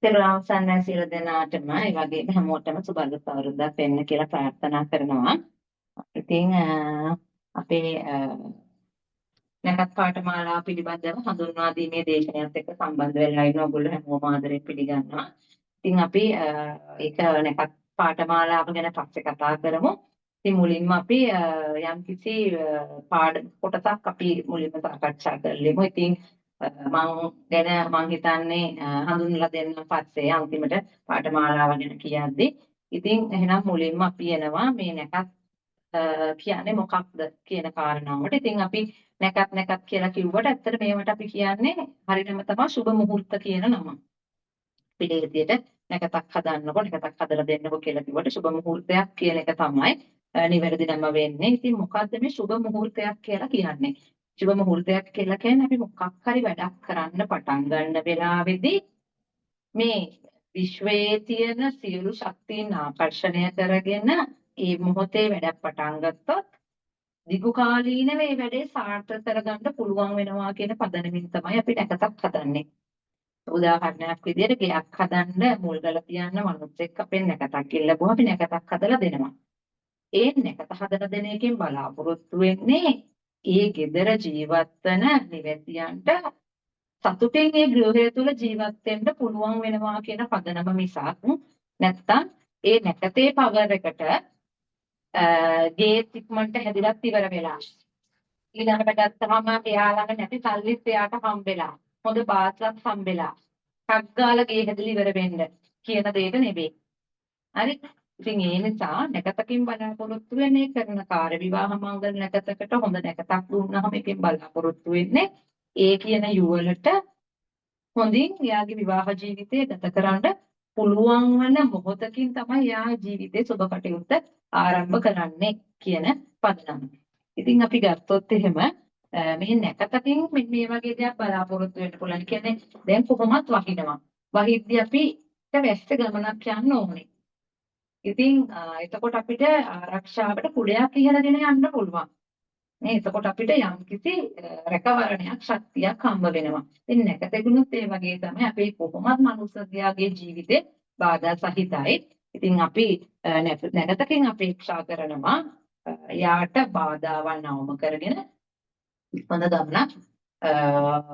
තෙරුවන් සරණයි සියලු දෙනාටම ඒ වගේම හැමෝටම සුබ අලුත් අවුරුද්දක් වෙන්න කියලා ප්‍රාර්ථනා කරනවා. ඉතින් අපේ නැකත් පාඨමාලාව පිළිබඳව හඳුන්වා දීමේ දේශනයත් එක්ක සම්බන්ධ වෙලා ඉන්න ඔයගොල්ලෝ හැමෝම ආදරෙන් පිළිගන්නවා. ඉතින් අපි ඒක නැකත් පාඨමාලාව ගැන පස්සේ කතා කරමු. ඉතින් මුලින්ම අපි යම්කිසි පාඩම කොටසක් අපි මුලින්ම සාකච්ඡා කරලෙමු. ඉතින් මම හිතන්නේ හඳුන්වලා දෙන්න පස්සේ අන්තිමට පාඨමාලාව ගැන කියද්දි ඉතින් එහෙනම් මුලින්ම අපි එනවා මේ නැකත් කියන්නේ මොකක්ද කියන කාරණාවට. ඉතින් අපි නැකත් කියලා කිව්වට ඇත්තට මේවට අපි කියන්නේ හරියටම තමයි සුබ මුහුර්ත කියන නම. පිළිවෙතියට නැකතක් හදන්නකො නැකතක් හදලා දෙන්නකො කියලා කිව්වට සුබ මුහුර්තයක් කියන එක තමයි නිවැරදි නම වෙන්නේ. ඉතින් මොකද්ද මේ සුබ මුහුර්තයක් කියලා කියන්නේ? සුබ මුහුර්තයක් කියලා කියන්නේ අපි මොකක් හරි වැඩක් කරන්න පටන් ගන්න වෙලාවේදී මේ විශ්වයේ තියෙන සියලු ශක්තියන් ආකර්ෂණය කරගෙන ඒ මොහොතේ වැඩක් පටන් ගත්තොත් දිගු කාලීනව මේ වැඩේ සාර්ථක කරගන්න පුළුවන් වෙනවා කියන පදනමින් තමයි අපි නැකතක් හදන්නේ. උදාහරණයක් විදිහට ගෙයක් හදන්න මුල්ගල තියන්න මනුස්සෙක් අපෙන් නැකතක් ඉල්ලපුවා අපි නැකතක් හදලා දෙනවා. ඒ නැකත හදලා දෙන එකෙන් බලාපොරොත්තු වෙන්නේ ඒ ගෙදර ජීවත් වෙන නිවැසියන්ට සතුටින් ඒ ගෘහය තුල ජීවත් වෙන්න පුළුවන් වෙනවා කියන පදනම මිසක් නැත්තම් ඒ නැකතේ පවර් එකට ගේට් ඉක්මනට හැදිලත් ඉවර වෙලා ඊළඟට ගත්තාම එයා ළඟ නැති සල්ලිත් එයාට හම්බෙලා හොඳ බාස්ලත් හම්බෙලා කග්ගාලා ගේ හැදලි ඉවර වෙන්න කියන දෙයක නෙවෙයි. හරි. ඉතින් ඒ නිසා නැකතකින් බලාපොරොත්තු වෙන්නේ කරන කාර්ය විවාහ මංගල නැකතකට හොඳ නැකතක් දුන්නාම එකෙන් බලාපොරොත්තු වෙන්නේ ඒ කියන යුවලට හොඳින් එයාගේ විවාහ ජීවිතය ගත කරන්න පුළුවන් වන මොහොතකින් තමයි එයා ජීවිතේ සුබ කටයුත්ත ආරම්භ කරන්නේ කියන පදනම. ඉතින් අපි ගත්තොත් එහෙම මේ නැකතකින් මේ වගේ දෙයක් බලාපොරොත්තු වෙන්න පුළුවන්. කියන්නේ දැන් කොහොමත් වහිනවා. වහිද්දී අපි වැස්ස ගමනක් යන්න ඕනේ. ඉතින් එතකොට අපිට ආරක්ෂාවට කුඩයක් ඉහළගෙන යන්න පුළුවන්. නේ එතකොට අපිට යම්කිසි රැකවරණයක් ශක්තියක් හම්බ වෙනවා. ඉතින් නැකතෙකුණුත් ඒ වගේ තමයි අපේ කොහොමත් මනුස්සයාගේ ජීවිතේ බාධා සහිතයි. ඉතින් අපි නැකතකින් අපේක්ෂා කරනවා යාට බාධාවන් අවම කරගෙන හොඳ ගමනක්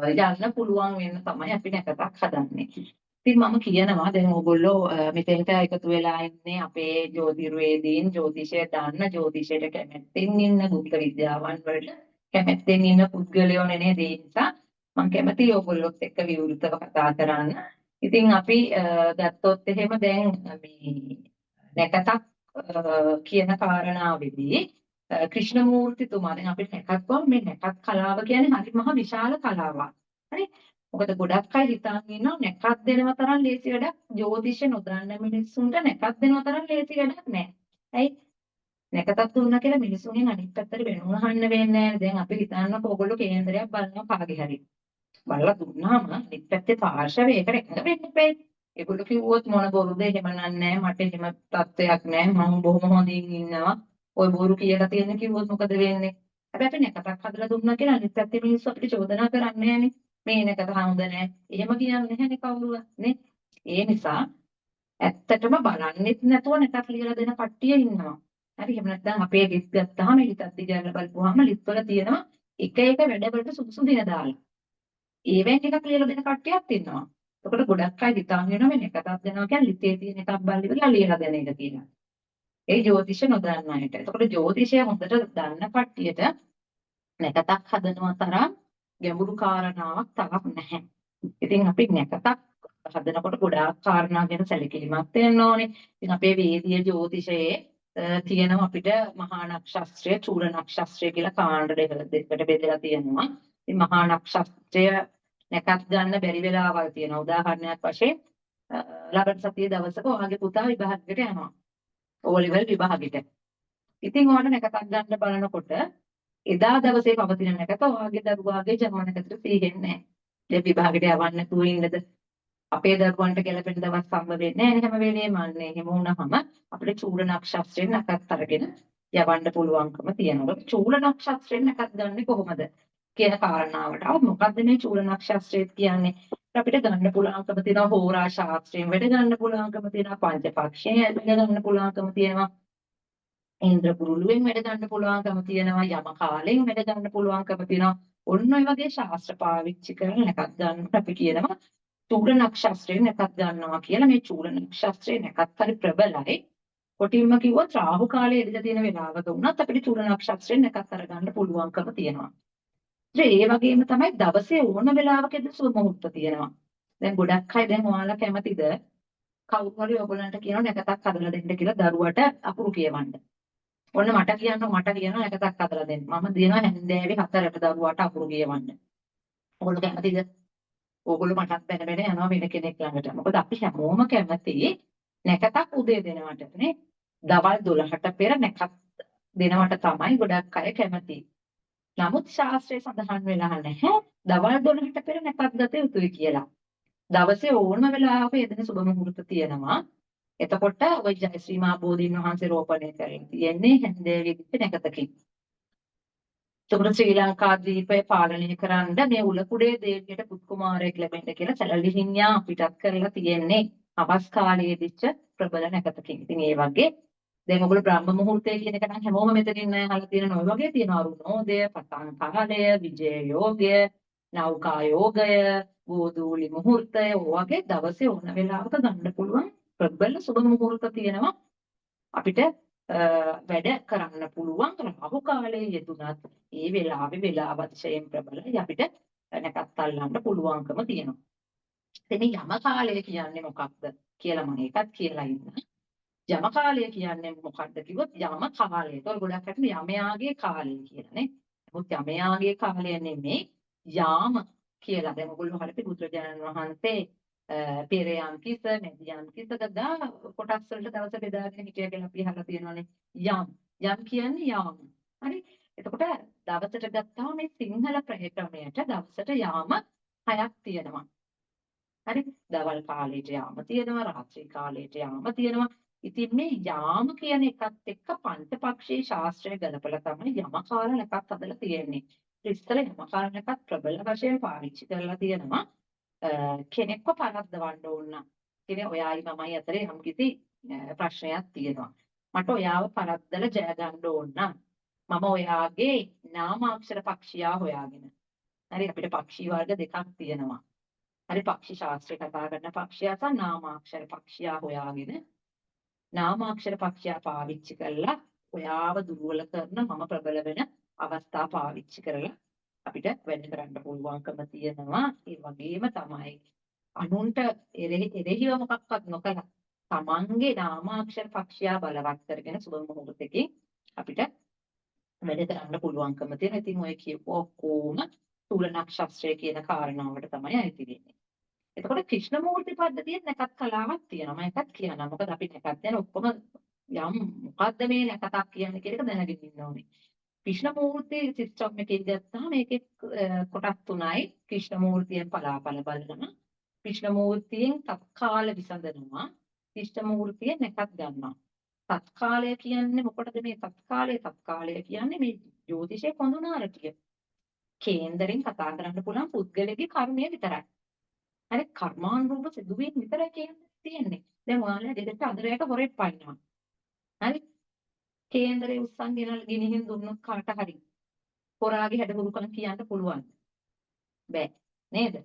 යන්න පුළුවන් වෙන්න තමයි අපි නැකතක් හදන්නේ. ඉතින් මම කියනවා දැන් ඕගොල්ලෝ මෙතෙන්ට එකතු වෙලා ඉන්නේ අපේ ජ්‍යොතිර්වේදීන් ජ්‍යොතිෂය දන්න ජ්‍යොතිෂයට කැමැත්තෙන් ඉන්න ගුප්ත විද්‍යාවන් වලට කැමැත්තෙන් ඉන්න පුද්ගලයෝ නේද? ඒ නිසා මම කැමතියි ඕගොල්ලොත් එක්ක විවෘතව කතා කරන්න. ඉතින් අපි ගත්තොත් එහෙම දැන් මේ නැකතක් කියන කාරණාවේදී ක්‍රිෂ්ණමූර්තිතුමා දැන් අපිට නැකත් වම් මේ නැකත් කලාව කියන්නේ හරි මහ විශාල කලාවක්. හරි? මොකද ගොඩක් අය හිතාගෙන ඉන්නවා නැකත් දෙනව තරම් ලේසි වැඩක් ජ්‍යොතිෂ නොදන්න මිනිස්සුන්ට නැකත් දෙනව තරම් ලේසි වැඩක් නෑ. ඇයි? නැකතක් දුන්නා කියලා මිනිස්සුන්ගෙන් අනිත් පැත්තට වෙනුම අහන්න වෙන්නේ නෑ. දැන් අපි හිතන්නකො ඕගොල්ලෝ කේන්දරයක් බලනවා කාගේ හරි. බලලා දුන්නාම අනිත් පැත්තේ පාර්ශවය ඒකට එකඟ වෙන්න බෑ. ඒගොල්ලෝ කිව්වොත් මොන බොරුද එහෙම නෑ මට එහෙම තත්ත්වයක් නෑ මම බොහොම හොඳින් ඉන්නවා. ඔය බොරු කියලා තියෙන කිව්වොත් මොකද වෙන්නේ? හැබැයි අපි නැකතක් හදලා දුන්නා කියලා අනිත් පැත්තේ මිනිස්සු අපිට චෝදනා කරන්නේ නෑනේ. මේ නැකත හොඳ නෑ. එහෙම කියන්නේ නැහැනේ කවුරුවත් නේ. ඒ නිසා ඇත්තටම බලන්නෙත් නැතුව නැකත් ලියලා දෙන කට්ටිය ඉන්නවා. හරි එහෙම නැත්නම් අපේ ලිස්ට් ගත්තාම ලිතක් දිගට බලපුවාම ලිස්ට් වල තියෙනවා එක එක වැඩවලට සුදුසු දින දාලා. ඒවෙන් එකක් ලියලා දෙන කට්ටියක් ඉන්නවා. එතකොට ගොඩක් අය හිතාගෙන ඉන්නවා මේ නැකතක් දෙනවා කියන්නේ ලිතේ තියෙන එකක් බලලා ලියලා දෙන එක කියලා. ඒ ජ්‍යොතිෂ නොදන්න අයට. එතකොට ජ්‍යොතිෂය හොඳට දන්න කට්ටියට නැකතක් හදනවා තරම් ගැඹුරු කාරණාවක් තවත් නැහැ. ඉතින් අපි නැකතක් හදනකොට ගොඩාක් කාරණා ගැන සැලකිලිමත් වෙන්න ඕනේ. ඉතින් අපේ වේදීය ජ්‍යොතිෂයේ තියෙනවා අපිට මහා නක්ෂත්‍රය, චූල නක්ෂත්‍රය කියලා කාණ්ඩ දෙකකට බෙදලා තියෙනවා. ඉතින් මහා නක්ෂත්‍රය නැකත් ගන්න බැරි වෙලාවල් තියෙනවා. උදාහරණයක් වශයෙන් ලබන සතියේ දවසක ඔයාගේ පුතා විභාගයකට යනවා. ඕලිවල් විභාගෙට. ඉතින් ඔයාලා නැකතක් ගන්න බලනකොට එදා දවසේ පවතින නැකත ඔයාගේ දරුවාගේ ජන්ම නැකතට තීරෙන්නේ නැහැ. දැන් විභාගෙට යවන්න නැතුව ඉන්නද? අපේ දරුවන්ට ගැලපෙන දවස් හම්බ වෙන්නේ නැහැ හැම වෙලේම අන්නේ. එහෙම වුණාම අපිට චූල නක්ෂත්‍රයෙන් නැකත් අරගෙන යවන්න පුළුවන්කම තියෙනවා. චූල නක්ෂත්‍රයෙන් නැකත් ගන්නෙ කොහොමද කියන කාරණාවට. මොකද්ද මේ චූල නක්ෂත්‍රය කියන්නේ? අපිට ගන්න පුළුවන්කම තියෙනවා හෝරා ශාස්ත්‍රයෙන් වැඩ ගන්න පුළුවන්කම තියෙනවා පංචපක්ෂයෙන් වැඩ ගන්න පුළුවන්කම තියෙනවා ඉන්ද්‍ර පුරුළුවෙන් වැඩ ගන්න පුළුවන්කම තියෙනවා යම කාලයෙන් වැඩ ගන්න පුළුවන්කම තියෙනවා ඔන්න ඔය වගේ ශාස්ත්‍ර පාවිච්චි කරලා නැකත් ගන්නට අපි කියනවා චූල නක්ෂත්‍රයෙන් නැකත් ගන්නවා කියලා මේ චූල නක්ෂත්‍රයේ නැකත් හරි ප්‍රබලයි කොටින්ම කිව්වොත් රාහු කාලයේ ඉඳලා තියෙන වෙලාවක වුණත් අපිට චූල නක්ෂත්‍රයෙන් නැකත් අරගන්න පුළුවන්කම තියෙනවා ඒ වගේම තමයි දවසේ ඕන වෙලාවකදී සුබ මුහුර්ත තියෙනවා. දැන් ගොඩක් අය දැන් ඔයාලා කැමතිද කවුරු හරි ඔයගොල්ලන්ට කියනවා නැකතක් හදලා දෙන්න කියලා දරුවට අකුරු කියවන්න. ඔන්න මට කියනවා නැකතක් හදලා දෙන්න. මම දෙනවා හැන්දෑවේ 4ට දරුවාට අකුරු කියවන්න. ඔයගොල්ලෝ කැමතිද? ඕගොල්ලෝ මටත් බැන බැන යනවා වෙන කෙනෙක් ළඟට. මොකද අපි හැමෝම කැමති නැකතක් උදේ දෙනවට නේ. දවල් 12ට පෙර නැකත් දෙනවට තමයි ගොඩක් අය කැමති. නමුත් ශාස්ත්‍රයේ සඳහන් වෙලා නැහැ දවල් 12ට පෙර නැකත් ගත යුතුයි කියලා. දවසේ ඕනම වෙලාවක යෙදෙන සුබ මුහුර්ත තියෙනවා. එතකොට ওই ජයශ්‍රී මහ බෝධීන් වහන්සේ රෝපණය කරලා තියෙන්නේ හැන්දෑවෙදිත් නැකතකින්. එතකොට ශ්‍රී ලංකා දීපය පාලනය කරන්න මේ උලකුඩේ දේවියට පුත් කුමාරයෙක් ලැබෙන්න කියලා සැලලි හිමියා අපිටත් කරලා තියෙන්නේ අවස් කාලයේදීච්ච ප්‍රබල නැකතකින්. ඉතින් ඒ වගේ දැන් ඔයගොල්ලෝ බ්‍රහ්ම මුහූර්තය කියන එක නම් හැමෝම මෙතනින් අහලා තියෙන ඔය වගේ තියෙනවා අරුණෝදය, පතං කාලය, විජය යෝගය, නෞකා යෝගය, ගෝධූලි මුහූර්තය වගේ දවසේ ඕන වෙලාවක ගන්න පුළුවන් ප්‍රබල සුබ මුහූර්ත තියෙනවා අපිට වැඩ කරන්න පුළුවන් රාහු කාලයේ යෙදුනත් ඒ වෙලාවේ වෙලාවත්යෙන් ප්‍රබලයි අපිට නැකත් අල්ලන්න පුළුවන්කම තියෙනවා. ඉතින් යම කාලය කියන්නේ මොකක්ද කියලා මම ඒකත් කියලා ඉන්න. යම කාලය කියන්නේ මොකක්ද කිව්වොත් යම කාලය. ඒතකොට ගොඩක් අයට යමයාගේ කාලය කියලානේ. නමුත් යමයාගේ කාලය නෙමෙයි යාම කියලා. දැන් ඔයගොල්ලෝ හරියට බුදුරජාණන් වහන්සේ පෙරයන් කිස, මෙදියන් කිස ගදා කොටස් වලට දවස බෙදාගෙන හිටිය කියලා අපි අහලා තියෙනවානේ. යම් කියන්නේ යාම. හරි. එතකොට දවසට ගත්තාම මේ සිංහල ප්‍රේතමයට දවසට යාම 6ක් තියෙනවා. හරි. දවල් කාලේට යාම තියෙනවා, රාත්‍රී කාලේට යාම තියෙනවා. ඉතින් මේ යාම කියන එකත් එක්ක පංචපක්ෂී ශාස්ත්‍රය ගලපලා තමයි යම කාල නැකත් හදලා තියෙන්නේ. ඉස්සර යම කාල නැකත් ප්‍රබල වශයෙන් පාවිච්චි කරලා තියෙනවා. කෙනෙක්ව පරද්දවන්න ඕන නම්. ඉතින් ඔයායි මමයි අතරේ යම්කිසි ප්‍රශ්නයක් තියෙනවා. මට ඔයාව පරද්දලා ජය ගන්න ඕන නම් මම ඔයාගේ නාමාක්ෂර පක්ෂියා හොයාගෙන. හරි අපිට පක්ෂී වර්ග දෙකක් තියෙනවා. හරි පක්ෂි ශාස්ත්‍රය කතා කරන පක්ෂියා සහ නාමාක්ෂර පක්ෂියා හොයාගෙන නාමාක්ෂර පක්ෂියා පාවිච්චි කරලා ඔයාව දුර්වල කරන මම ප්‍රබල වෙන අවස්ථා පාවිච්චි කරලා අපිට වැඩ කරන්න පුළුවන්කම තියෙනවා. ඒ වගේම තමයි අනුන්ට එරෙහිව මොකක්වත් නොකර තමන්ගේ නාමාක්ෂර පක්ෂියා බලවත් කරගෙන සුබ මුහුර්තකේ අපිට වැඩ කරන්න පුළුවන්කම තියෙනවා. ඉතින් ඔය කියපු ඔක්කොම තුල නක්ෂත්‍රය කියන කාරණාවට තමයි අයිති වෙන්නේ. එතකොට ක්‍රිෂ්ණමූර්ති පද්ධතියේ නැකත් කලාවක් තියෙනවා. මම එකක් කියනවා. මොකද අපි නැකත් යන ඔක්කොම යම් මොකද්ද මේ නැකතක් කියන්නේ කියන එක දැනගෙන ඉන්න ඕනේ. ක්‍රිෂ්ණමූර්ති සිස්ටම් එකේ ගත්තාම මේකේ කොටස් තුනයි. ක්‍රිෂ්ණමූර්තියෙන් පලාපල බලනවා. ක්‍රිෂ්ණමූර්තියෙන් තත්කාල විසඳනවා. ක්‍රිෂ්ණමූර්තියෙන් නැකත් ගන්නවා. තත්කාලය කියන්නේ මොකටද මේ තත්කාලය කියන්නේ මේ ජ්‍යොතිෂයේ කොඳුනාරටිය. කේන්දරෙන් කතා කරන්න පුළුවන් පුද්ගලයාගේ කර්මය විතරයි. හරි කර්මානුරූප සිදුවීම් විතරයි තියෙන්නේ. දැන් ඔයාලා දෙකට අඳුරයට හොරෙක් පයින්නවා. හරි කේන්දරේ උස්සන් ගෙනහින් දුන්නොත් කාට හරි හොරාගේ හැඩහුරුකම් කියන්න පුළුවන්. බෑ නේද?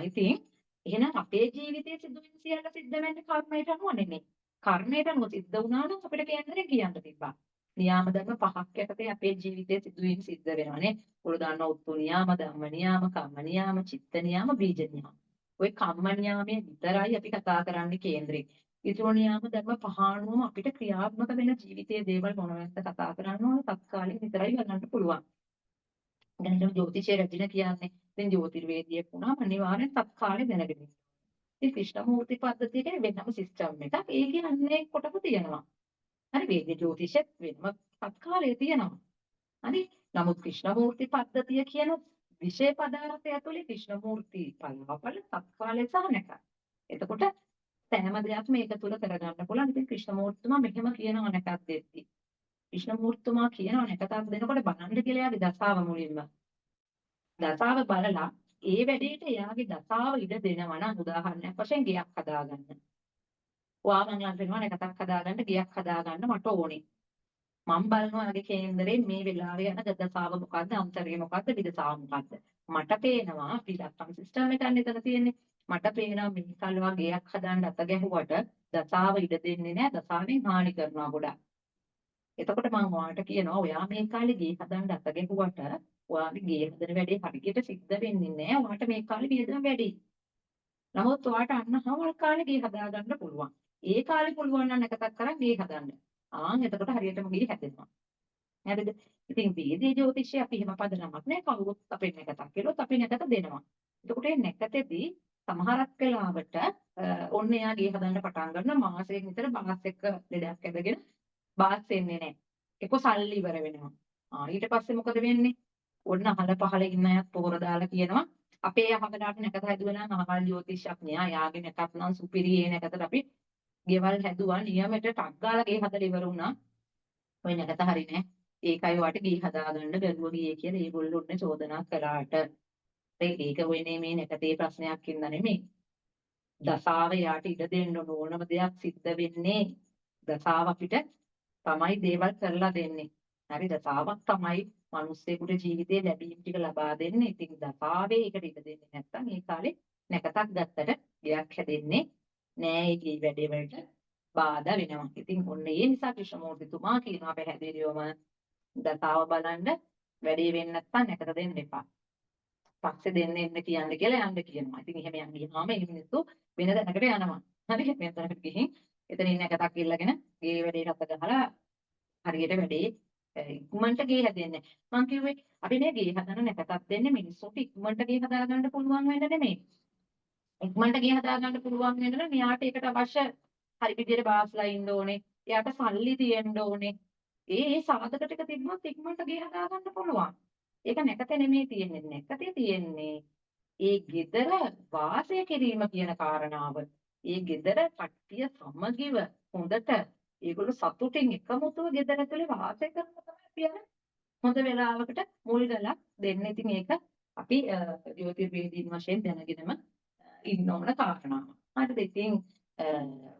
ඉතින් එහෙනම් අපේ ජීවිතයේ සිදුවීම් සියල්ල සිද්ධ වෙන්නේ කර්මයට අනුව නෙමෙයි. කර්මයට අනුව සිද්ධ වුණා නම් අපිට කේන්දරේ කියන්න තිබ්බා. නියාම ධර්ම 5ක් යටතේ අපේ ජීවිතයේ සිදුවීම් සිද්ධ වෙනවානේ. ඔයාලා දන්නා උත්තු නියාම, ධම්ම නියාම, කම්ම නියාම, චිත්ත නියාම, බීජ නියාම. ওই කම්ම නියාමයේ විතරයි අපි කතා කරන්නේ කේන්ද්‍රේ. ඊටු නියාම ධර්ම පහණුවම අපිට ක්‍රියාත්මක වෙන ජීවිතයේ දේවල් මොනවද කතා කරන්න ඕන තත්කාලෙ විතරයි ගන්නට පුළුවන්. දැන් ජ්‍යොතිෂයේ රැඳින කියන්නේ දැන් ජ්‍යොතිර්වේදියෙක් වුණාම අනිවාර්යෙන් තත්කාලෙ දැනගෙන ඉන්න. ඉතින් ක්‍රිෂ්ණමූර්ති පද්ධතියේ වෙනම සිස්ටම් එකක්. ඒ කියන්නේ කොටක තියෙනවා. හරි වේද ජ්‍යොතිෂෙත් වෙනම තත්කාලය තියෙනවා. හරි නමුත් ක්‍රිෂ්ණමූර්ති පද්ධතිය කියන විශේෂ පදාර්ථය ඇතුලේ ක්‍රිෂ්ණමූර්ති පලාපල තත්කාලය සහ නැක. එතකොට සෑම දෙයක්ම මේක තුල කරගන්න පුළුවන්. ඉතින් ක්‍රිෂ්ණමූර්තිතුමා මෙහෙම කියනවා නැකත් දෙද්දි. ක්‍රිෂ්ණමූර්තිතුමා කියනවා නැකතක් දෙනකොට බලන්න කියලා යාගේ දසාව මුලින්ම. දසාව බලලා ඒ වැඩේට එයාගේ දසාව ඉඩ දෙනවා නම් උදාහරණයක් වශයෙන් ගෙයක් හදාගන්න. ඔයා මං ළඟට එනවා නැකතක් හදාගන්න ගෙයක් හදාගන්න මට ඕනේ. මම බලනවා යාගේ කේන්දරේ මේ වෙලාවේ යන දසාව මොකද්ද අන්තරේ මොකද්ද විදසාව මොකද්ද. මට පේනවා අපි ලක්කම් සිස්ටම් එකක් එතන තියෙන්නේ. මට පේනවා මේ කල්වා ගෙයක් හදාන්න අත ගැහුවට දසාව ඉඩ දෙන්නේ නැහැ. දසාවෙන් හානි කරනවා ගොඩක්. එතකොට මම ඔයාට කියනවා ඔයා මේ කාලේ ගේ හදන්න අත ගැහුවට ඔයාගේ ගේ හදන වැඩේ හරියට සිද්ධ වෙන්නේ නැහැ. ඔයාට මේ කාලේ වියදම් වැඩි. නමුත් ඔයාට අන්න හවල් කාලේ ගේ හදාගන්න පුළුවන්. ඒ කාලේ පුළුවන් නම් නැකතක් කරන් ගේ හදන්න. එතකොට හරියටම ගේ හැදෙනවා. හරිද? ඉතින් වේදී ජ්‍යොතිෂය අපි එහෙම පදනමක් නෑ. කවුරුත් අපේ නැකතක් කියලොත් අපි නැකත දෙනවා. එතකොට මේ නැකතේදී සමහරක් වෙලාවට ඔන්න එයා ගේ හදන්න පටන් ගන්න මාසෙක විතර බාස් එක්ක ලෙඩක් ඇදගෙන බාස් වෙන්නේ නැහැ. ඒක සල්ලි ඉවර වෙනවා. ඊට පස්සේ මොකද වෙන්නේ? ඔන්න අහල පහල ඉන්න අයත් පොර දාලා කියනවා අපේ අහකට නැකත හැදුවා නම් අහල් ජ්‍යොතිෂඥයා යාගේ නැකත් නම් සුපිරියේ නැකතට අපි ගෙවල් හැදුවා නියමයට ටක් ගාලා ගේ හදලා ඉවර වුණා. ඔය නැකත හරි නෑ. ඒකයි වට ගේ හදාගන්න බැරුව ගියේ කියලා ඒගොල්ලෝ ඔන්න චෝදනා කළාට ඒක වෙන්නේ මේ නැකතේ ප්‍රශ්නයක් ඉඳ නෙමෙයි. දසාව යාට ඉඩ දෙන්න ඕනම දෙයක් සිද්ධ වෙන්නේ දසාව අපිට තමයි දේවල් කරලා දෙන්නේ. හරි දසාවක් තමයි මිනිස්සෙකුට ජීවිතේ ලැබීම් ටික ලබා දෙන්නේ. ඉතින් දසාවේ ඒකට ඉඩ දෙන්නේ නැත්නම් ඒ කාලේ නැකතක් ගත්තට ගයක් හැදෙන්නේ නෑ. ඒකේ වැඩේ වලට බාධා වෙනවා. ඉතින් ඔන්න ඒ නිසා ක්‍රිෂ්ණමූර්තිතුමා කියනවා පැහැදිලිවම දසාව බලන්න වැඩේ වෙන්නේ නැත්නම් නැකත දෙන්න එපා. පස්සේ දෙන්න එන්න කියන්න කියලා යන්න කියනවා. ඉතින් එහෙම යන්න ගියාම ඒ මිනිස්සු වෙන දැනකට යනවා. හරි වෙන දැනකට ගිහින් එතනින් නැකතක් ඉල්ලගෙන ගේ වැඩේ රත ගහලා හරියට වැඩේ ඉක්මනට ගේ හැදෙන්නේ. මම කිව්වේ අපි මේ ගේ හදන නැකතක් දෙන්නේ මිනිස්සුන්ට ඉක්මනට ගේ හදා ගන්න පුළුවන් වෙන්න නෙමෙයි. ඉක්මනට ගේ හදා ගන්න පුළුවන් වෙන්න නම් මෙයාට ඒකට අවශ්‍ය හරි විදියට බාස්ලා ඉන්න ඕනේ. එයාට සල්ලි තියෙන්න ඕනේ. ඒ සාධක ටික තිබ්බොත් ඉක්මනට ගේ හදා ගන්න පුළුවන්. ඒක නැකතේ නෙමෙයි තියෙන්නේ. නැකතේ තියෙන්නේ ඒ gedara වාසය කිරීම කියන කාරණාව. ඒ gedara කට්ටිය සමගිව හොඳට ඒගොල්ලෝ සතුටින් එකමුතුව gedara ඇතුලේ වාසය කරනවා තමයි කියන හොඳ වෙලාවකට මුල්ගලක් දෙන්න. ඉතින් ඒක අපි ජ්‍යොතිර්වේදීන් වශයෙන් දැනගෙනම ඉන්න ඕන කාරණාවක්. හරිද? ඉතින්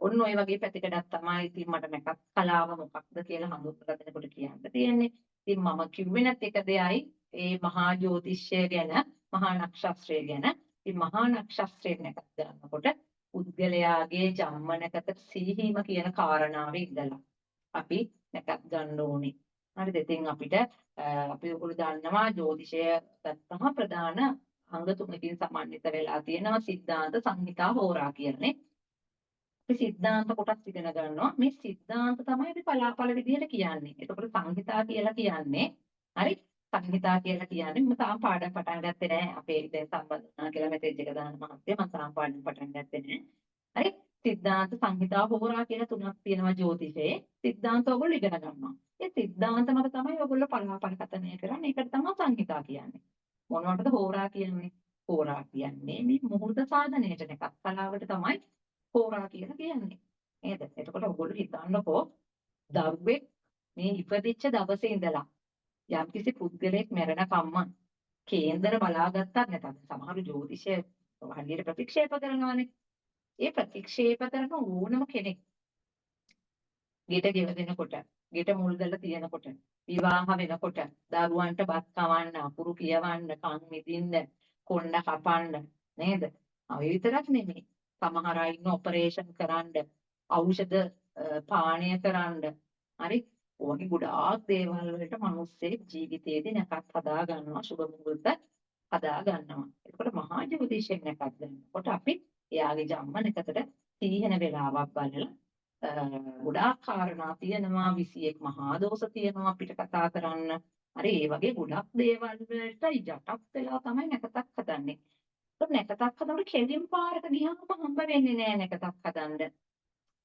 ඔන්න ඔය වගේ පැතිකඩක් තමයි ඉතින් මට නැකත් කලාව මොකක්ද කියලා හඳුන්වලා දෙනකොට කියන්න තියෙන්නේ. ඉතින් මම කිව්වේ නැත් එක දෙයයි ඒ මහා ජ්‍යොතිෂය ගැන මහා නක්ෂත්‍රය ගැන. ඉතින් මහා නක්ෂත්‍රයෙන් නැකත් ගන්නකොට පුද්ගලයාගේ ජන්ම නැකත සිහිම කියන කාරණාවේ ඉඳලා අපි නැකත් ගන්න ඕනේ. හරිද? ඉතින් අපිට අපි ඔයගොල්ලෝ දන්නවා ජ්‍යොතිෂය ගත්තම ප්‍රධාන අංග තුනකින් සමන්විත වෙලා තියෙනවා සිද්ධාන්ත සංහිතා හෝරා කියන්නේ. අපි සිද්ධාන්ත කොටස් ඉගෙන ගන්නවා. මේ සිද්ධාන්ත තමයි අපි පලාපල විදිහට කියන්නේ. එතකොට සංහිතා කියලා කියන්නේ හරි සංහිතා කියලා කියන්නේ මම තාම පාඩම් පටන් ගත්තේ නැහැ. අපේ දැන් සම්බන්ධනා කියලා මෙසේජ් එක දාන මහත්තයා මම තාම පාඩම් පටන් ගත්තේ නැහැ. හරි සිද්ධාන්ත සංහිතා හෝරා කියලා තුනක් තියෙනවා ජ්‍යොතිෂයේ. සිද්ධාන්ත ඔයගොල්ලෝ ඉගෙන ගන්නවා. ඒ සිද්ධාන්ත මත තමයි ඔයගොල්ලෝ පලාපල කතනය කරන්නේ. ඒකට තමයි සංහිතා කියන්නේ. මොනවටද හෝරා කියන්නේ? හෝරා කියන්නේ මේ මුහුර්ත සාධනයට එකක් කලාවට තමයි හෝරා කියලා කියන්නේ. නේද? එතකොට ඔයගොල්ලෝ හිතන්නකෝ දරුවෙක් මේ ඉපදිච්ච දවසේ ඉඳලා යම්කිසි පුද්ගලයෙක් මැරෙන කම්ම කේන්දර බලාගත්තත් නැත්නම් සමහර ජ්‍යොතිෂය හරියට ප්‍රතික්ෂේප කරනවානේ. ඒ ප්‍රතික්ෂේප කරන ඕනම කෙනෙක් ගෙට ගෙවදෙනකොට ගෙට මුල්ගල තියනකොට විවාහ වෙනකොට දරුවන්ට බත් කවන්න අකුරු කියවන්න කන් මිදින්න කොණ්ඩ කපන්න නේද? ඔය විතරක් නෙමෙයි. සමහර අය ඉන්න ඔපරේෂන් කරන්න ඖෂධ පානය කරන්න හරි ඔයගේ ගොඩාක් දේවල් වලට මිනිස්සේ ජීවිතයේදී නැකත් හදා ගන්නවා සුබ මුහුර්ත හදා ගන්නවා. ඒකට මහා ජ්‍යොතිෂයෙන් නැකත් ගන්නකොට අපි එයාගේ ජම්ම නැකතට තීහෙන වෙලාවක් බලලා ගොඩාක් කාරණා තියෙනවා 21 මහා දෝෂ තියෙනවා අපිට කතා කරන්න. හරි ඒ වගේ ගොඩක් දේවල් වලට යටත් වෙලා තමයි නැකතක් හදන්නේ. ඒක නැකතක් හදනකොට කෙලින් පාරක ගියාම හම්බ වෙන්නේ නෑ නැකතක් හදන්න.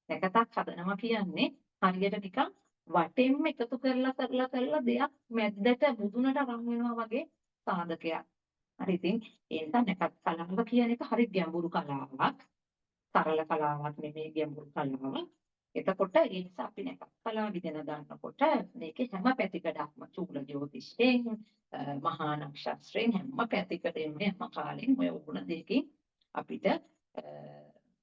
නැකතක් හදනවා කියන්නේ හරියට නිකන් වටෙන්ම එකතු කරලා දෙයක් මැද්දට මුදුනට රන් වෙනවා වගේ සාධකයක්. හරි ඉතින් ඒ නිසා නැකත් කලාව කියන එක හරි ගැඹුරු කලාවක්. සරල කලාවක් නෙමෙයි ගැඹුරු කලාවක්. එතකොට ඒ නිසා අපි නැකත් කලාව ඉගෙන ගන්නකොට මේකේ හැම පැතිකඩක්ම චූල ජ්‍යොතිෂයෙන් මහා නක්ෂත්‍රයෙන් හැම පැතිකඩෙම හැම කාලෙම ඔය වුණ දෙකකින් අපිට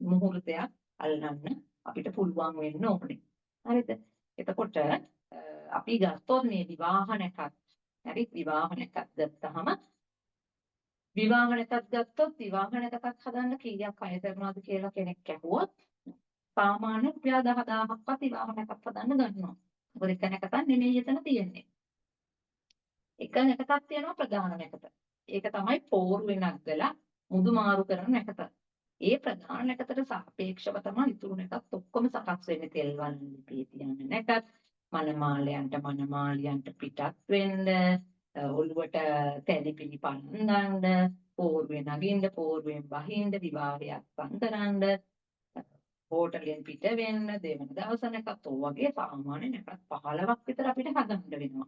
මුහුර්තයක් අල්ලන්න අපිට පුළුවන් වෙන්න ඕනේ. හරිද? එතකොට අපි ගත්තොත් මේ විවාහ නැකත් හරි විවාහ නැකත් ගත්තාම විවාහ නැකත් ගත්තොත් විවාහ නැකත් හදන්න කීයක් අය කරනවද කියලා කෙනෙක් ඇහුවොත් සාමාන්‍ය රුපියල් 10000ක්වත් විවාහ නැකත් හදන්න ගන්නවා. මොකද එක නැකතක් නෙමෙයි එතන තියෙන්නේ. එක නැකතක් තියෙනවා ප්‍රධාන නැකත. ඒක තමයි පෝරුවේ නගලා මුදු මාරු කරන නැකත. ඒ ප්‍රධාන නැකතට සාපේක්ෂව තමයි ඉතුරු නැකත් ඔක්කොම සකස් වෙන්නේ. තෙල් වලින් ලිපේ තියන්න නැකත් මනමාලයන්ට පිටත් වෙන්න ඔළුවට තැලිපිලි පන්නන්න පෝරුවේ නගින්න පෝරුවෙන් බහින්න විවාහයක් පන්තරන්න හෝටලෙන් පිට වෙන්න දෙවන දවස නැකත් වගේ සාමාන්‍ය නැකත් 15ක් විතර අපිට හදන්න වෙනවා.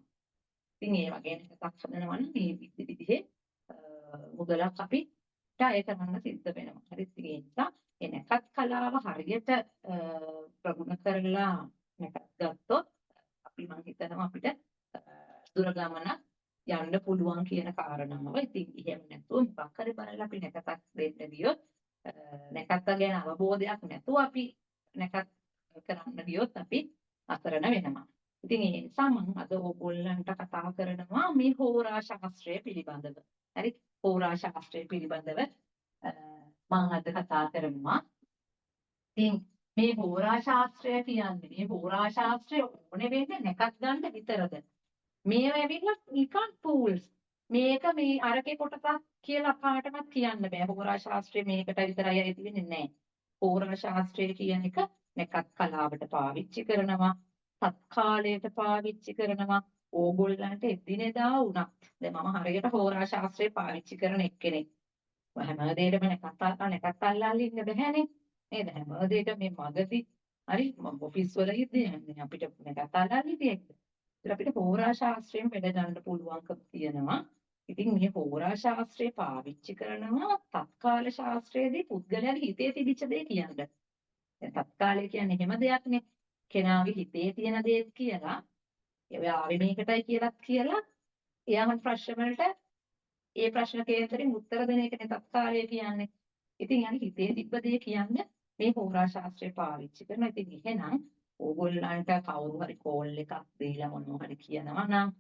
ඉතින් ඒ වගේ නැකතක් හදනවා නම් මේ විදිහේ මුදලක් අපිට අය කරන්න සිද්ධ වෙනවා. හරි ඒ නිසා ඒ නැකත් කලාව හරියට ප්‍රගුණ කරලා නැකත් ගත්තොත් අපි මම හිතනවා අපිට දුර ගමනක් යන්න පුළුවන් කියන කාරණාව. ඉතින් එහෙම නැතුව මොකක් හරි බලලා අපි නැකතක් දෙන්න ගියොත් නැකත ගැන අවබෝධයක් නැතුව අපි නැකත් කරන්න ගියොත් අපි අසරණ වෙනවා. ඉතින් ඒ නිසා මම අද ඕගොල්ලන්ට කතා කරනවා මේ හෝරා ශාස්ත්‍රය පිළිබඳව. හරි හෝරා ශාස්ත්‍රය පිළිබඳව මම අද කතා කරනවා. ඉතින් මේ හෝරා ශාස්ත්‍රය කියන්නේ මේ හෝරා ශාස්ත්‍රය ඕනේ වෙන්නේ නැකත් ගන්න විතරද? මේවා ඇවිල්ලා නිකන් ටූල්ස්. මේක මේ අරකේ කොටසක් කියලා කාටවත් කියන්න බෑ. හෝරා ශාස්ත්‍රය මේකට විතරයි අයිති වෙන්නේ නැහැ. හෝරා ශාස්ත්‍රය කියන එක නැකත් කලාවට පාවිච්චි කරනවා. තත්කාලයට පාවිච්චි කරනවා. ඕගොල්ලන්ට එදිනෙදා වුණත්. දැන් මම හරියට හෝරා ශාස්ත්‍රය පාවිච්චි කරන එක්කෙනෙක්. හැම දෙයකම නැකත් අල්ලලා ඉන්න බෑනේ. නේද? හැම දෙයකම මේ මගදී හරි මම ඔෆිස් වල ඉඳි අපිට නැකත් අල්ලලා ඉතියි. අපිට හෝරා ශාස්ත්‍රයෙන් වැඩ ගන්න පුළුවන්කම තියෙනවා. ඉතින් මේ හෝරා ශාස්ත්‍රය පාවිච්චි කරනවා තත්කාල ශාස්ත්‍රයේදී පුද්ගලයාගේ හිතේ තිබිච්ච දේ කියන්න. දැන් තත්කාලය කියන්නේ එහෙම දෙයක්නේ. කෙනාගේ හිතේ තියෙන දේ කියලා එයා ආවේ මේකටයි කියලා එයාම ප්‍රශ්න වලට ඒ ප්‍රශ්න කේන්දරෙන් උත්තර දෙන එකනේ තත්කාලය කියන්නේ. ඉතින් යන්නේ හිතේ තිබ්බ දේ කියන්නේ මේ හෝරා ශාස්ත්‍රය පාවිච්චි කරනවා. ඉතින් එහෙනම් ඕගොල්ලන්ට කවුරු හරි කෝල් එකක් දීලා මොනවා හරි කියනවා නම්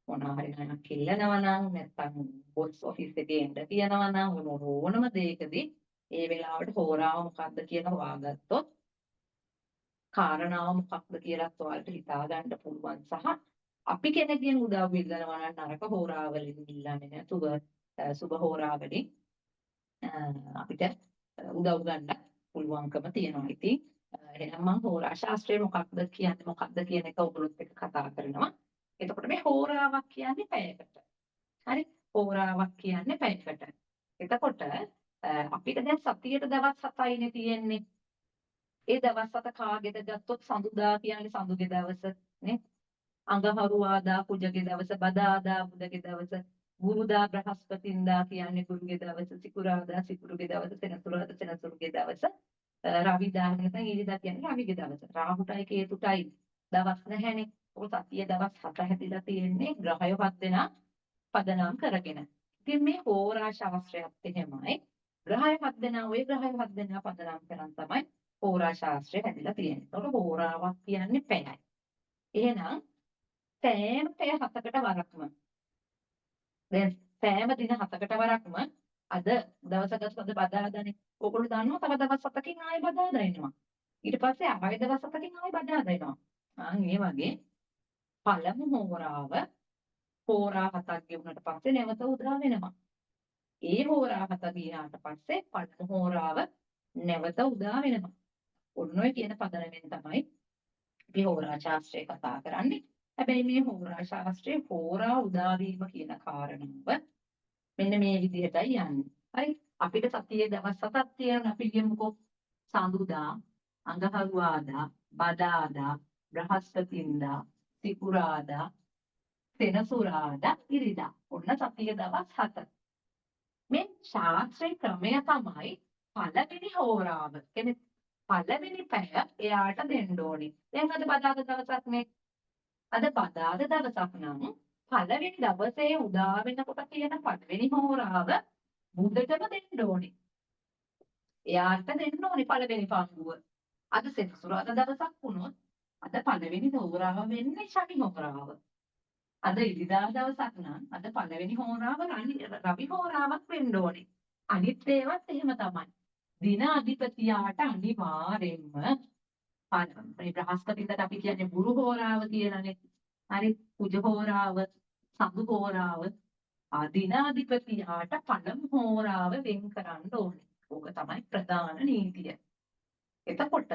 මොනවා හරි නයක් කියනවා නම් නැත්නම් පොස්ට් ඔෆිස් එකේ එන්න කියනවා නම් ඕනම දෙයකදී ඒ වෙලාවට හෝරාව මොකක්ද කියලා හොයාගත්තොත් කාරණාව මොකක්ද කියලා ඔයාලට හිතා ගන්න පුළුවන් සහ අපි කෙනෙක්ගෙන් උදව් ඉල්ලනවා නම් නරක හෝරාවලින් ඉල්ලන්නේ නැතුව සුබ හෝරාවලින් අපිට උදව් ගන්න පුළුවන්කම තියෙනවා. ඉතින් එහෙනම් මම හෝරා ශාස්ත්‍රය මොකක්ද කියන එක ඔයගොල්ලොත් එක්ක කතා කරනවා. එතකොට මේ හෝරාවක් කියන්නේ පැයකට. හරි? හෝරාවක් කියන්නේ පැයකට. එතකොට අපිට දැන් සතියට දවස් 7යිනේ තියෙන්නේ. ඒ දවස් 7 කාගෙද ගත්තොත් සඳුදා කියන්නේ සඳුගේ දවස නේ. අඟහරුවාදා කුජගේ දවස, බදාදා බුදගේ දවස, ගුරුදා බ්‍රහස්පතින්දා කියන්නේ ගුරුගේ දවස, සිකුරාදා සිකුරුගේ දවස, සෙනසුරාදා සෙනසුරුගේ දවස, රවිදා නැත්නම් ඊරිදා කියන්නේ රවිගේ දවස. රාහුටයි කේතුටයි දවස් නැහැනේ. ඔය සතිය දවස් 7 හැදිලා තියෙන්නේ ග්‍රහය 7 දෙනා පදනම් කරගෙන. ඉතින් මේ හෝරා ශාස්ත්‍රයත් එහෙමයි. ග්‍රහය 7 දෙනා ওই ග්‍රහය 7 දෙනා පදනම් කරන් තමයි හෝරා ශාස්ත්‍රය හැදිලා තියෙන්නේ. ඒතකොට හෝරාවක් කියන්නේ පැයයි. එහෙනම් සෑම පැය 7කට වරක්ම දැන් සෑම දින 7කට වරක්ම අද දවසකට අද බදාදානේ. ඔයගොල්ලෝ දන්නවා තව දවස් 7කින් ආයෙ බදාදා එනවා. ඊට පස්සේ ආයෙ දවස් 7කින් ආයෙ බදාදා එනවා. මේ වගේ පළමු හෝරාව හෝරා 7ක් ගෙවුනට පස්සේ නැවත උදා වෙනවා. ඒ හෝරා 7 ගියාට පස්සේ පළමු හෝරාව නැවත උදා වෙනවා. ඔන්න ඔය කියන පදනමෙන් තමයි අපි හෝරා ශාස්ත්‍රය කතා කරන්නේ. හැබැයි මේ හෝරා ශාස්ත්‍රයේ හෝරා උදා වීම කියන කාරණාව මෙන්න මේ විදිහටයි යන්නේ. හරි අපිට සතියේ දවස් 7ක් තියෙනවා. අපි කියමුකෝ සඳුදා, අඟහරුවාදා, බදාදා, බ්‍රහස්පතින්දා, සිකුරාදා, සෙනසුරාදා, ඉරිදා. ඔන්න සතියේ දවස් 7. මේ ශාස්ත්‍රයේ ක්‍රමය තමයි පළවෙනි හෝරාව. කියන්නේ පළවෙනි පැය එයාට දෙන්න ඕනේ. දැන් අද බදාදා දවසක් නේ. අද බදාදා දවසක් නම් පළවෙනි දවසේ උදා වෙනකොට තියෙන පළවෙනි හෝරාව බුදටම දෙන්න ඕනේ. එයාට දෙන්න ඕනේ පළවෙනි පංගුව. අද සෙනසුරාදා දවසක් වුණොත් අද පළවෙනි හෝරාව වෙන්නේ ශනි හෝරාව. අද ඉරිදා දවසක් නම් අද පළවෙනි හෝරාව රවි හෝරාවක් වෙන්න ඕනේ. අනිත් ඒවාත් එහෙම තමයි. දින අධිපතියාට අනිවාර්යෙන්ම මේ බ්‍රහස්පතින්දට අපි කියන්නේ ගුරු හෝරාව කියලානේ. හරි කුජ හෝරාව, සඳු හෝරාව, දිනාධිපතියාට පළමු හෝරාව වෙන් කරන්න ඕනේ. ඕක තමයි ප්‍රධාන නීතිය. එතකොට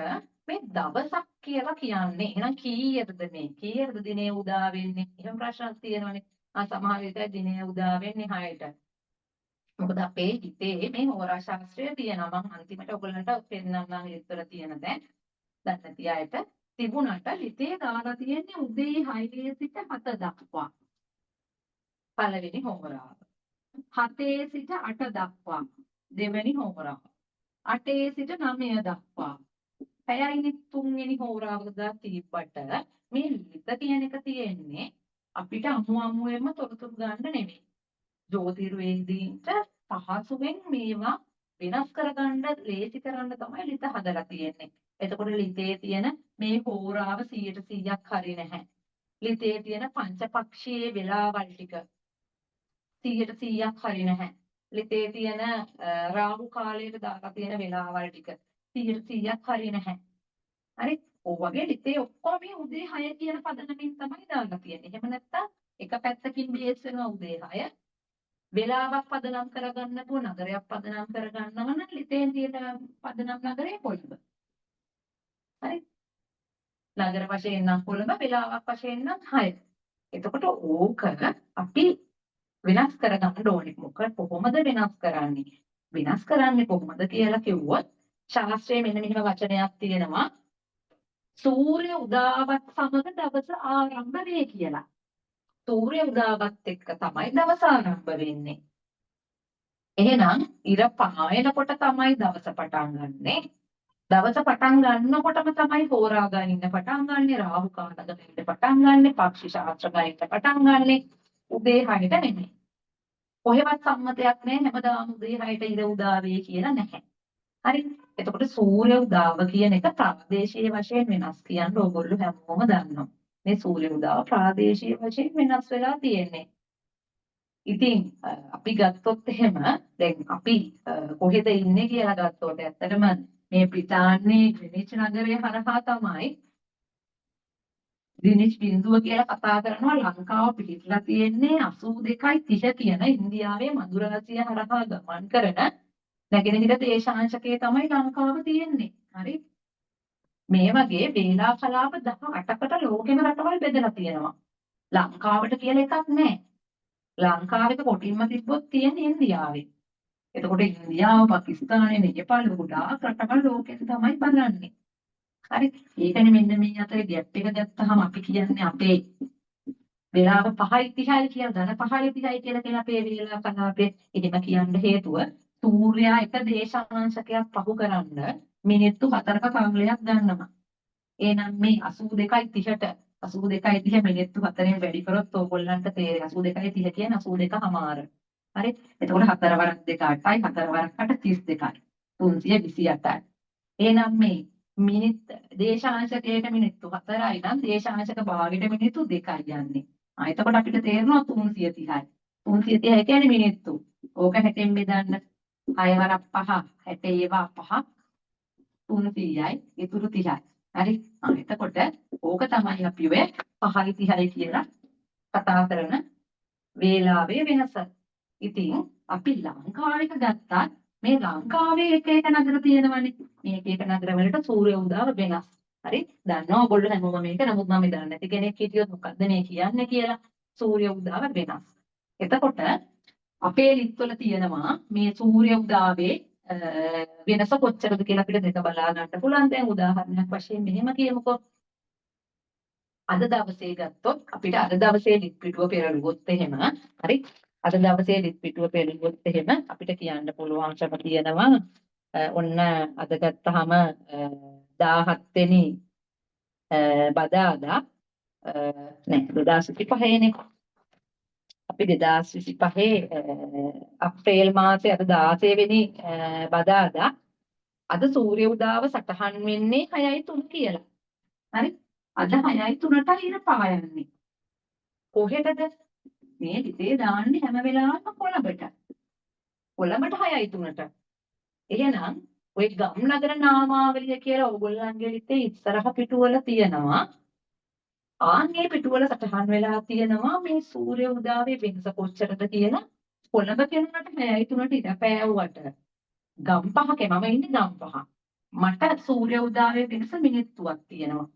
මේ දවසක් කියලා කියන්නේ එහෙනම් කීයටද මේ? කීයටද දිනේ උදා වෙන්නේ? එහෙම ප්‍රශ්නක් තියෙනවනේ. සමහර විට දිනේ උදා වෙන්නේ 6ට. මොකද අපේ හිතේ මේ හෝරා ශාස්ත්‍රය තියෙනවා. මම අන්තිමට ඔයගලන්ට පෙන්නන්නම් විස්තර තියෙන දැන්. දැන් නැති අයට තිබුණට හිතේ දාලා තියෙන්නේ උදේ 6 සිට 7 දක්වා. පළවෙනි හෝරාව. 7 සිට 8 දක්වා දෙවෙනි හෝරාව. 8 සිට 9 දක්වා. පැයයිනේ තුන්වෙනි හෝරාව තිබ්බට මේ ලිත කියන එක තියෙන්නේ අපිට අමුවෙන්ම තොරතුරු ගන්න නෙමෙයි. ජ්‍යොතිර්වේදීන්ට පහසුවෙන් මේවා වෙනස් කරගන්න ලේසි කරන්න තමයි ලිත හදලා තියෙන්නේ. එතකොට ලිතේ තියෙන මේ හෝරාව 100%ක් හරි නැහැ. ලිතේ තියෙන පංචපක්ෂයේ වේලාවල් ටික 100%ක් හරි නැහැ. ලිතේ තියෙන රාහු කාලයට දාලා තියෙන වේලාවල් ටික 100%ක් හරි නැහැ. හරි? ඔය වගේ ලිතේ ඔක්කොම මේ උදේ 6 කියන පදනමින් තමයි දාලා තියෙන්නේ. එහෙම නැත්නම් එක පැත්තකින් බේස් වෙනවා උදේ 6. වේලාවක් පදනම් කරගන්නකෝ නගරයක් පදනම් කරගන්නව නම් ලිතේ තියෙන පදනම් නගරේ කොළඹ. හරි? නගර වශයෙන් නම් කොළඹ, වේලාවක් වශයෙන් නම් 6. එතකොට ඕක අපි වෙනස් කරගන්න ඕනේ. කොහොමද වෙනස් කරන්නේ? වෙනස් කරන්නේ කොහොමද කියලා කිව්වොත් ශාස්ත්‍රයේ මෙන්න මෙහෙම වචනයක් තියෙනවා. සූර්ය උදාවත් සමග දවස ආරම්භ වේ කියලා. සූර්ය උදාවත් එක්ක තමයි දවස ආරම්භ වෙන්නේ. එහෙනම් ඉර පායනකොට තමයි දවස පටන් ගන්නෙ. දවස පටන් ගන්නකොටම තමයි හෝරා ගණින්න පටන් ගන්නෙ. රාහු කාල ගණින්න පටන් ගන්නෙ. පක්ෂි ශාස්ත්‍ර ගණින්න පටන් ගන්නෙ. උදේ 6ට නෙමෙයි. කොහෙවත් සම්මතයක් නැහැ හැමදාම උදේ 6ට ඉර උදා වේ කියලා නැහැ. හරි. එතකොට සූර්ය උදාව කියන එක ප්‍රාදේශීය වශයෙන් වෙනස් කියන්න ඕගොල්ලෝ හැමෝම දන්නවා. මේ සූර්ය උදාව ප්‍රාදේශීය වශයෙන් වෙනස් වෙලා තියෙන්නේ. ඉතින් අපි ගත්තොත් එහෙම දැන් අපි කොහෙද ඉන්නේ කියලා ගත්තොත් ඇත්තටම මේ බ්‍රිතාන්‍යයේ ග්‍රීනිච් නගරය හරහා තමයි ග්‍රීනිච් බිඳුව කියලා කතා කරනවා. ලංකාව පිහිටලා තියෙන්නේ 82.30 කියන ඉන්දියාවේ මදුරාසිය හරහා ගමන් කරන නැගෙනහිර දේශාංශකයේ තමයි ලංකාව තියෙන්නේ. හරි. මේ වගේ වේලා කලාප 18කට ලෝකෙම රටවල් බෙදලා තියෙනවා. ලංකාවට කියලා එකක් නැහැ. ලංකාවේ කොටින්ම තිබ්බොත් තියෙන්නේ ඉන්දියාවේ. එතකොට ඉන්දියාව, පාකිස්තානය, නේපාල ගොඩාක් රටවල් ලෝකෙන් තමයි බලන්නේ. හරි. ඒකනේ මෙන්න මේ අතර ගැප් එක ගත්තාම අපි කියන්නේ අපේ වේලාව 5:30යි කියලා ධන 5:30යි කියලා අපේ වේලා කලාපේ එහෙම කියන්න හේතුව සූර්යයා එක දේශාංශකයක් පහු කරන්න මිනිත්තු 4ක කාලයක් ගන්නවා. එහෙනම් මේ 82.30ට 82.30 මිනිත්තු 4ෙන් වැඩි කරොත් ඕගොල්ලන්ට තේරෙයි 82.30 කියන්නේ 82.5. හරි. එතකොට 4 වරක් 2 8යි 4 වරක් 8 32යි. 328යි. එහෙනම් මේ දේශාංශකයට මිනිත්තු 4යි නම් දේශාංශක භාගයට මිනිත්තු 2යි යන්නේ. එතකොට අපිට තේරෙනවා 330යි. 330 කියන්නේ මිනිත්තු. ඕක 60න් බෙදන්න 6 වරක් 5 60 ඒවා 5 300යි ඉතුරු 30යි. හරි. එතකොට ඕක තමයි අපි ඔය 5:30යි කියලා කතා කරන වේලාවේ වෙනස. ඉතින් අපි ලංකාවේක ගත්තත් මේ ලංකාවේ එක එක නගර තියෙනවනේ. මේ එක එක නගර වලට සූර්ය උදාව වෙනස්. හරි. දන්නවා ඔයගොල්ලෝ හැමෝම මේක. නමුත් මම දන්නේ නැති කෙනෙක් හිටියොත් මොකද්ද මේ කියන්නේ කියලා. සූර්ය උදාව වෙනස්. එතකොට අපේ ලිස්ට් වල තියෙනවා මේ සූර්ය උදාවේ වෙනස කොච්චරද කියලා අපිට දෙක බලා ගන්න පුළුවන්. දැන් උදාහරණයක් වශයෙන් මෙහෙම කියමුකෝ. අද දවසේ ගත්තොත් අපිට අද දවසේ ලිස්ට් පිටුව පෙරළුවොත් එහෙම හරි. අද දවසේ ලිස්ට් පිටුව පෙරළුවොත් එහෙම අපිට කියන්න පුළුවන්කම තියෙනවා ඔන්න අද ගත්තාම 17 වෙනි බදාදා නෑ 2025 නේ. අපි 2025 අප්‍රේල් මාසේ අද 16 වෙනි බදාදා අද සූර්ය උදාව සටහන් වෙන්නේ 6:03 කියලා. හරි? අද 6:03ට ඉර පායන්නේ. කොහෙටද? මේ දිතේ දාන්නේ හැම වෙලාවෙම කොළඹට. කොළඹට 6:03ට. එහෙනම් ඔය ගම්නගර නාමාවලිය කියලා ඕගොල්ලන්ගේ හිතේ ඉස්සරහ පිටුවල තියෙනවා. ආන්ගේ පිටුවල සටහන් වෙලා තියෙනවා මේ සූර්ය උදාවේ වෙනස කොච්චරද කියලා. කොළඹ කෙනාට 6:03ට ඉර පෑවුවට ගම්පහක මම ඉන්නේ ගම්පහ. මට සූර්ය උදාවේ වෙනස මිනිත්තුවක් තියෙනවා.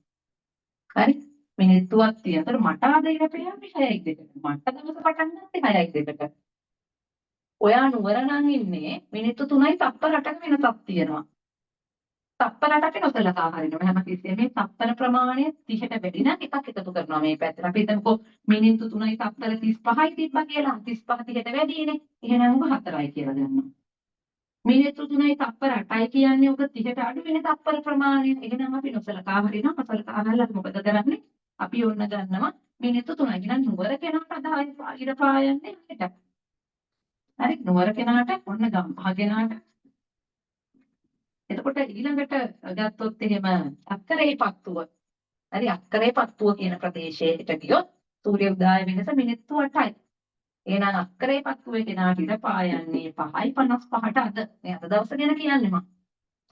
හරි? මිනිත්තුවක් තියෙනතර මට ආද ඉර පෑවේ 6:02ට. මට දවස පටන් ගත්තේ 6:02ට. ඔයා නුවර නම් ඉන්නේ මිනිත්තු 3යි තප්පර 8ක වෙනසක් තියෙනවා. තප්පර 8ක නොසලකා හරිනවා. හැම තිස්සෙම මේ තප්පර ප්‍රමාණය 30ට වැඩි නම් එකක් එකතු කරනවා මේ පැත්තට. අපි හිතමුකෝ මිනිත්තු 3යි තප්පර 35යි තිබ්බා කියලා. 35 30ට වැඩිනේ. එහෙනම් ඔබ 4යි කියලා ගන්නවා. මිනිත්තු 3යි තප්පර 8යි කියන්නේ ඔබ 30ට අඩු වෙන තප්පර ප්‍රමාණය. එහෙනම් අපි නොසලකා හරිනවා. නොසලකා හරලා මොකද කරන්නේ? අපි ඔන්න ගන්නවා මිනිත්තු 3යි. එහෙනම් නුවර කෙනාට අදායි ඉර පායන්නේ හිට. හරි නුවර කෙනාට ඔන්න ගම්පහ කෙනාට එතකොට ඊළඟට ගත්තොත් එහෙම අක්කරේ පත්තුව හරි අක්කරේ පත්තුව කියන ප්‍රදේශයට ගියොත් සූර්ය උදය වෙනස මිනිත්තු 8යි. එහෙනම් අක්කරේ පත්තුවේ කෙනාට ඉර පායන්නේ 5:55ට අද මේ අද දවස ගැන කියන්නේ මම.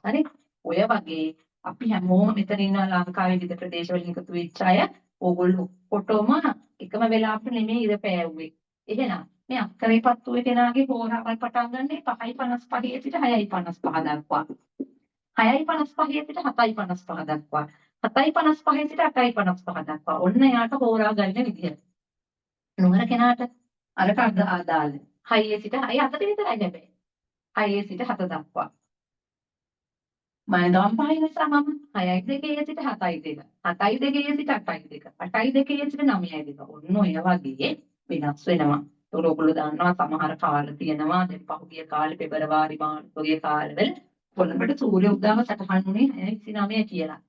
හරි ඔය වගේ අපි හැමෝම මෙතන ඉන්න ලංකාවේ විවිධ ප්‍රදේශවලින් එකතු වෙච්ච අය ඕගොල්ලෝ ඔක්කොටම එකම වෙලාවට නෙමෙයි ඉර පෑවුවේ. එහෙනම් මේ අක්කරේ පත්තුවේ කෙනාගේ හෝරාවල් පටන් ගන්නේ 5:55 සිට 6:55 දක්වා. 6:55 සිට 7:55 දක්වා. 7:55 සිට 8:55 දක්වා. ඔන්න යාට හෝරා ගන්න විදිය. නුවර කෙනාට අරක අදාළ. 6 සිට 6:07 විතරයි හැබැයි. 6 සිට 7 දක්වා. මම ගම්පහේ නිසා මම 6:02 සිට 7:02. 7:02 සිට 8:02. 8:02 සිට 9:02. ඔන්න ඔය වගේ වෙනස් වෙනවා. ඒතකොට ඔයගොල්ලෝ දන්නවා සමහර කාල තියෙනවා දැන් පහුගිය කාලේ පෙබරවාරි මාර්තුගේ කාලවල කොළඹට සූර්ය උදාව සටහන් වුණේ 6:29 කියලා.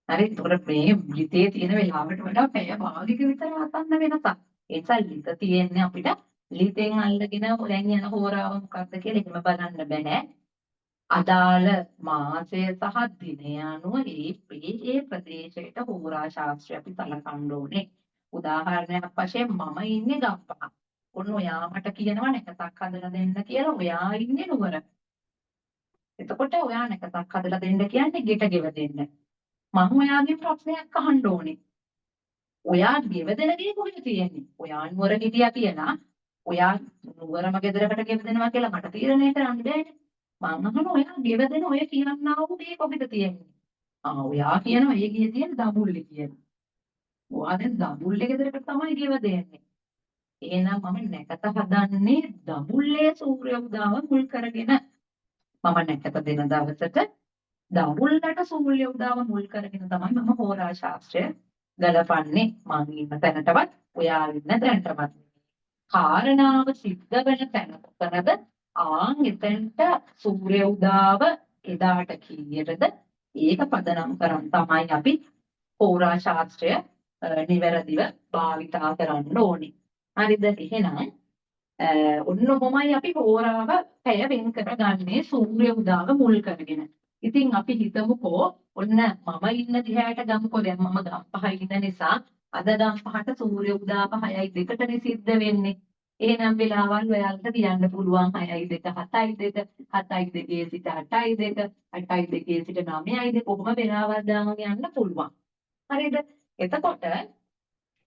හරි ඒතකොට මේ ලිතේ තියෙන වෙලාවට වඩා පැය භාගයක විතර අසන්න වෙනසක්. ඒ නිසා ලිත තියෙන්නේ අපිට ලිතෙන් අල්ලගෙන දැන් යන හෝරාව මොකක්ද කියලා එහෙම බලන්න බෑ. අදාළ මාසය සහ දිනය අනුව ඒ ප්‍රදේශයට හෝරා ශාස්ත්‍රය අපි සලකන්න ඕනේ. උදාහරණයක් වශයෙන් මම ඉන්නේ ගම්පහ. ඔන්න ඔයා මට කියනවා නැකතක් හදලා දෙන්න කියලා. ඔයා ඉන්නේ නුවර. එතකොට ඔයා නැකතක් හදලා දෙන්න කියන්නේ ගෙට ගෙව දෙන්න. මම ඔයාගෙන් ප්‍රශ්නයක් අහන්න ඕනේ. ඔයා ගෙව දෙන ගේ කොහෙද තියෙන්නේ? ඔයා නුවර හිටියා කියලා ඔයා නුවරම ගෙදරකට ගෙව දෙනවා කියලා මට තීරණය කරන්න බෑනේ. මම අහනවා ඔයා ගෙව දෙන ඔය කියන්නා වූ දේ කොහෙද තියෙන්නේ? ඔයා කියනවා ඒ ගියේ තියෙන දඹුල්ලේ කියලා. ඔයා දැන් දඹුල්ලේ ගෙදරකට තමයි ගෙව දෙන්නේ. එහෙනම් මම නැකත හදන්නේ දඹුල්ලේ සූර්ය උදාව මුල් කරගෙන. මම නැකත දෙන දවසට දඹුල්ලට සූර්ය උදාව මුල් කරගෙන තමයි මම හෝරා ශාස්ත්‍රය ගලපන්නේ. මම ඉන්න තැනටවත් ඔයා ඉන්න තැනටවත්. කාරණාව සිද්ධ වෙන තැන කොතනද? එතෙන්ට සූර්ය උදාව එදාට කීයටද? ඒක පදනම් කරන් තමයි අපි හෝරා ශාස්ත්‍රය නිවැරදිව භාවිතා කරන්න ඕනේ. හරිද? එහෙනම් ඔන්න කොහොමයි අපි හෝරාව පැය වෙන් කරගන්නේ සූර්ය උදාව මුල් කරගෙන. ඉතින් අපි හිතමුකෝ ඔන්න මම ඉන්න දිහාට ගමුකෝ දැන් මම ගම්පහ ඉන්න නිසා අද ගම්පහට සූර්ය උදාව 6:02ටනේ සිද්ධ වෙන්නේ. එහෙනම් වෙලාවල් ඔයාලට කියන්න පුළුවන් 6:02 7:02 7:02 සිට 8:02 8:02 සිට 9:02 කොහොම වෙලාවල් දාගෙන යන්න පුළුවන්. හරිද? එතකොට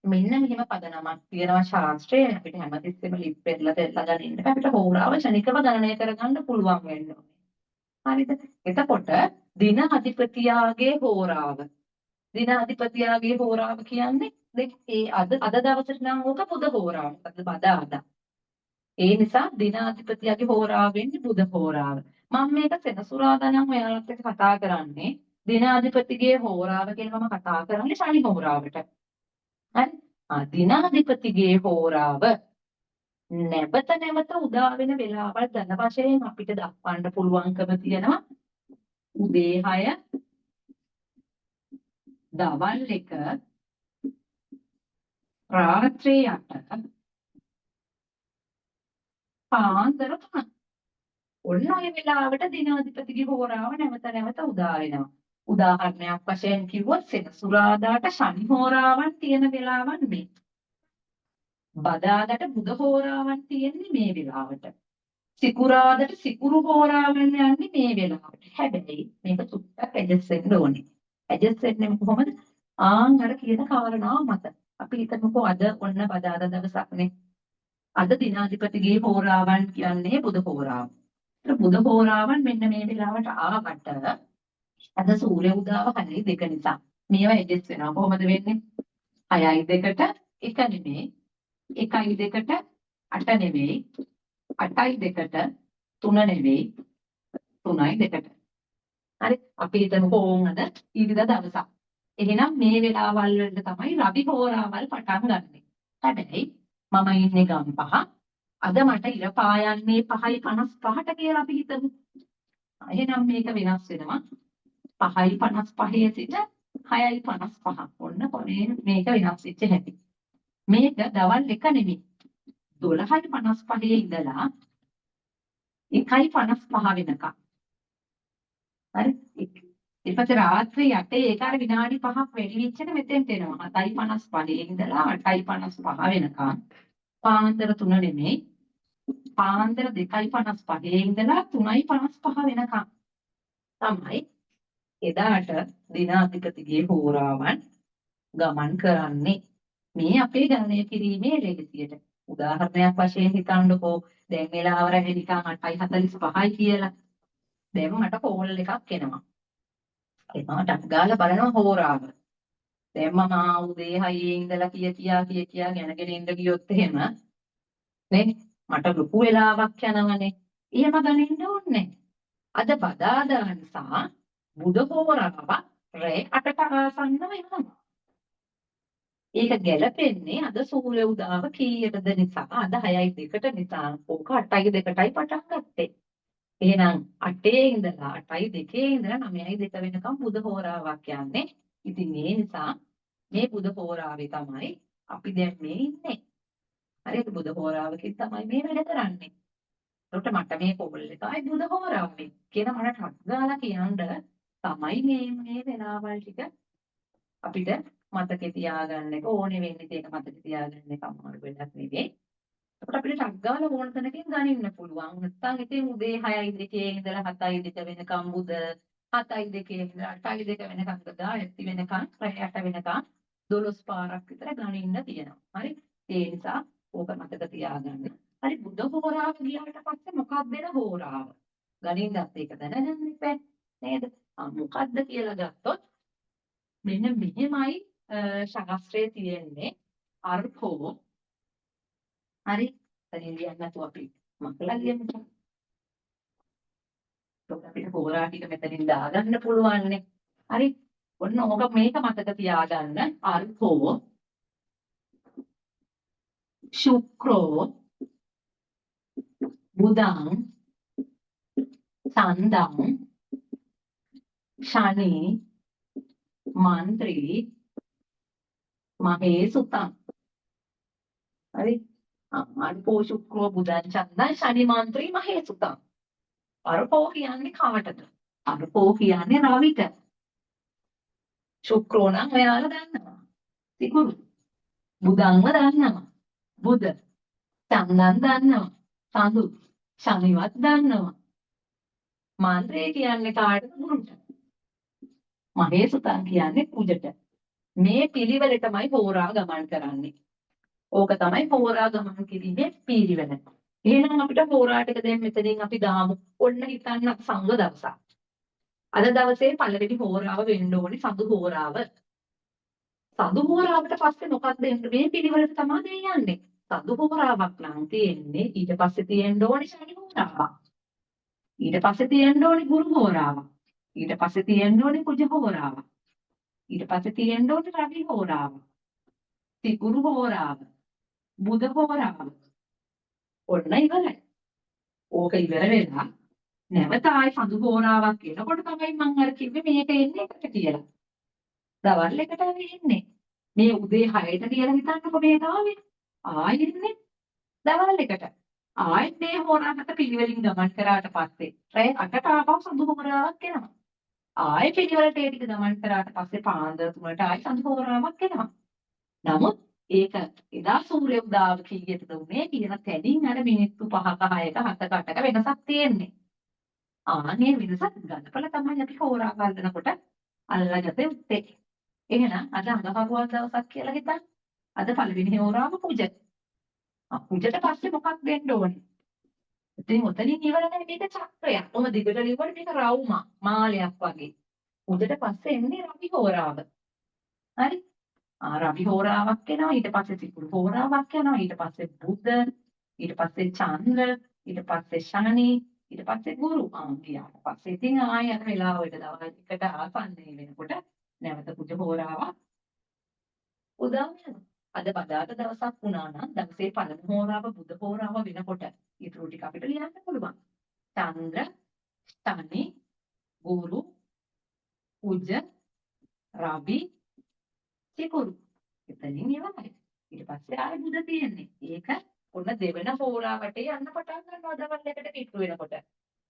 මෙන්න මෙහෙම පදනමක් තියෙනවා ශාස්ත්‍රයේ අපිට හැමතිස්සෙම ලිප් පෙරලා දෙලා ගන්න ඉන්න අපිට හෝරාව ශනිකව ගණනය කරගන්න පුළුවන් වෙන්න ඕනේ. හරිද? එතකොට දින අධිපතියාගේ හෝරාව. දින අධිපතියාගේ හෝරාව කියන්නේ අද දවසට නම් ඕක බුධ හෝරාව. අද බදාදා. ඒ නිසා දින අධිපතියාගේ හෝරාව වෙන්නේ බුධ හෝරාව. මම මේක සෙනසුරාදා නම් ඔයාලත් එක්ක කතා කරන්නේ දින අධිපතිගේ හෝරාව කියලා මම කතා කරන්නේ ශනි හෝරාවට. හරි? දිනාධිපතිගේ හෝරාව නැවත නැවත උදා වෙන වෙලාවල් ධන වශයෙන් අපිට දක්වන්න පුළුවන්කම තියෙනවා. උදේ 6, දවල් 1, රාත්‍රී 8, පාන්දර 3. ඔන්න ඔය වෙලාවට දිනාධිපතිගේ හෝරාව නැවත නැවත උදා වෙනවා. උදාහරණයක් වශයෙන් කිව්වොත් සෙනසුරාදාට ශනි හෝරාවන් තියෙන වෙලාවන් මේ. බදාදට බුධ හෝරාවන් තියෙන්නේ මේ වෙලාවට. සිකුරාදට සිකුරු හෝරාවන් යන්නේ මේ වෙලාවට. හැබැයි මේක චුට්ටක් ඇඩ්ජස්ට් වෙන්න ඕනේ. ඇඩ්ජස්ට් වෙන්නේ කොහොමද? අර කියන කාරණාව මත. අපි හිතමුකෝ අද ඔන්න බදාදා දවසක්නේ. අද දිනාධිපතිගේ හෝරාවන් කියන්නේ බුධ හෝරාව. බුධ හෝරාවන් මෙන්න මේ වෙලාවට ආවට අද සූර්ය උදාව 6:02 නිසා මේවා ඇඩ්ජස්ට් වෙනවා. කොහොමද වෙන්නේ? 6:02ට 1 නෙමෙයි, 1:02ට 8 නෙමෙයි, 8:02ට 3 නෙමෙයි, 3:02ට. හරි අපි හිතමුකෝ ඕන් අද ඊරිදා දවසක්. එහෙනම් මේ වෙලාවල් වලට තමයි රවි හෝරාවල් පටන් ගන්නෙ. හැබැයි මම ඉන්නේ ගම්පහ. අද මට ඉර පායන්නේ 5:55ට කියලා අපි හිතමු. එහෙනම් මේක වෙනස් වෙනවා. 5:55 සිට 6:55. ඔන්න කොනේ මේක වෙනස් වෙච්ච හැටි. මේක දවල් 1 නෙමෙයි. 12:55 ඉඳලා 1:55 වෙනකම්. හරි? ඊට පස්සේ රාත්‍රී 8 ඒක අර විනාඩි 5ක් වැඩි වෙච්ච එක මෙතෙන්ට එනවා. 7:55 ඉඳලා 8:55 වෙනකම්. පාන්දර 3 නෙමෙයි. පාන්දර 2:55 ඉඳලා 3:55 වෙනකම්. තමයි එදාට දිනාධිපතිගේ හෝරාවන් ගමන් කරන්නේ. මේ අපේ ගණනය කිරීමේ ලෙහෙසියට. උදාහරණයක් වශයෙන් හිතන්නකෝ දැන් වෙලාව රැහෙනිකන් 8:45යි කියලා. දැන් මට කෝල් එකක් එනවා. එනවාට ගාලා බලනවා හෝරාව. දැන් මම උදේ 6 ඉඳලා කිය කියා ගැනගෙන ඉඳ ගියොත් එහෙම නේ මට ලොකු වෙලාවක් යනවනේ. එහෙම ගනින්න ඕනේ. අද බදාදා නිසා බුධ හෝරාව රැ 8ට ආසන්නව එනවා. ඒක ගැලපෙන්නේ අද සූර්ය උදාව කීයටද නිසා අද 6:02ට නිසා ඕක 8:02ටයි පටන් ගත්තේ. එහෙනම් 8 ඉඳලා 8:02 ඉඳලා 9:02 වෙනකම් බුධ හෝරාවක් යන්නේ. ඉතින් මේ නිසා මේ බුධ හෝරාවේ තමයි අපි දැන් මේ ඉන්නේ. හරිද? බුධ හෝරාවකින් තමයි මේ වැඩ කරන්නේ. ඒකට මට මේ කෝල් එකයි බුධ හෝරාවේ කියන මට ටක් ගාලා කියන්න තමයි මේ වෙලාවල් ටික අපිට මතකේ තියාගන්න එක ඕනේ වෙන්නේ. ඒක මතකේ තියාගන්න එක අමාරු වෙන්නත් නෙවෙයි. ඒකට අපිට ටක් ගාලා ඕන තැනකින් ගනින්න පුළුවන්. නැත්නම් ඉතින් උදේ 6:02 ඉඳලා 7:02 වෙනකම් බුද 7:02 ඉඳලා 8:02 වෙනකම් ගදා ඇති වෙනකම් රැ 8 වෙනකම් 12 පාරක් විතර ගනින්න තියෙනවා. හරි? ඒ නිසා ඕක මතක තියාගන්න. හරි බුද හෝරාව ගියාට පස්සේ මොකක්ද වෙන හෝරාව? ගණින්නත් ඒක දැනගන්න ඉපැ නේද? මොකක්ද කියලා ගත්තොත් මෙන්න මෙහෙමයි ශාස්ත්‍රයේ තියෙන්නේ අර්ථෝ. හරි? එතනින් ලියන්න නැතුව අපි මකලා ලියමු. අපිට හෝරා ටික මෙතනින් දාගන්න පුළුවන්නේ. හරි? ඔන්න ඕක මේක මතක තියාගන්න. අර්ථෝ ශුක්‍රෝ බුධං සන්දං ශනි මන්ත්‍රී මහේසුතං. හරි? අර්ථෝ ශුක්‍රෝ බුධං සන්දං ශනි මන්ත්‍රී මහේසුතං. අර්ථෝ කියන්නේ කාටද? අර්ථෝ කියන්නේ රවිට. ශුක්‍රෝ නම් ඔයාලා දන්නවා. සිකුරු. බුධංව දන්නවා. බුධ. චන්දන් දන්නවා. සඳු. ශනිවත් දන්නවා. මන්ත්‍රේ කියන්නේ කාටද? ගුරුට. මහේසුතං කියන්නේ කුජට. මේ පිළිවෙලටමයි හෝරා ගමන් කරන්නේ. ඕක තමයි හෝරා ගමන් කිරීමේ පිළිවෙල. එහෙනම් අපිට හෝරා ටික දැන් මෙතනින් අපි දාමු. ඔන්න හිතන්න සංඝ දවසක්. අද දවසේ පළවෙනි හෝරාව වෙන්න ඕනේ සඳු හෝරාව. සඳු හෝරාවට පස්සේ මොකක්ද මේ පිළිවෙලට තමයි යන්නේ. සඳු හෝරාවක් නම් තියෙන්නේ ඊට පස්සේ තියෙන්න ඕනේ ශනි හෝරාවක්. ඊට පස්සේ තියෙන්න ඕනේ ගුරු හෝරාවක්. ඊට පස්සේ තියෙන්න ඕනේ කුජ හෝරාවක්. ඊට පස්සේ තියෙන්න ඕනේ රවි හෝරාවක්. සිකුරු හෝරාව. බුධ හෝරාව. ඔන්න ඉවරයි. ඕක ඉවර වෙලා නැවත ආයි සඳු හෝරාවක් එනකොට තමයි මම අර කිව්වේ මේක එන්නේ එකට කියලා. දවල් එකට එන්නේ. මේ උදේ 6ට කියලා හිතන්නකො මේක ආවේ. ආයෙ එන්නේ දවල් එකට. ආයෙත් මේ හෝරාකට පිළිවෙලින් ගමන් කරාට පස්සේ රැය 8ට ආපහු සඳු හෝරාවක් එනවා. ආයෙ පිළිවෙලට ඒ ටික ගමන් කරාට පස්සේ පාන්දර 3ට ආයෙ සඳු හෝරාවක් එනවා. නමුත් ඒක එදා සූර්ය උදාව කීයටද උනේ කියන තැනින් අර මිනිත්තු 5ක 6ක 7ක 8ක වෙනසක් තියෙන්නේ. ආනේ වෙනසක් ගන්නපල තමයි අපි හෝරා බලනකොට අල්ලගත්තේ උත්තේ. එහෙනම් අද අඟහරුවා දවසක් කියලා හිතන්න. අද පළවෙනි හෝරාව පුජ. පුජට පස්සේ මොකක් වෙන්න ඕනේ? ඉතින් ඔතනින් ඉවර නැහැ මේක චක්‍රයක්. ඔහොම දිගට ලියුවට මේක රවුමක් මාලයක් වගේ. පුජට පස්සේ එන්නේ රවි හෝරාව. හරි? රවි හෝරාවක් එනවා ඊට පස්සේ සිකුරු හෝරාවක් යනවා ඊට පස්සේ බුධ ඊට පස්සේ චන්ද්‍ර ඊට පස්සේ ශනි ඊට පස්සේ ගුරු ගියාට පස්සේ ඉතින් ආයෙ යන වෙලාවට දවල් එකට ආසන්නයේ වෙනකොට නැවත පුජ හෝරාවක් උදා වෙනවා. අද බදාට දවසක් වුණා නම් දවසේ පළමු හෝරාව බුධ හෝරාව වෙනකොට ඊටු ටික අපිට ලියන්න පුළුවන්. චන්ද්‍ර ශනි ගුරු පුජ රවි සිකුරු. එතනින් ඉවරයි. ඊට පස්සේ ආයෙ බුද තියෙන්නේ. ඒක ඔන්න දෙවෙන හෝරාවට යන්න පටන් ගන්නවා දවල් එකට පිටු වෙනකොට.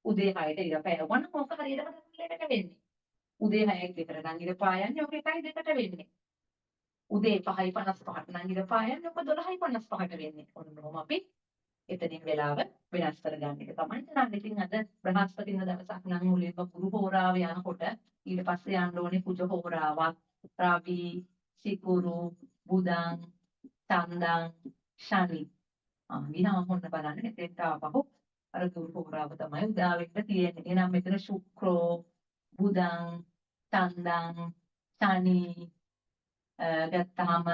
උදේ 6ට ඉර පැයවන මොක හරියටම දවල් එකට වෙන්නේ. උදේ 6ට විතර නම් ඉර පායන්නේ ඔක 1:02ට වෙන්නේ. උදේ 5:55ට නම් ඉර පායන්නේ ඔක 12:55ට වෙන්නේ. ඔන්නෝම අපි එතනින් වෙලාව වෙනස් කරගන්න එක තමයි කරන්නේ. ඉතින් අද බ්‍රහස්පතින්ද දවසක් නම් මුලින්ම ගුරු හෝරාව යනකොට ඊට පස්සේ යන්න ඕනේ කුජ හෝරාවක්. රවි සිකුරු බුධං චන්දං ශනි ගිනාම ඔන්න බලන්න මෙතෙන්ට ආපහු අර ගුරු හෝරාව තමයි උදා වෙන්න තියෙන්නේ. එහෙනම් මෙතන ශුක්‍රෝ බුධං චන්දං ශනි ගත්තාම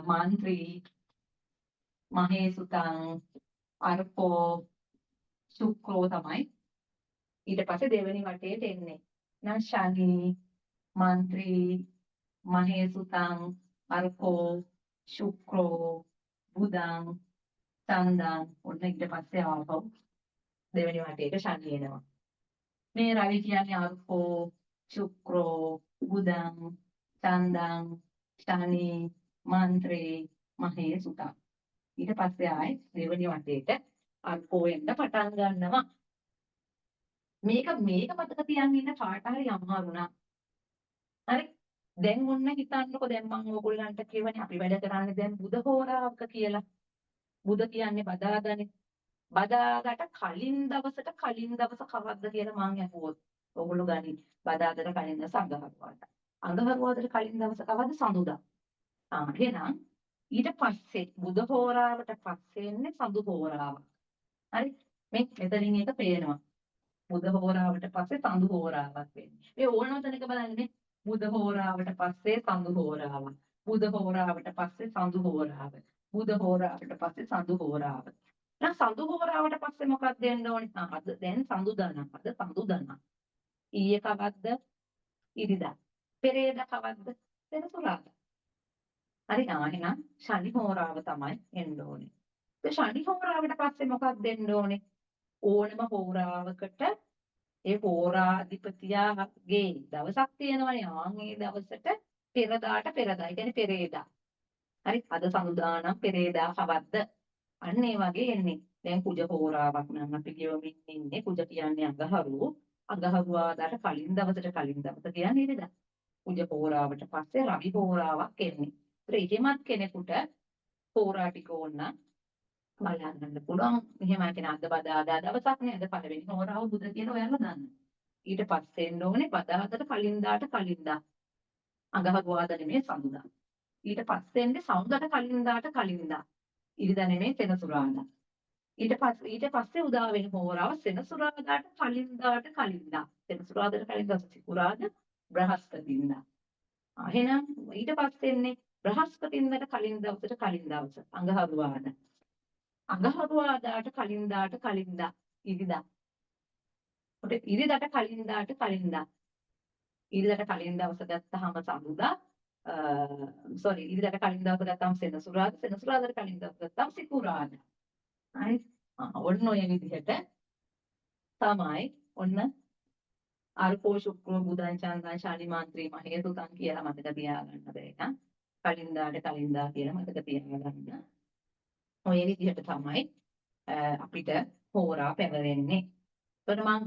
මාන්ත්‍රී මහේසුතං අර්කෝ ශුක්‍රෝ තමයි ඊට පස්සේ දෙවෙනි වටේට එන්නේ. නම් ශනි මාන්ත්‍රී මහේසුතං අර්කෝ ශුක්‍රෝ බුධං චන්දං ඔන්න ඊට පස්සේ ආපහු දෙවෙනි වටේට ශනි එනවා. මේ රවි කියන්නේ අර්කෝ ශුක්‍රෝ බුධං චන්දං ශනි මාන්ත්‍රී මහේසුතං ඊට පස්සේ ආයේ දෙවෙනි වටේට අර්කෝ එන්න පටන් ගන්නවා. මේක මතක තියන් ඉන්න කාට හරි අමාරුණා. හරි දැන් ඔන්න හිතන්නකො දැන් මම ඕගොල්ලන්ට කියවනේ අපි වැඩ කරන්නේ දැන් බුධ හෝරාවක කියලා. බුධ කියන්නේ බදාදානේ. බදාදාට කලින් දවස කවද්ද කියලා මම අහුවොත් ඕගොල්ලෝ ගනි බදාදාට කලින් දවස අඟහරුවාට. අඟහරුවාට කලින් දවස කවද්ද සඳුදා. එහෙනම් ඊට පස්සේ බුධ හෝරාවට පස්සේ එන්නේ සඳු හෝරාව. හරි මේ මෙතනින් එක පේනවා. බුධ හෝරාවට පස්සේ සඳු හෝරාවක් වෙන්නේ. මේ ඕනම තැනක බලන්නේ බුධ හෝරාවට පස්සේ සඳු හෝරාව. බුධ හෝරාවට පස්සේ සඳු හෝරාව. බුධ හෝරාවට පස්සේ සඳු හෝරාව. දැන් සඳු හෝරාවට පස්සේ මොකක්ද වෙන්න ඕනේ? අද දැන් සඳු දනක්. අද සඳු දනක්. ඊයේ කවද්ද? ඉරිදා. පෙරේදා කවද්ද? සෙනසුරාදා. හරි එහෙනම් ශනි හෝරාව තමයි එන්න ඕනේ. ඒ ශනි හෝරාවට පස්සේ මොකක්ද දෙන්න ඕනේ? ඕනම හෝරාවකට ඒ හෝරාධිපතියාගේ දවසක් තියෙනවනේ. ඒ දවසට පෙරදාට පෙරදා. ඒ කියන්නේ පෙරේදා. හරි අද සඳුදානම් පෙරේදා කවද්ද? අන්න ඒ වගේ එන්නේ. දැන් කුජ හෝරාවක් නම් අපි කියවමින් ඉන්නේ. කුජ කියන්නේ අඟහරුව. අඟහරුවාදාට කලින් දවස කියන්නේ ඉරිදා. කුජ හෝරාවට පස්සේ රවි හෝරාවක් එන්නේ. ඒකෙමත් කෙනෙකුට හෝරා ටික ඕන බලන්න ගන්න පුළුවන්. මෙහෙම කියන අද බදාදා දවසක් නේ. අද පළවෙනි හෝරාව බුද කියලා ඔයාලා දන්න. ඊට පස්සේ එන්න ඕනේ බදාදට කලින්දා. අඟහරුවාද නෙමෙයි සඳුදා. ඊට පස්සේ එන්නේ සඳුදාට කලින්දා. ඉරිදා නෙමෙයි සෙනසුරාදා. ඊට පස්සේ උදා වෙන හෝරාව සෙනසුරාදාට කලින්දා. සෙනසුරාදාට කලින්දා සිකුරාදා බ්‍රහස්පතින්දා. එහෙනම් ඊට පස්සේ එන්නේ බ්‍රහස්පතින්දට කලින් දවස අඟහරුවාදා. අඟහරුවාදාට කලින්දා ඉරිදා. ඔතේ ඉරිදාට කලින්දා. ඉරිදාට කලින් දවස ගත්තාම සඳුදා ඉරිදාට කලින් දවස ගත්තාම සෙනසුරාදා. සෙනසුරාදාට කලින් දවස ගත්තාම සිකුරාදා. හරි ඔන්න ඔය විදිහට තමයි ඔන්න අල්පෝ ශුක්‍රෝ බුධං චන්දං ශනි මාත්‍රී මහේතුතං කියලා මතක තියාගන්න බැහැ. කලින්දා කියලා මතක තියාගන්න. ඔය විදිහට තමයි අපිට හෝරා පැවරෙන්නේ. එතකොට මම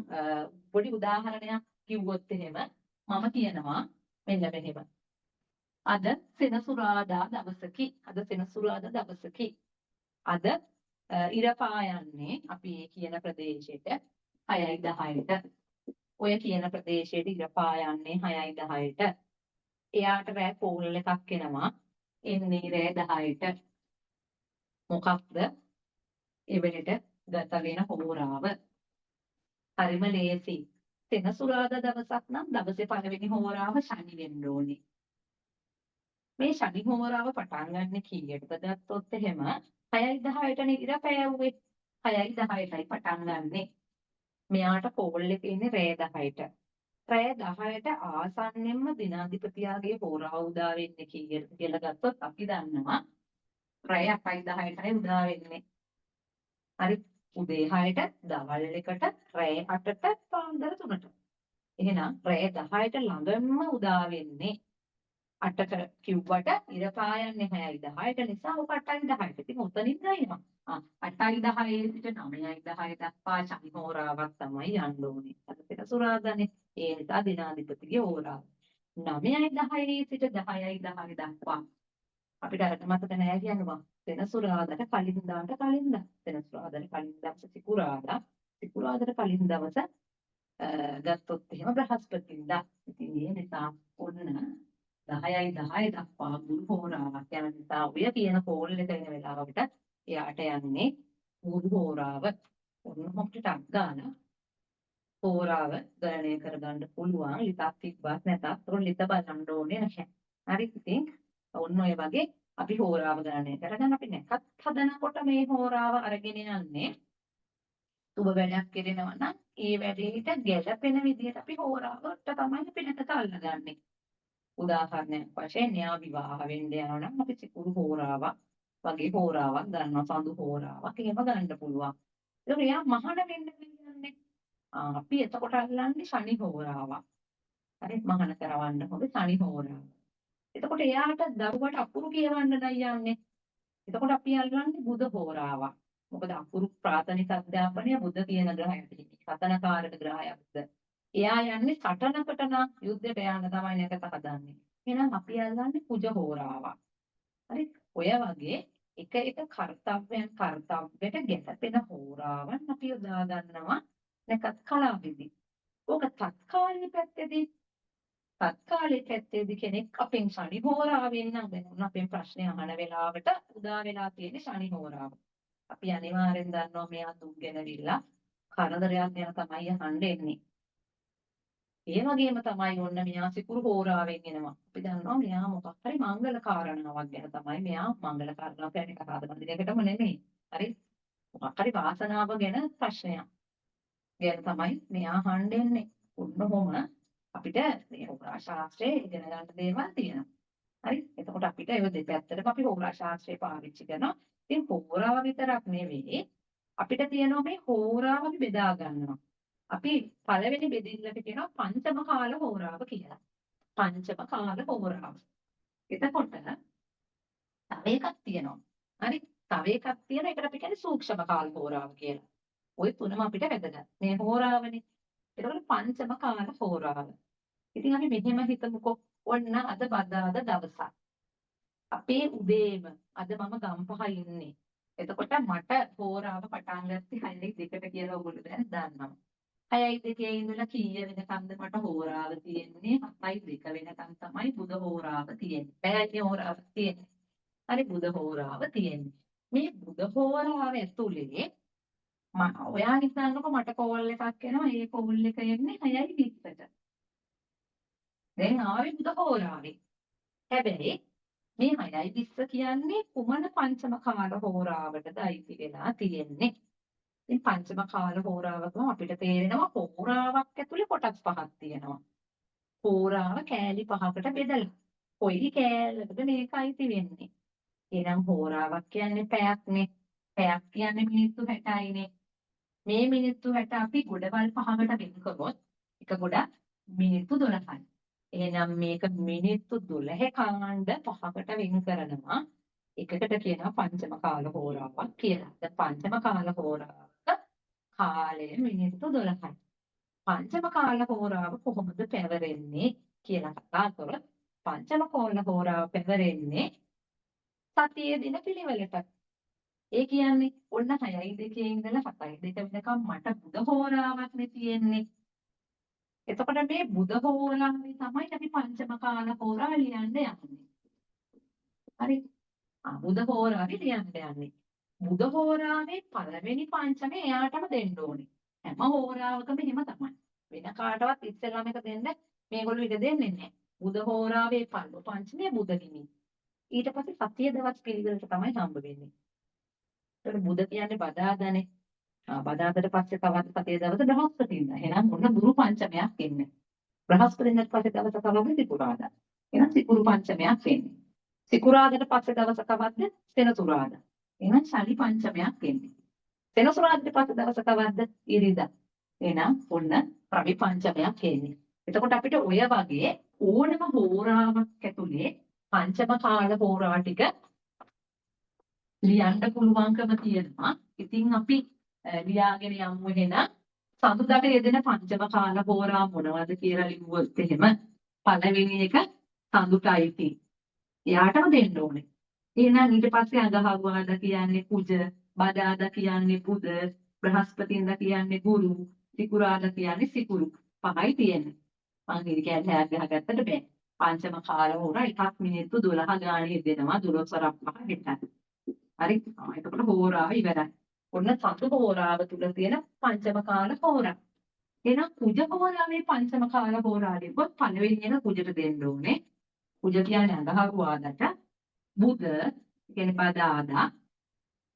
පොඩි උදාහරණයක් කිව්වොත් එහෙම මම කියනවා මෙන්න මෙහෙම. අද සෙනසුරාදා දවසකි. අද ඉර පායන්නේ අපි කියන ප්‍රදේශයට 6යි 10ට. ඔය කියන ප්‍රදේශයට ඉර පායන්නේ 6යි 10ට. එයාට රෑ කෝල් එකක් එනවා. එන්නේ රෑ 10ට. මොකක්ද එවෙලට ගත වෙන හෝරාව? හරිම ලේසි. සෙනසුරාදා දවසක් නම් දවසේ පළවෙනි හෝරාව ශනි වෙන්න ඕනේ. මේ ශනි හෝරාව පටන් ගන්න කීයටද ගත්තොත් එහෙම 6යි 10ටනේ ඉර පෑවුවේ. 6යි 10ටයි පටන් ගන්නෙ. මෙයාට කෝල් එකේ ඉන්නේ රෑ 10ට. රෑ 10ට ආසන්නෙන්ම දිනාධිපතියාගේ හෝරාව උදා වෙන්නේ කීයටද කියලා ගත්තොත් අපි දන්නවා රෑ 8යි 10ටයි උදා වෙන්නේ. හරි උදේ 6ට දවල් 1ට රෑ 8ට පාන්දර 3ට. එහෙනම් රෑ 10ට ළඟම උදා වෙන්නේ 8ට කිව්වට ඉර පායන්නේ 6යි 10ට නිසා ඔක 8යි 10ට. ඉතින් උතනින් ගන්නවා. 8යි 10 සිට 9යි 10 දක්වා ශනි හෝරාවක් තමයි යන්න ඕනේ. අද සෙනසුරාදානේ. ඒ නිසා දිනාධිපතිගේ හෝරාව. 9යි 10 සිට 10යි 10 දක්වා අපිට අරක මතක නෑ කියනවා. සෙනසුරාදාට කලින් දාට සෙනසුරාදාට කලින් දවස සිකුරාදාට කලින් දවස ගත්තොත් එහෙම බ්‍රහස්පතින්දා. ඉතින් ඒ නිසා ඔන්න 10යි 10 දක්වා ගුරු හෝරාවක් යන නිසා ඔය කියන කෝල් එක එන වෙලාවකට එයාට යන්නේ ගුරු හෝරාව. ඔන්න අපිට ගන්න හෝරාව ගණනය කරගන්න පුළුවන්. ලිතක් තිබ්බත් නැතත් උන් ලිත බලන්න ඕනේ නැහැ. හරි ඉතින් ඔන්න ඔය වගේ අපි හෝරාව ගණනය කරගන්න. අපි නැකත් හදනකොට මේ හෝරාව අරගෙන යන්නේ සුබ වැඩක් කරනවා නම් ඒ වැඩේට ගැළපෙන විදිහට අපි හෝරාවට තමයි අපි නැකත අල්ලගන්නේ. උදාහරණයක් වශයෙන් න්‍යා විවාහ වෙන්න යනවා නම් අපි සිකුරු හෝරාවක් වගේ හෝරාවක් ගන්නවා. සඳු හෝරාවක් එහෙම ගන්න පුළුවන්. ඒක එයා මහාන වෙන්න කියන්නේ. අපි එතකොට අල්ලන්නේ ශනි හෝරාවක්. හරි මහාන කරවන්න හොඳ ශනි හෝරාව. එතකොට එයාට දරුවට අකුරු කියවන්න නයි යන්නේ. එතකොට අපි අල්ලන්නේ බුධ හෝරාවක්. මොකද අකුරු ප්‍රාථමික අධ්‍යාපනය බුධ කියන ග්‍රහයට සතනකාරක ග්‍රහයක්ද. එයා යන්නේ සටනකට නම් යුද්ධයට යන්න තමයි නැකත හදන්නේ. එහෙනම් අපි අල්ලන්නේ කුජ හෝරාවක්. හරි ඔය වගේ එක කර්තව්‍යයට ගැටපෙන හෝරාවන් අපි යොදා ගන්නවා නැකත් කලාවේදී. ඕක තත්කාලීන පැත්තේදී කෙනෙක් අපෙන් ශනි හෝරාවෙන් නම් වෙන අපෙන් ප්‍රශ්න අහන වෙලාවට උදා වෙලා තියෙන ශනි හෝරාව. අපි අනිවාර්යෙන් දන්නවා මෙයා දුක් ගැනවිලා කරදරයක් ගැන තමයි අහන්න එන්නේ. ඒ වගේම තමයි ඔන්න මෙයා සිකුරු හෝරාවෙන් එනවා. අපි දන්නවා මෙයා මොකක් හරි මංගල කාරණාවක් ගැන තමයි මෙයා මංගල කාරණාවක් කියන්නේ කතාද බඳිනකටම නෙමෙයි. හරි මොකක් හරි වාසනාව ගැන ප්‍රශ්නයක්. ගැන තමයි මෙයා අහන්න එන්නේ. ඔන්නෝම අපිට මේ හෝරා ශාස්ත්‍රයේ ඉගෙන ගන්න දේවල් තියෙනවා. හරි එතකොට අපිට ඒ දෙපැත්තටම අපි හෝරා ශාස්ත්‍රය පාවිච්චි කරනවා. ඉතින් හෝරාව විතරක් නෙවෙයි අපිට තියෙනවා මේ හෝරාව බෙදා ගන්නවා. අපි පළවෙනි බෙදිල්ලට කියනවා පංචම කාල හෝරාව කියලා. පංචම කාල හෝරාව. එතකොට තව එකක් තියෙනවා. හරි තව එකක් තියෙනවා ඒකට අපි කියන්නේ සූක්ෂම කාල හෝරාව කියලා. ওই තුනම අපිට වැදගත්. මේ හෝරාවනේ. ඒතකොට පංචම කාල හෝරාව. ඉතින් අපි මෙහෙම හිතමුකෝ. ඔන්න අද බදාද දවසක්. අපේ උදේම අද මම ගම්පහ ඉන්නේ. එතකොට මට හෝරාව පටන් ගත්තේ 6:02ට කියලා ඔයගොල්ලෝ දැන් දන්නවා. 6:02 ඉඳලා කීය වෙනකන්ද මට හෝරාව තියෙන්නේ? 7:02 වෙනකන් තමයි බුධ හෝරාව තියෙන්නේ. පැයයි හෝරාව තියෙන්නේ. හරි බුධ හෝරාව තියෙන්නේ. මේ බුධ හෝරාව ඇතුලේ ඔයා හිතන්නකො මට කෝල් එකක් එනවා. ඒ කෝල් එක එන්නේ 6:20ට. දැන් ආවේ බුධ හෝරාවේ. හැබැයි මේ 6:20 කියන්නේ කුමන පංචම කාල හෝරාවටද අයිති වෙලා තියෙන්නේ? ඉතින් පංචම කාල හෝරාවකම අපිට තේරෙනවා හෝරාවක් ඇතුලේ කොටස් පහක් තියෙනවා. හෝරාව කෑලි 5කට බෙදලා. කොයි කෑල්ලකද මේක අයිති වෙන්නේ? එහෙනම් හෝරාවක් කියන්නේ පැයක්නේ. පැයක් කියන්නේ මිනිත්තු 60යිනේ. මේ මිනිත්තු 60 අපි ගොඩවල් පහකට වෙන් කරොත් එක ගොඩක් මිනිත්තු 12යි. එහෙනම් මේක මිනිත්තු 12 කාණ්ඩ පහකට වෙන් කරනවා. එකකට කියනවා පංචම කාල හෝරාවක් කියලා. දැන් පංචම කාල හෝරාවක කාලය මිනිත්තු 12යි. පංචම කාල හෝරාව කොහොමද පැවරෙන්නේ කියලා කතා කරොත් පංචම කාල හෝරාව පැවරෙන්නේ සතියේ දින පිළිවෙලට. ඒ කියන්නේ ඔන්න 6:02 ඉඳලා 7:02 වෙනකම් මට බුධ හෝරාවක්නේ තියෙන්නේ. එතකොට මේ බුධ හෝරාවේ තමයි අපි පංචම කාල හෝරාව ලියන්න යන්නේ. හරි. බුධ හෝරාවේ ලියන්න යන්නේ. බුධ හෝරාවේ පළවෙනි පංචමේ එයාටම දෙන්න ඕනේ. හැම හෝරාවකම එහෙම තමයි. වෙන කාටවත් ඉස්සෙල්ලාම එක දෙන්න මේගොල්ලෝ ඉඩ දෙන්නේ නැහැ. බුධ හෝරාවේ පළවෙනි පංචමේ බුධ හිමි. ඊට පස්සේ සතිය දවස් පිළිවෙලට තමයි හම්බ වෙන්නේ. ඒතර බුධ කියන්නේ බදාදානේ. බදාදට පස්සේ තවත් සතිය දවස බ්‍රහස්පතින්දා. එහෙනම් ඔන්න ගුරු පංචමයක් එන්නේ. බ්‍රහස්පතින්දාට පස්සේ දවස කවද්ද සිකුරාදා. එහෙනම් සිකුරු පංචමයක් එන්නේ. සිකුරාදාට පස්සේ දවස කවද්ද සෙනසුරාදා. එහෙනම් ශනි පංචමයක් එන්නේ. සෙනසුරාදාට පස්සේ දවස කවද්ද ඉරිදා. එහෙනම් ඔන්න රවි පංචමයක් එන්නේ. එතකොට අපිට ඔය වගේ ඕනම හෝරාවක් ඇතුලේ පංචම කාල හෝරා ටික ලියන්න පුළුවන්කම තියෙනවා. ඉතින් අපි ලියාගෙන යමු එහෙනම් සඳුදාට යෙදෙන පංචම කාල හෝරා මොනවද කියලා ලිව්වොත් එහෙම පළවෙනි එක සඳුටයි තියෙන්නේ. එයාටම දෙන්න ඕනේ. එහෙනම් ඊට පස්සේ අඟහරුවාදා කියන්නේ කුජ, බදාදා කියන්නේ බුධ, බ්‍රහස්පතින්දා කියන්නේ ගුරු, සිකුරාදා කියන්නේ සිකුරු. පහයි තියෙන්නේ. මම ඉතින් කියන්නේ ගහගත්තට බෑ. පංචම කාල හෝරා එකක් මිනිත්තු 12 ගානේ දෙනවා 12 5 හෙටයි. හරි. එතකොට හෝරාව ඉවරයි. ඔන්න සතු හෝරාව තුල තියෙන පංචම කාල හෝරා. එහෙනම් කුජ හෝරාවේ පංචම කාල හෝරාවේ පළවෙනි එක කුජට දෙන්න ඕනේ. කුජ කියන්නේ අඟහරුවාදට බුධ කියන්නේ බදාදා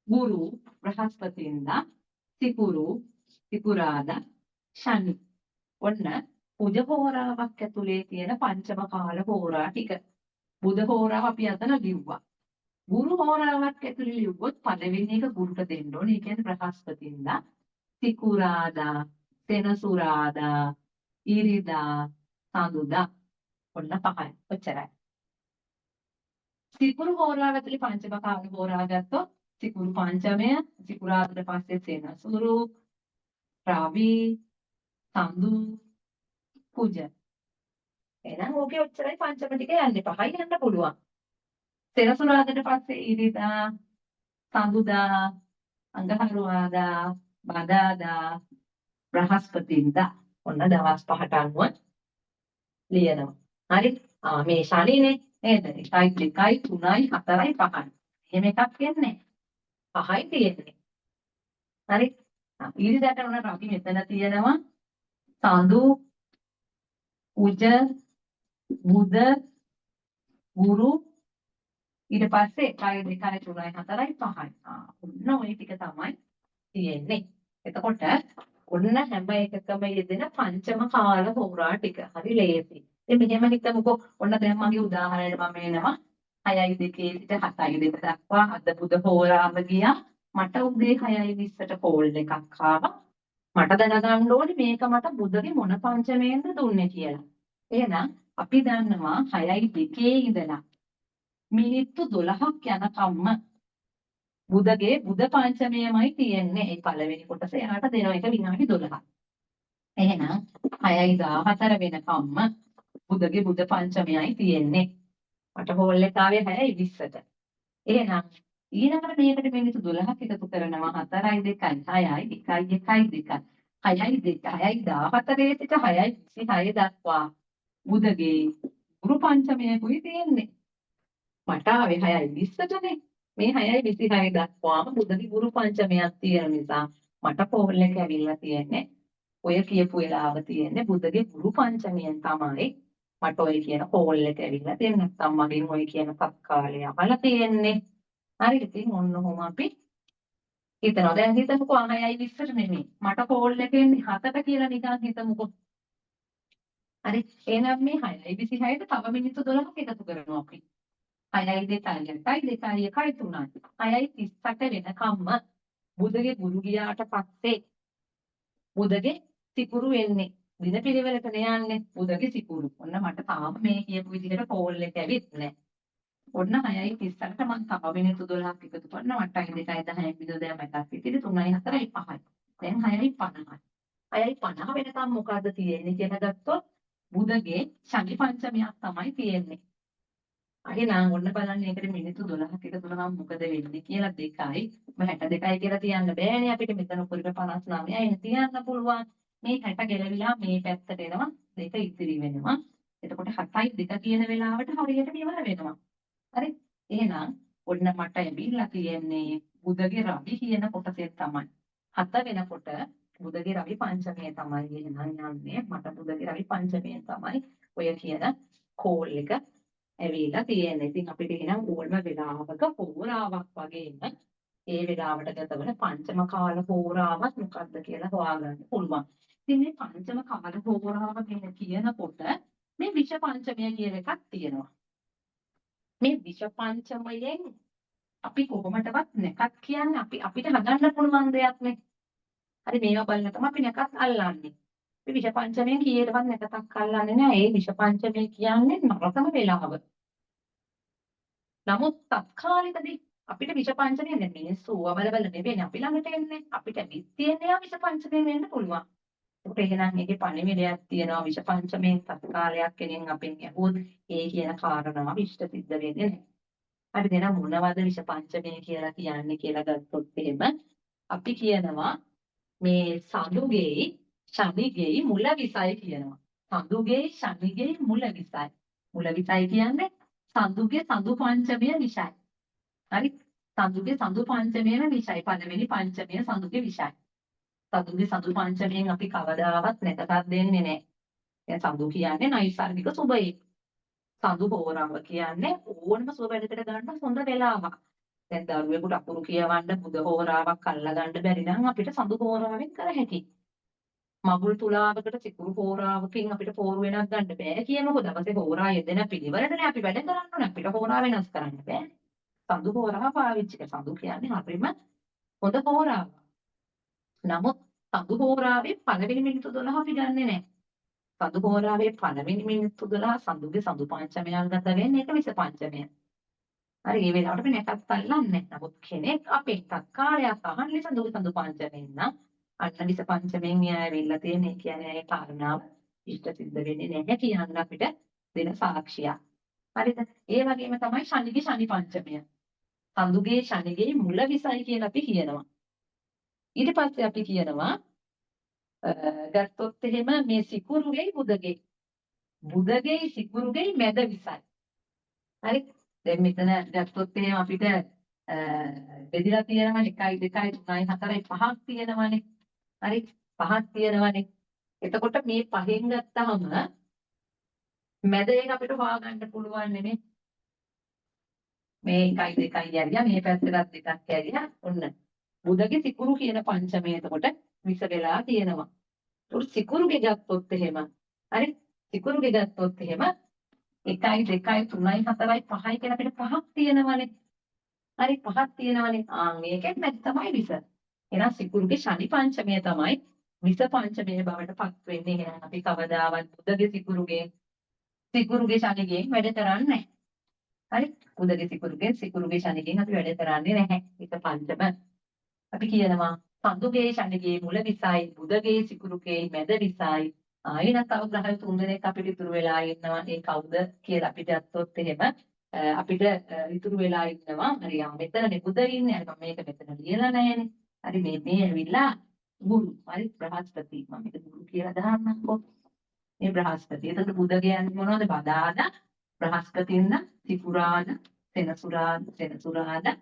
ගුරු බ්‍රහස්පතින්දා සිකුරු සිකුරාදා ශනි. ඔන්න කුජ හෝරාවක් ඇතුලේ තියෙන පංචම කාල හෝරා ටික. බුධ හෝරාව අපි අතන ලිව්වා. ගුරු හෝරාවක් ඇතුලේ ලිව්වොත් පළවෙනි එක ගුරුට දෙන්න ඕනේ. ඒ කියන්නේ බ්‍රහස්පතින්දා සිකුරාදා සෙනසුරාදා ඉරිදා සඳුදා ඔන්න පහයි. ඔච්චරයි. සිකුරු හෝරාව ඇතුලේ පංචම කාල හෝරාව ගත්තොත් සිකුරු පංචමය සිකුරාදාට පස්සේ සෙනසුරු රවි සඳු කුජ. එහෙනම් ඕකේ ඔච්චරයි පංචම ටික යන්නේ. පහයි යන්න පුළුවන්. සෙනසුරාදාට පස්සේ ඉරිදා සඳුදා අඟහරුවාදා බදාදා බ්‍රහස්පතින්දා ඔන්න දවස් 5ට අනුව ලියනවා. හරි. මේ ශනිනේ නේද? 1 2 3 4 5. එහෙම එකක් එන්නේ. 5යි තියෙන්නේ. හරි. ඉරිදාට උන රවි මෙතන තියෙනවා. සඳු කුජ බුධ ගුරු ඊට පස්සේ 1 2 3 4 5යි. ඔන්න ওই ටික තමයි තියෙන්නේ. එතකොට ඔන්න හැම එකකම යෙදෙන පංචම කාල හෝරා ටික. හරි ලේසි. ඉතින් මෙහෙම හිතමුකෝ. ඔන්න දැන් මගේ උදාහරණයට මම එනවා 6:02 සිට 7:02 දක්වා අද බුධ හෝරාව ගියා. මට උදේ 6:20ට කෝල් එකක් ආවා. මට දැනගන්න ඕනේ මේක මට බුධගේ මොන පංචමයෙන්ද දුන්නේ කියලා. එහෙනම් අපි දන්නවා 6:02 ඉඳලා මිනිත්තු 12ක් යනකම්ම බුධගේ බුධ පංචමයමයි තියෙන්නේ. ඒ පළවෙනි කොටස එයාට දෙනවා. ඒක විනාඩි 12ක්. එහෙනම් 6:14 වෙනකම්ම බුධගේ බුධ පංචමයයි තියෙන්නේ. මට හෝල් එක ආවේ 6:20ට. එහෙනම් ඊළඟට මේකට මිනිත්තු 12ක් එකතු කරනවා 4යි 2යි 6යි 1යි 1යි 2යි 6යි 6:14 සිට 6:26 දක්වා බුධගේ ගුරු පංචමයකුයි තියෙන්නේ. මට ආවේ 6:20ටනේ. මේ 6:26 දක්වාම බුධගේ ගුරු පංචමයක් තියෙන නිසා මට කෝල් එක ඇවිල්ලා තියෙන්නේ. ඔය කියපු වෙලාව තියෙන්නේ බුධගේ ගුරු පංචමයෙන් තමයි මට ඔය කියන කෝල් එක ඇවිල්ලා තියෙන්නේ. නැත්නම් මගෙන් ඔය කියන තත්කාලය අහලා තියෙන්නේ. හරි ඉතින් ඔන්න ඔහොම අපි හිතනවා. දැන් හිතමුකෝ 6:20ට නෙමෙයි. මට කෝල් එක එන්නේ 7ට කියලා නිකන් හිතමුකෝ. හරි එහෙනම් මේ 6:26ට තව මිනිත්තු 12ක් එකතු කරනවා අපි. 6යි 2යි 8යි 2යි 1යි 3යි 6යි 38 වෙනකම්ම බුදගේ ගුරු ගියාට පස්සේ බුදගේ සිකුරු වෙන්නේ දිනපිරිවෙලකට යන්නේ බුදගේ සිකුරු. ඔන්න මට තාම මේ කියපු විදිහට කෝල් එක ඇවිත් නැහැ. ඔන්න 6:38ට මම තව මිනිත්තු 12ක් එකතු කරනවා 8යි 2යි 10යි විතර දැන් මටත් ඉතින් 3යි 4යි 5යි. දැන් 6:50යි. 6:50 වෙනකම් මොකද්ද තියෙන්නේ කියලා ගත්තොත් බුදගේ ශනි පංචමයක් තමයි තියෙන්නේ. හරි නම් ඔන්න බලන්න ඒකට මිනිත්තු 12ක් එකතු කරාම මොකද වෙන්නේ කියලා 2යි 62යි කියලා තියන්න බෑනේ අපිට මෙතන උඩට 59යි එන තියන්න පුළුවන්. මේ 60 ගෙලවිලා මේ පැත්තට එනවා 2 ඉතිරි වෙනවා. එතකොට 7යි 2 කියන වෙලාවට හරියට ඉවර වෙනවා. හරි එහෙනම් ඔන්න මට ඇවිල්ලා තියෙන්නේ බුදගේ රවි කියන කොටසේ තමයි 7 වෙනකොට බුදගේ රවි පංචමය තමයි එහෙනම් යන්නේ මට බුදගේ රවි පංචමය තමයි ඔය කියන කෝල් එක ඇවිල්ලා තියෙන්නේ. ඉතින් අපිට එහෙනම් ඕල්ම වෙලාවක හෝරාවක් වගේම ඒ වෙලාවට ගත වෙන පංචම කාල හෝරාවක් මොකක්ද කියලා හොයාගන්න පුළුවන්. ඉතින් මේ පංචම කාල හෝරාව ගැන කියනකොට මේ විෂ පංචමය කියන එකක් තියෙනවා. මේ විෂ පංචමයෙන් අපි කොහොමදවත් නැකත් කියන්නේ අපිට හදන්න පුළුවන් දෙයක් නේ. හරි මේවා බලන තමයි අපි නැකත් අල්ලන්නේ. අපි විෂ පංචමයෙන් කීයටවත් නැකතක් අල්ලන්නේ නැහැ. ඒ විෂ පංචමය කියන්නේ නරකම වෙලාව. නමුත් තත්කාලිකදී අපිට විෂ පංචමය දැන් මිනිස්සු අවලබල නෙවෙයි අපි ළඟට එන්නේ. අපිට විත්තියනේ විෂ පංචමය වෙන්න පුළුවන්. ඒකට එහෙනම් මේකේ පණිවිඩයක් තියෙනවා විෂ පංචමයෙන් තත්කාලයක් කෙනෙක් අපෙන් ඇහුවොත් ඒ කියන කාරණාව ඉෂ්ට සිද්ධ වෙන්නේ නැහැ. අපි දෙන මොනවද විෂ පංචමය කියලා කියන්නේ කියලා ගත්තොත් එහෙම අපි කියනවා මේ සඳුගේ ශනිගේ මුල විසයි කියනවා. සඳුගේ ශනිගේ මුල විසයි. මුල විසයි කියන්නේ සඳුගේ සඳු පංචමය විසයි. හරි සඳුගේ සඳු පංචමයම විසයි. පළවෙනි පංචමය සඳුගේ විසයි. සඳුගේ සඳු පංචමයෙන් අපි කවදාවත් නැකතක් දෙන්නේ නැහැ. දැන් සඳු කියන්නේ නෛසර්ගික සුබයේ. සඳු හෝරාව කියන්නේ ඕනම සුබ වැඩකට ගන්න හොඳ වෙලාවක්. දැන් දරුවෙකුට අකුරු කියවන්න බුද හෝරාවක් අල්ලගන්න බැරි නම් අපිට සඳු හෝරාවෙන් කර හැකියි. මගුල් තුලාවකට සිකුරු හෝරාවකින් අපිට පෝරු වෙනස් ගන්න බෑ කියනකො දවසේ හෝරා යෙදෙන පිළිවෙලටනේ අපි වැඩ කරන්න ඕනේ. අපිට හෝරා වෙනස් කරන්න බෑ. සඳු හෝරාව පාවිච්චි කරලා සඳු කියන්නේ හරිම හොඳ හෝරාවක්. නමුත් සඳු හෝරාවේ පළවෙනි මිනිත්තු 12 අපි ගන්නෙ නැහැ. සඳු හෝරාවේ පළවෙනි මිනිත්තු 12 සඳුගේ සඳු පංචමයන් ගත වෙන්නේ ඒක විස පංචමය. හරි ඒ වෙලාවට අපි නැකත් අල්ලන්නේ නැහැ. නමුත් කෙනෙක් අපේ තත්කාලයක් අහන්නේ සඳුගේ සඳු පංචමයෙන් නම් අන්න විස පංචමයෙන් මෙයා ඇවිල්ලා තියෙන්නේ කියන්නේ ඒ කාරණාව ඉෂ්ට සිද්ධ වෙන්නේ නැහැ කියන්න අපිට දෙන සාක්ෂියක්. හරිද? ඒ වගේම තමයි ශනිගේ ශනි පංචමය. සඳුගේ ශනිගේ මුල විසයි කියලා අපි කියනවා. ඊට පස්සේ අපි කියනවා ගත්තොත් එහෙම මේ සිකුරුගේ බුදගේ සිකුරුගේ මැද විසයි. හරි දැන් මෙතන ගත්තොත් එහෙම අපිට බෙදලා තියෙනවා 1යි 2යි 3යි 4යි 5ක් තියෙනවානේ. හරි 5ක් තියෙනවානේ. එතකොට මේ පහෙන් ගත්තාම මැද එක අපිට හොයාගන්න පුළුවන් නෙමෙයි. මේ 1යි 2යි ඇරියා මේ පැත්තටත් 2ක් ඇරියා ඔන්න. බුදගේ සිකුරු කියන පංචමය එතකොට විස වෙලා තියෙනවා. ඒක සිකුරුගේ ගත්තොත් එහෙම හරි සිකුරුගේ ගත්තොත් එහෙම 1යි 2යි 3යි 4යි 5යි කියලා අපිට පහක් තියෙනවානේ. හරි පහක් තියෙනවානේ. මේකෙත් නැති තමයි විස. එහෙනම් සිකුරුගේ ශනි පංචමය තමයි විස පංචමය බවට පත් වෙන්නේ. එහෙනම් අපි කවදාවත් බුදගේ සිකුරුගේ ශනිගෙන් වැඩ කරන්නේ නැහැ. හරි බුදගේ සිකුරුගේ ශනිගෙන් අපි වැඩ කරන්නේ නැහැ. විස පංචම අපි කියනවා සඳුගේ ශනිගේ මුල විසයි බුදගේ සිකුරුගේ මැද විසයි ආයෙත් තව ග්‍රහ තුන් දෙනෙක් අපිට ඉතුරු වෙලා ඉන්නවා ඒ කවුද කියලා අපිට අත්තොත් එහෙම අපිට ඉතුරු වෙලා ඉන්නවා හරි මෙතනනේ බුද ඉන්නේ අර මේක මෙතන ලියලා නැහැනේ හරි මේ ඇවිල්ලා ගුරු හරි බ්‍රහස්පති මම මේක ගුරු කියලා දාන්නම්කෝ මේ බ්‍රහස්පති එතකොට බුද කියන්නේ මොනවද බදාදා බ්‍රහස්පතින්ද ත්‍රිපුරාද සෙනසුරාදා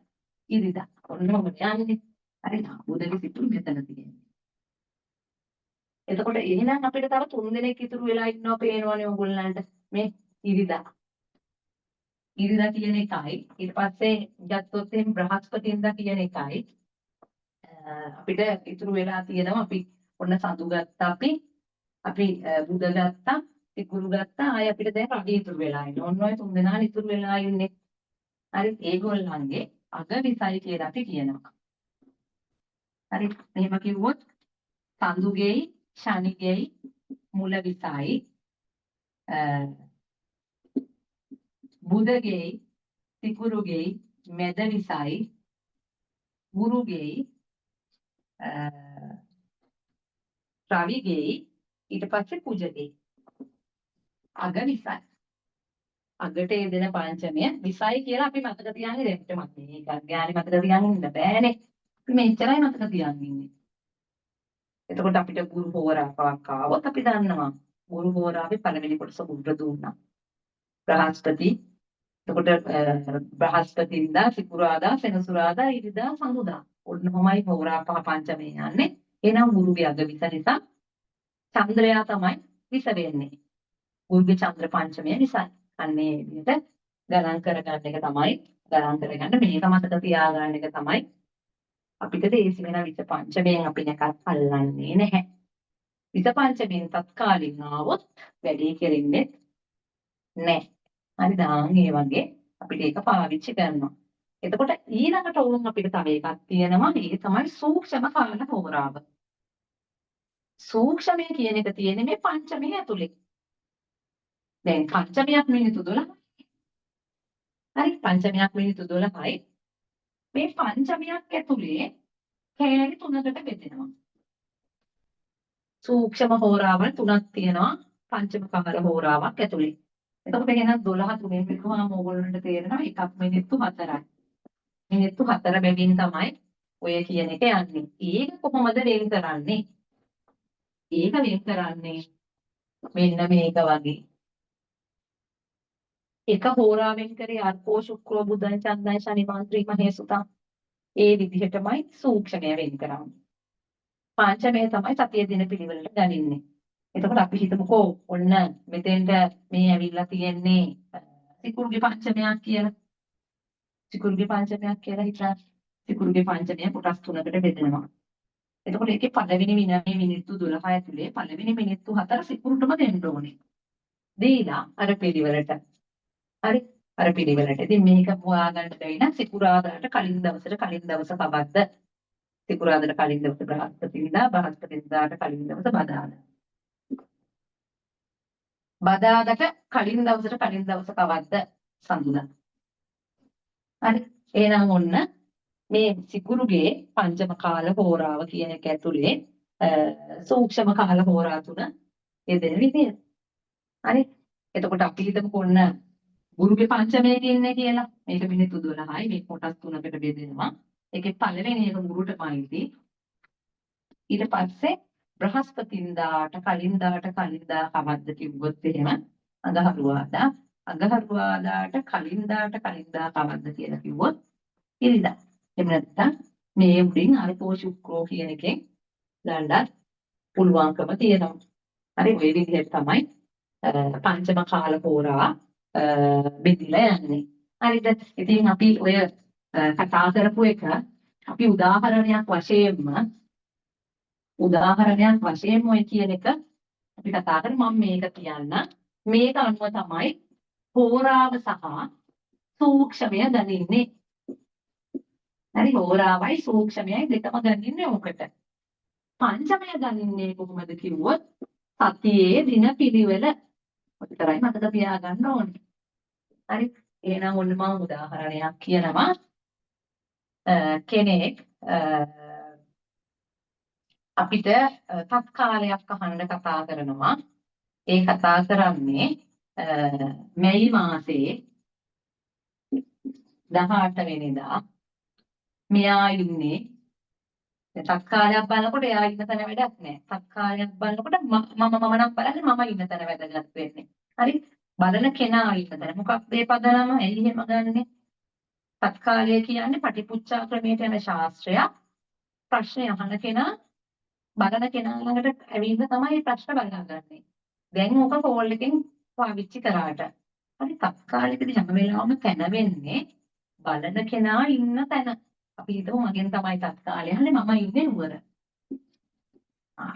ඉරිදා ඔන්න ඔබ යන්නේ හරි බුදගේ සිතුරු මෙතන තියෙනවා. එතකොට එහෙනම් අපිට තව 3 දෙනෙක් ඉතුරු වෙලා ඉන්නවා පේනවනේ ඕගොල්ලන්ට මේ ඉරිදා. ඉරිදා කියන එකයි ඊට පස්සේ ගත්තොත් එහෙනම් බ්‍රහස්පතින්දා කියන එකයි අපිට ඉතුරු වෙලා තියෙනවා අපි ඔන්න සඳු ගත්තා අපි බුද ගත්තා සිකුරු ගත්තා ආය අපිට දැන් රවි ඉතුරු වෙලා ඉන්නේ. ඔන්න ඔය 3 දෙනා ඉතුරු වෙලා ඉන්නේ. හරි ඒගොල්ලන්ගේ අග විසයි කියලා අපි කියනවා. හරි එහෙම කිව්වොත් සඳුගේයි ශනිගේයි මුල විසයි බුධගේයි සිකුරුගේයි මැද විසයි ගුරුගේයි රවිගේයි ඊට පස්සේ කුජගේයි අග විසයි. අගට යෙදෙන පංචමය විසයි කියලා අපි මතක තියාගෙන ඉන්න මත. මේක ඥානෙ මතක තියාගෙන ඉන්න බෑනේ. අපි මෙච්චරයි මතක තියාගෙන ඉන්නේ. එතකොට අපිට ගුරු හෝරාවක් ආවොත් අපි දන්නවා. ගුරු හෝරාවේ පළවෙනි කොටස බුද්ධ දුන්නා. බ්‍රහස්පති එතකොට බ්‍රහස්පතින්දා සිකුරාදා සෙනසුරාදා ඉරිදා සඳුදා ඔන්නමයි හෝරා පහ පංචමේ යන්නේ. එහෙනම් ගුරුගේ අග විස නිසා චන්ද්‍රයා තමයි විස වෙන්නේ. ගුරුගේ චන්ද්‍ර පංචමය විසයි. අන්නේ විදිහට ගණන් කරගන්න එක තමයි ගණන් කරගන්න මේක මතක තියාගන්න එක තමයි අපිට දේශි වෙන විස පංචමයෙන් අපි එකක් අල්ලන්නේ නැහැ. විස පංචමයෙන් තත්කාලින් ආවොත් වැඩේ කෙරෙන්නේ නැහැ. හරි දාන් ඒ වගේ අපිට ඒක පාවිච්චි කරනවා. එතකොට ඊළඟට ඕන අපිට තව එකක් තියෙනවා. ඒක තමයි සූක්ෂම කාල හෝරාව. සූක්ෂමය කියන එක තියෙන්නේ මේ පංචමය ඇතුලේ. දැන් පංචමයක් මිනිත්තු 12. හරි පංචමයක් මිනිත්තු 12යි. මේ පංචමයක් ඇතුලේ කෑලි 3කට බෙදෙනවා. සූක්ෂම හෝරාවල් 3ක් තියෙනවා පංචම කාල හෝරාවක් ඇතුලේ. එතකොට එහෙනම් 12 තුනෙන් බෙදුවාම ඕගොල්ලන්ට තේරෙනවා එකක් මිනිත්තු 4යි. මිනිත්තු 4 බැගින් තමයි ඔය කියන එක යන්නේ. ඒක කොහොමද වෙන් කරන්නේ? ඒක වෙන් කරන්නේ මෙන්න මේක වගේ. එක හෝරාවෙන් කරේ අර්කෝ ශුක්‍රෝ බුධං චන්දං ශනි මාත්‍රි මහේසුතා. ඒ විදිහටමයි සූක්ෂමය වෙන් කරන්නේ. පංචමය තමයි සතිය දින පිළිවෙලට ගනින්නේ. එතකොට අපි හිතමුකෝ ඔන්න මෙතෙන්ට මේ ඇවිල්ලා තියෙන්නේ සිකුරුගේ පංචමයක් කියලා. සිකුරුගේ පංචමයක් කියලා හිතලා සිකුරුගේ පංචමය කොටස් 3කට බෙදෙනවා. එතකොට ඒකේ පළවෙනි විනාඩි මිනිත්තු 12 ඇතුලේ පළවෙනි මිනිත්තු 4 සිකුරුටම දෙන්න ඕනේ. දීලා අර පිළිවෙලට. හරි අර පිළිවෙලට. ඉතින් මේක හොයාගන්න බැරි නම් සිකුරාදාට කලින් දවසට කලින් දවස කවද්ද? සිකුරාදාට කලින් දවස බ්‍රහස්පතින්දා බ්‍රහස්පතින්දාට කලින් දවස බදාදා. බදාදට කලින් දවසට කලින් දවස කවද්ද? සඳුදා. හරි එහෙනම් ඔන්න මේ සිකුරුගේ පංචම කාල හෝරාව කියන එක ඇතුලේ සූක්ෂම කාල හෝරා තුන යෙදෙන විදිය. හරි එතකොට අපි හිතමුකෝ ඔන්න ගුරුගේ පංචමයේ ඉන්නේ කියලා. මේක මිනිත්තු 12යි මේ කොටස් 3කට බෙදෙනවා. ඒකේ පළවෙනි එක ගුරුටමයිදී. ඊට පස්සේ බ්‍රහස්පතින්දාට කලින්දාට කලින්දා කවද්ද කිව්වොත් එහෙම අඟහරුවාදාට කලින්දාට කලින්දා කවද්ද කියලා කිව්වොත් ඉරිදා. එහෙම නැත්නම් මේ උඩින් අර්කෝ ශුක්‍රෝ කියන එකෙන් ගන්නත් පුළුවන්කම තියෙනවා. හරි ඔය විදිහට තමයි පංචම කාල හෝරා බෙදලා යන්නේ. හරිද? ඉතින් අපි ඔය කතා කරපු එක අපි උදාහරණයක් වශයෙන්ම ඔය කියන එක අපි කතා කරමු. මම මේක කියන්න. මේක අනුව තමයි හෝරාව සහ සූක්ෂමය ගනින්නේ. හරි හෝරාවයි සූක්ෂමයයි දෙකම ගනින්නේ ඔකට. පංචමය ගනින්නේ කොහොමද කිව්වොත් සතියේ දින පිළිවෙල ඔච්චරයි මතක තියාගන්න ඕනේ. හරි එහෙනම් ඔන්න මම උදාහරණයක් කියනවා. කෙනෙක් අපිට තත්කාලයක් අහන්න කතා කරනවා. ඒ කතා කරන්නේ මැයි මාසයේ 18 වෙනිදා. මෙයා ඉන්නේ තත්කාලයක් බලනකොට එයා ඉන්න තැන වැඩක් නැහැ. තත්කාලයක් බලනකොට මම නම් බලන්නේ මම ඉන්න තැන වැදගත් වෙන්නේ. හරි බලන කෙනා ඉන්න තැන. මොකක්ද මේ පදනම? එයි එහෙම ගන්නෙ. තත්කාලය කියන්නේ පටිපුච්ඡා ක්‍රමයට යන ශාස්ත්‍රයක්. ප්‍රශ්න අහන කෙනා බලන කෙනා ළඟට ඇවිල්ලා තමයි ප්‍රශ්න බලාගන්නේ. දැන් ඕක කෝල් එකෙන් පාවිච්චි කරාට. හරි තත්කාලෙකදී හැම වෙලාවම තැන වෙන්නේ බලන කෙනා ඉන්න තැන. අපි හිතමු මගෙන් තමයි තත්කාලය අහන්නේ මම ඉන්නේ නුවර.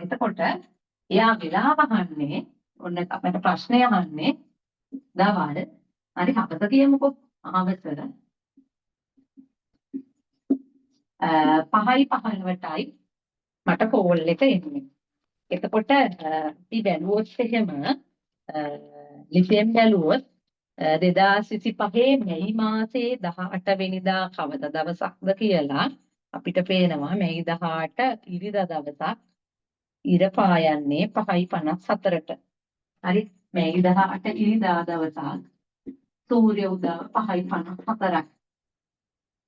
එතකොට එයා වෙලාව අහන්නේ ඔන්න අපිට ප්‍රශ්නය අහන්නේ දවල් හරි හවස කියමුකෝ. හවස 5යි 15ටයි මට කෝල් එක එන්නේ. එතකොට අපි බැලුවොත් එහෙම ලිපියෙන් බැලුවොත් 2025 මැයි මාසේ 18 වෙනිදා කවද දවසක්ද කියලා අපිට පේනවා මැයි 18 ඉරිදා දවසක් ඉර පායන්නේ 5:54ට. හරි මැයි 18 ඉරිදා දවසක් සූර්ය උදාව 5:54යි.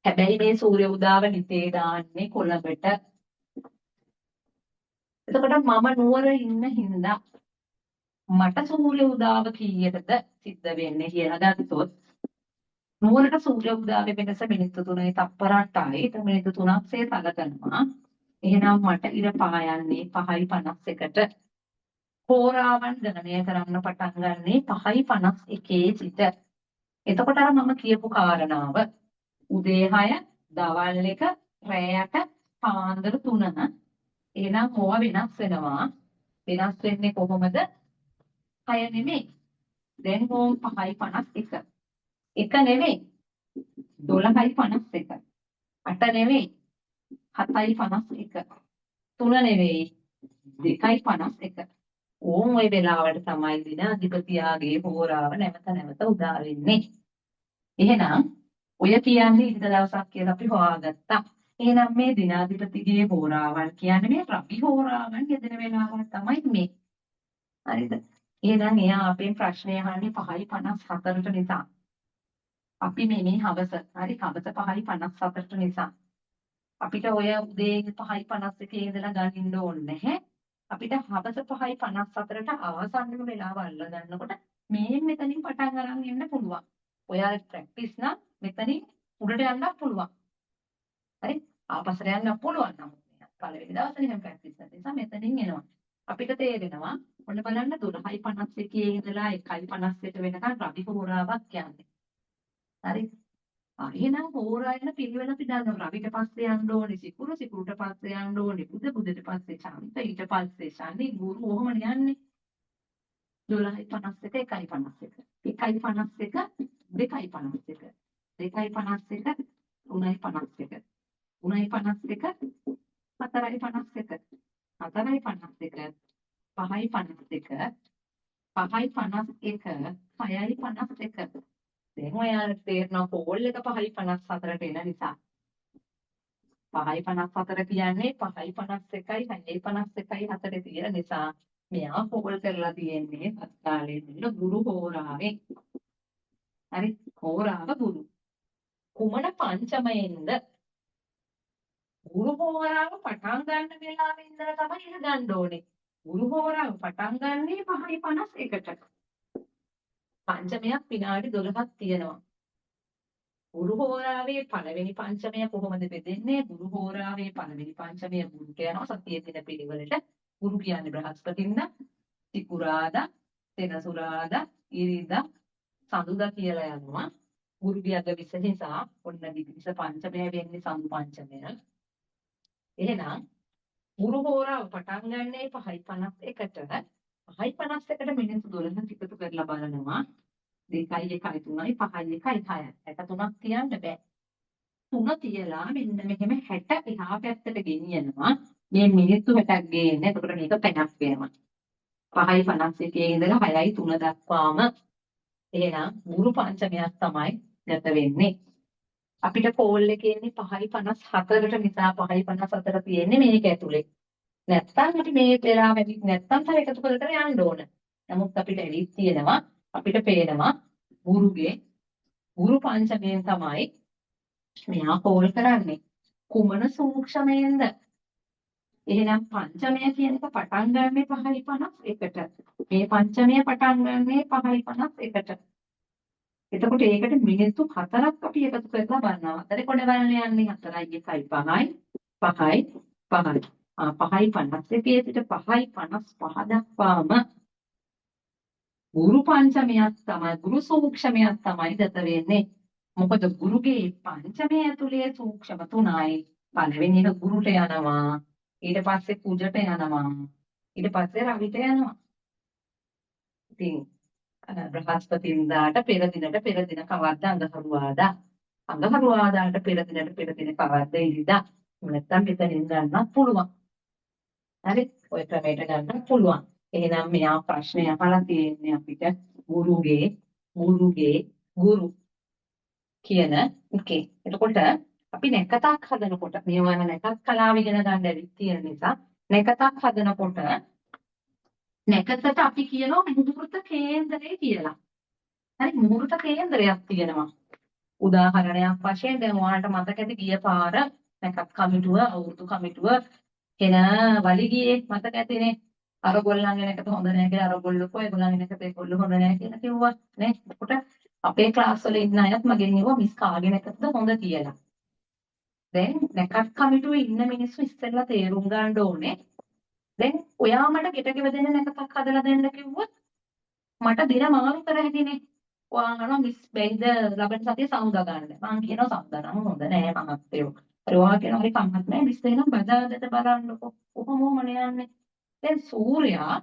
හැබැයි මේ සූර්ය උදාව නිතේ දාන්නේ කොළඹට. එතකොට මම නුවර ඉන්න හින්දා මට සූර්ය උදාව කීයටද සිද්ධ වෙන්නේ කියලා ගත්තොත් නුවරට සූර්ය උදාවේ වෙනස මිනිත්තු 3යි තප්පර 8යි. ඒක මිනිත්තු 3ක්සේ සැලකනවා. එහෙනම් මට ඉර පායන්නේ 5:51ට. හෝරාවන් ගණනය කරන්න පටන් ගන්නේ 5:51 සිට. එතකොට අර මම කියපු කාරණාව උදේ 6 දවල් 1 රැයට පාන්දර 3 එහෙනම් මොවා වෙනස් වෙනවා. වෙනස් වෙන්නේ කොහොමද? 6 නෙමෙයි. දැන් ඕම් 5:51. 1 නෙමෙයි. 12:51. 8 නෙමෙයි. 7:51. 3 නෙමෙයි. 2:51. ඕම් ওই වෙලාවට තමයි දින අධිපතියාගේ හෝරාව නැවත උදා වෙන්නේ. එහෙනම් ඔය කියන්නේ ඉරිදා දවසක් කියලා අපි හොයාගත්තා. එහෙනම් මේ දිනාධිපතිගේ හෝරාවන් කියන්නේ මේ රවි හෝරාවන් යෙදෙන වෙලාවල් තමයි මේ. හරිද? එහෙනම් එයා අපෙන් ප්‍රශ්නය අහන්නේ 5:54ට නිසා. අපි මේ හවස හරි හවස 5:54ට නිසා. අපිට ඔය උදේ 5:51 ඉඳලා ගනින්න ඕනේ නැහැ. අපිට හවස 5:54ට අවසන් වෙලාව අල්ල ගන්නකොට මේ මෙතනින් පටන් අරන් එන්න පුළුවන්. ඔයාලා ප්‍රැක්ටිස් නම් මෙතනින් උඩට යන්න පුළුවන්. හරි? ආපස්සට යන්න පුළුවන් නමුත් පළවෙනි දවසේ එහෙම ප්‍රැක්ටිස් කරන නිසා මෙතනින් එනවා. අපිට තේරෙනවා ඔන්න බලන්න 12:51 ඉඳලා 1:58 වෙනකන් රවි හෝරාවක් කියන්නේ. හරි? එහෙනම් හෝරා යන පිළිවෙල අපි දන්නවා. රවිට පස්සේ යන්න ඕනේ සිකුරු, සිකුරුට පස්සේ යන්න ඕනේ බුධ, බුධට පස්සේ චන්ද්‍ර, ඊට පස්සේ ශනි, ගුරු ඔහොම යන්නේ. 12:51 1:51 1:51 2:51 2:51 3:51 3:51 4:51 4:51 5:51 5:51 6:51 දැන් ඔයාලට තේරෙනවා කෝල් එක 5:54ට එන නිසා 5:54 කියන්නේ 5:51යි 6:51යි 4 තියෙන නිසා මෙයා කෝල් කරලා තියෙන්නේ තත්කාලයේ ඉන්න ගුරු හෝරාවෙන්. හරි හෝරාව ගුරු කුමන පංචමයෙන්ද ගුරු හෝරාව පටන් ගන්න වෙලාවෙ ඉඳලා තමයි ඉඳ ගන්න ඕනේ. ගුරු හෝරාව පටන් ගන්නේ 5:51ට. පංචමයක් විනාඩි 12ක් තියෙනවා. ගුරු හෝරාවේ පළවෙනි පංචමය කොහොමද බෙදෙන්නේ? ගුරු හෝරාවේ පළවෙනි පංචමය ගුරුට යනවා සතියේ දින පිළිවෙලට. ගුරු කියන්නේ බ්‍රහස්පතින්දා, සිකුරාදා, සෙනසුරාදා, ඉරිදා, සඳුදා කියලා යනවා. ගුරුගේ අග විස නිසා ඔන්න විදිස පංචමය වෙන්නේ සඳු පංචමය. එහෙනම් ගුරු හෝරාව පටන් ගන්නේ 5:51ට. 5:51ට මිනිත්තු 12ක් එකතු කරලා බලනවා. 2යි 1යි 3යි 5යි 1යි 6යි 63ක් තියන්න බෑ. 3 තියලා මෙන්න මෙහෙම 60 එහා පැත්තට ගෙනියනවා. මේ මිනිත්තු 60ක් ගේන්නේ. එතකොට මේක පැයක් වෙනවා. 5:51 ඉඳලා 6යි 3 දක්වාම එහෙනම් ගුරු පංචමයක් තමයි ගත වෙන්නේ. අපිට කෝල් එකේ ඉන්නේ 5:54ට නිසා 5:54 තියෙන්නේ මේක ඇතුලේ. නැත්තම් අපි මේ වෙලාව වැඩි නැත්තම් තව එකතු කර කර යන්න ඕන. නමුත් අපිට ඇවිත් තියෙනවා අපිට පේනවා ගුරුගේ ගුරු පංචමයෙන් තමයි මෙයා කෝල් කරන්නේ. කුමන සූක්ෂමයෙන්ද? එහෙනම් පංචමය කියන එක පටන් ගන්නේ 5:51ට. මේ පංචමය පටන් ගන්නේ 5:51ට. එතකොට ඒකට මිනිත්තු 4ක් අපි එකතු කරලා බලනවා. අතරේ කොට බලන්න යන්නේ 4යි 1යි 5යි 5යි 5යි. 5:51 සිට 5:55 දක්වාම ගුරු පංචමයක් තමයි ගුරු සූක්ෂමයක් තමයි ගත වෙන්නේ. මොකද ගුරුගේ පංචමය ඇතුලේ සූක්ෂම 3යි. පළවෙනි එක ගුරුට යනවා. ඊට පස්සේ කුජට යනවා. ඊට පස්සේ රවිට යනවා. ඉතින් බ්‍රහස්පතින්දාට පෙර දිනට පෙර දින කවද්ද අඟහරුවාදා. අඟහරුවාදාට පෙර දිනට පෙර දින කවද්ද ඉරිදා. නැත්තම් මෙතනින් ගන්නත් පුළුවන්. හරි ඔය ක්‍රමයට ගන්නත් පුළුවන්. එහෙනම් මෙයා ප්‍රශ්නය අහලා තියෙන්නේ අපිට ගුරුගේ ගුරු කියන එකේ. එතකොට අපි නැකතක් හදනකොට මේවන නැකත් කලාව ඉගෙන ගන්න ඇවිත් තියෙන නිසා නැකතක් හදනකොට නැකතට අපි කියනවා මුහුර්ත කේන්දරය කියලා. හරි මුහුර්ත කේන්දරයක් තියෙනවා. උදාහරණයක් වශයෙන් දැන් ඔයාලට මතක ඇති ගිය පාර නැකත් කමිටුව අවුරුදු කමිටුව එන වලිගියේ මතක ඇතිනේ. අර ගොල්ලන්ගේ නැකත හොඳ නැහැ කියලා අර ගොල්ලෝ කොයි ගොල්ලන්ගේ නැකත ඒගොල්ලෝ හොඳ නැහැ කියලා කිව්වා නේ. එතකොට අපේ ක්ලාස් වල ඉන්න අයත් මගෙන් කිව්වා මිස් කාගේ නැකතද හොඳ කියලා. දැන් නැකත් කමිටුවේ ඉන්න මිනිස්සු ඉස්සෙල්ලා තේරුම් ගන්න ඕනේ. දැන් ඔයා මට ගෙටගෙව දෙන්න නැකතක් හදලා දෙන්න කිව්වොත් මට දින මාරු කර හැකිනේ. ඔයා අහනවා මිස් බැයිද ලබන සතියේ සමුදා ගන්න. මම කියනවා සමුදා නම් හොඳ නෑ මහත්තයෝ. හරි ඔයා කියනවා හරි කමක් නෑ මිස් එහෙනම් බදාදට බලන්නකො. කොහොමම යන්නේ. දැන් සූර්යයා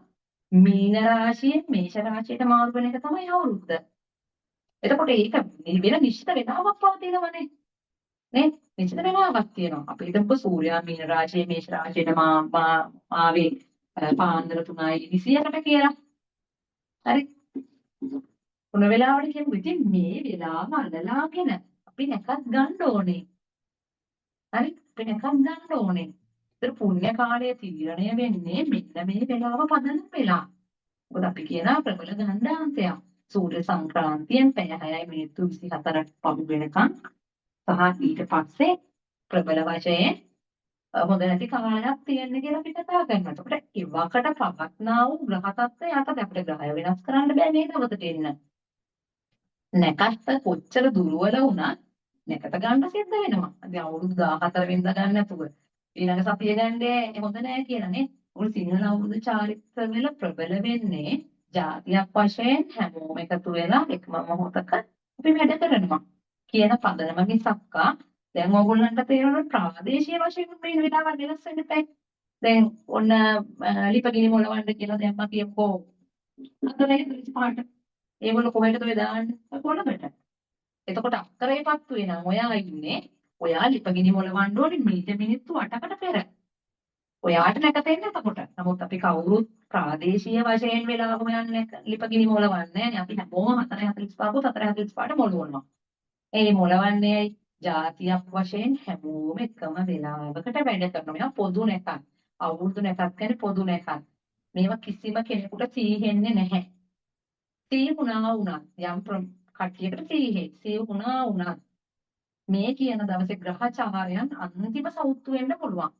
මීන රාශියෙන් මේෂ රාශියට මාරු වෙන එක තමයි අවුරුද්ද. එතකොට ඒක වෙන නිශ්චිත වේලාවක් පවතිනවනේ. නේ? නිශ්චිත වේලාවක් තියෙනවා. අපි හිතමුකෝ සූර්යයා මීන රාශියේ මේෂ රාශියට ආවේ පාන්දර 3:28 කියලා. හරි. මොන වෙලාවට කියමු ඉතින් මේ වෙලාව අල්ලලාගෙන අපි නැකත් ගන්න ඕනේ. හරි? අපි නැකත් ගන්න ඕනේ. ඒතර පුණ්‍ය කාලයේ තීරණය වෙන්නේ මෙන්න මේ වෙලාව පදනම් වෙලා. මොකද අපි කියන ප්‍රබල ගණ්ඩාන්තයක්. සූර්ය සංක්‍රාන්තියෙන් පැය 6යි මිනිත්තු 24ක් පහු වෙනකන් සහ ඊට පස්සේ ප්‍රබල වශයෙන් හොඳ නැති කාලයක් තියෙන්න කියලා අපි කතා කරනවා. ඒකට ඉවකට පවත්නා වූ ග්‍රහ තත්ත්වය යටතේ අපිට ග්‍රහය වෙනස් කරන්න බෑ මේ දවසට එන්න. නැකත් කොච්චර දුර්වල වුණත් නැකත ගන්න සිද්ධ වෙනවා. අපි අවුරුදු 14 වෙනිදා ගන්න නැතුව ඊළඟ සතිය ගන්නේ හොඳ නෑ කියලානේ. උන් සිංහල අවුරුදු චාරිත්‍ර වල ප්‍රබල වෙන්නේ ජාතියක් වශයෙන් හැමෝම එකතු වෙලා එකම මොහොතක අපි වැඩ කරනවා කියන පදනම මිසක්කා දැන් ඕගොල්ලන්ට තේරෙන ප්‍රාදේශීය වශයෙන් මේ වෙලාවල් වෙනස් වෙන්න බෑ. දැන් ඔන්න ලිපගිනි මොලවන්න කියලා දැන් මම කියමුකෝ අතලේ තුලිස් පාට. ඒගොල්ලෝ කොහෙටද ඔය දාන්නේ? කොළඹට. එතකොට අක්කරේපත්තු වෙනා ඔයා ඉන්නේ ඔයා ලිපගිනි මොලවන්න ඕනේ මීට මිනිත්තු 8කට පෙර. ඔයාට නැකතෙන්නේ එතකොට. නමුත් අපි කවුරුත් ප්‍රාදේශීය වශයෙන් වෙලාව හොයන්නේ ලිපගිනි මොලවන්නේ නැහැ. අපි හැමෝම 4:45 මොලවනවා. ඒ මොලවන්නේ ජාතියක් වශයෙන් හැමෝම එකම වෙලාවකට වැඩ කරනවා. මේවා පොදු නැකත්. අවුරුදු නැකත් කියන්නේ පොදු නැකත්. මේවා කිසිම කෙනෙකුට තීහෙන්නේ නැහැ. තීහුණා වුණත් යම් කට්ටියකට තීහුණා වුණත් මේ කියන දවසේ ග්‍රහචාරයන් අන්තිම සෞතු වෙන්න පුළුවන්.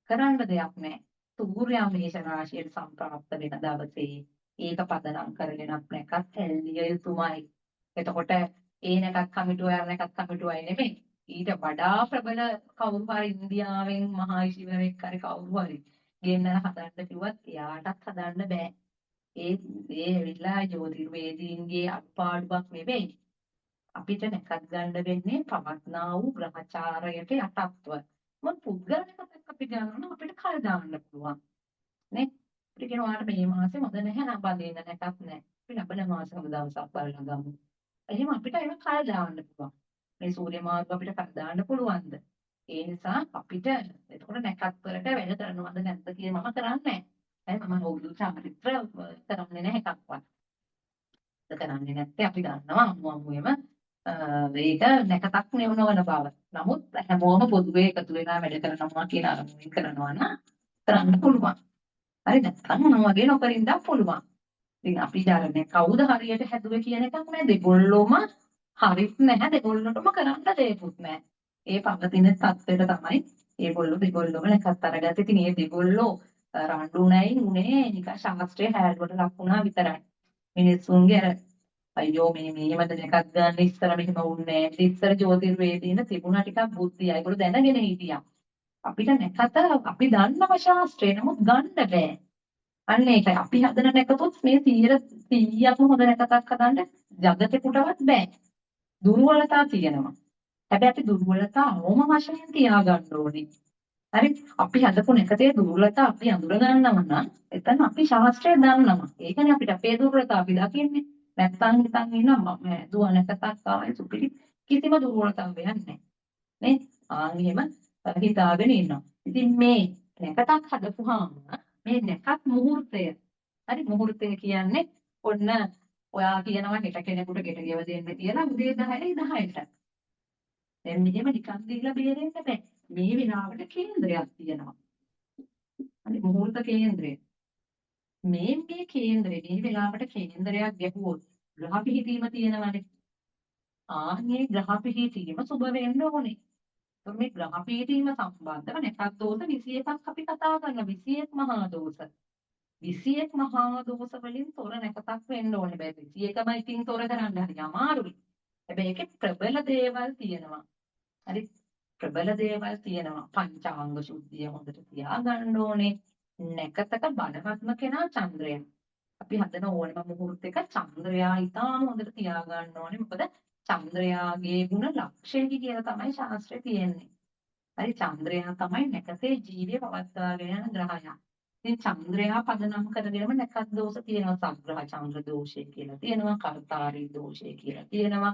කරන්න දෙයක් නැහැ. සූර්යයා මේෂ රාශියට සම්ප්‍රාප්ත වෙන දවසේ ඒක පදනම් කරගෙන නැකත් ඇල්ලිය යුතුමයි. එතකොට ඒ නැකත් කමිටුව යන නැකත් කමිටුවයි නෙමෙයි. ඊට වඩා ප්‍රබල කවුරු හරි ඉන්දියාවෙන් මහා ඍෂිවරයෙක් හරි කවුරු හරි ගෙන්නලා හදන්න කිව්වත් එයාටත් හදන්න බෑ. ඒ ඇවිල්ලා ජ්‍යොතිර්වේදීන්ගේ අත්පාඩුවක් නෙවෙයි. අපිට නැකත් ගන්න වෙන්නේ පවත්නා වූ ග්‍රහචාරයට යටත්ව. මොකද පුද්ගල නැකතක් අපි ගන්නවා අපිට කල් දාන්න පුළුවන්. නේ? අපිට කියනවා මේ මාසේ හොඳ නැහැ නම් බඳින්න නැකත් නැහැ. අපි ලබන මාසේ හොඳ දවසක් බලලා ගමු. එහෙනම් අපිට ඒක කල් දාන්න පුළුවන්. මේ සූර්ය මාර්ග අපිට කල් දාන්න පුළුවන්ද? ඒ නිසා අපිට එතකොට නැකත් වලට වැඩ කරනවද නැද්ද කියලා මම කරන්නේ නැහැ. මම අවුරුදු චාරිත්‍ර කරන්නේ නැහැ එකක්වත්. කරන්නේ නැත්නම් අපි දන්නවා අමුමුයම ඒක නැකතක් නෙවනවන බව. නමුත් හැමෝම පොදුවේ එකතු වෙලා වැඩ කරනවා කියන අරමුණින් කරනවා නම් කරන්න පුළුවන්. හරි නැත්නම් මොන වගේ නොකර ඉඳන් පුළුවන්. ඉතින් අපි ධර්මයේ කවුද හරියට හැදුවේ කියන එකක් නෑ. දෙගොල්ලොම හරිත් නැහැ. දෙගොල්ලොටම කරන්න දෙයක්වත් නෑ. ඒ පවතින තත්ත්වයට තමයි දෙගොල්ලොම නැකත් අරගත්තේ. ඉතින් මේ දෙගොල්ලෝ රණ්ඩු නැයි උනේ නිකන් ශාස්ත්‍රීය හැල්වට ලක් වුණා විතරයි. මිනිස්සුන්ගේ අර අයියෝ මේ මෙහෙමද නැකත් ගන්න ඉස්සර මෙහෙම වුන්නේ නැහැ. ඉස්සර ජ්‍යොතිර්වේදීන තිබුණා ටිකක් බුද්ධිය. ඒගොල්ලෝ දැනගෙන හිටියා. අපිට නැකත අපි දන්නව ශාස්ත්‍රය නමුත් ගන්න බෑ. අන්න ඒකයි අපි හදන නැකතොත් මේ 100%ක්ම හොඳ නැකතක් හදන්න జగතේකටවත් බෑ. දුර්වලතා තියෙනවා. හැබැයි අපි දුර්වලතා ඕම වශයෙන් තියාගන්න ඕනේ. හරි අපි හදපු නැකතේ දුර්වලතා අපි අඳුර ගන්නව නම් එතන අපි ශාස්ත්‍රය දන්නවා. ඒකනේ අපිට අපේ දුර්වලතා අපි දකින්නේ. නැත්නම් හිතන් ඉන්නවා මම දුව නැකතක් ආවේ සුපිරි කිසිම දුර්වලතාවයක් නැහැ. නේ? ආන් එහෙම හිතාගෙන ඉන්නවා. ඉතින් මේ නැකතක් හදපුවාම මේ නැකත් මුහුර්තය හරි මුහුර්තය කියන්නේ ඔන්න ඔයා කියනවා හෙට කෙනෙකුට ගෙට ගෙව දෙන්න කියලා උදේ 10යි 10ට. දැන් මෙහෙම නිකන් දීලා බේරෙන්න බෑ. මේ වෙලාවට කේන්ද්‍රයක් තියෙනවා. හරි මුහුර්ත කේන්ද්‍රය. මේ කේන්ද්‍රේ මේ වෙලාවට කේන්ද්‍රයක් ගැහුවොත් ග්‍රහ පිහිටීම තියෙනවානේ. ආන්නේ ග්‍රහ පිහිටීම සුබ වෙන්න ඕනේ. ඒත් මේ ග්‍රහ පිහිටීම සම්බන්ධව නැකත් දෝෂ 21ක් අපි කතා කරනවා. 21 මහා දෝෂ. 21 මහා දෝෂ වලින් තොර නැකතක් වෙන්න ඕනේ. බෑ 21ම ඉතින් තොර කරන්න හරි අමාරුයි. හැබැයි ඒකේ ප්‍රබල දේවල් තියෙනවා. හරි ප්‍රබල දේවල් තියෙනවා. පංචාංග ශුද්ධිය හොඳට තියාගන්න ඕනේ. නැකතක බලවත්ම කෙනා චන්ද්‍රයා. අපි හදන ඕනම මුහුර්තයක චන්ද්‍රයා ඉතාම හොඳට තියාගන්න ඕනේ. මොකද චන්ද්‍රයාගේ ගුණ ලක්ෂණය කියලා තමයි ශාස්ත්‍රයේ තියෙන්නේ. හරි චන්ද්‍රයා තමයි නැකතේ ජීවිය පවත්වාගෙන යන ග්‍රහයා. ඉතින් චන්ද්‍රයා පදනම් කරගෙනම නැකත් දෝෂ තියෙනවා. සග්‍රහ චන්ද්‍ර දෝෂය කියලා තියෙනවා. කර්තාරී දෝෂය කියලා තියෙනවා.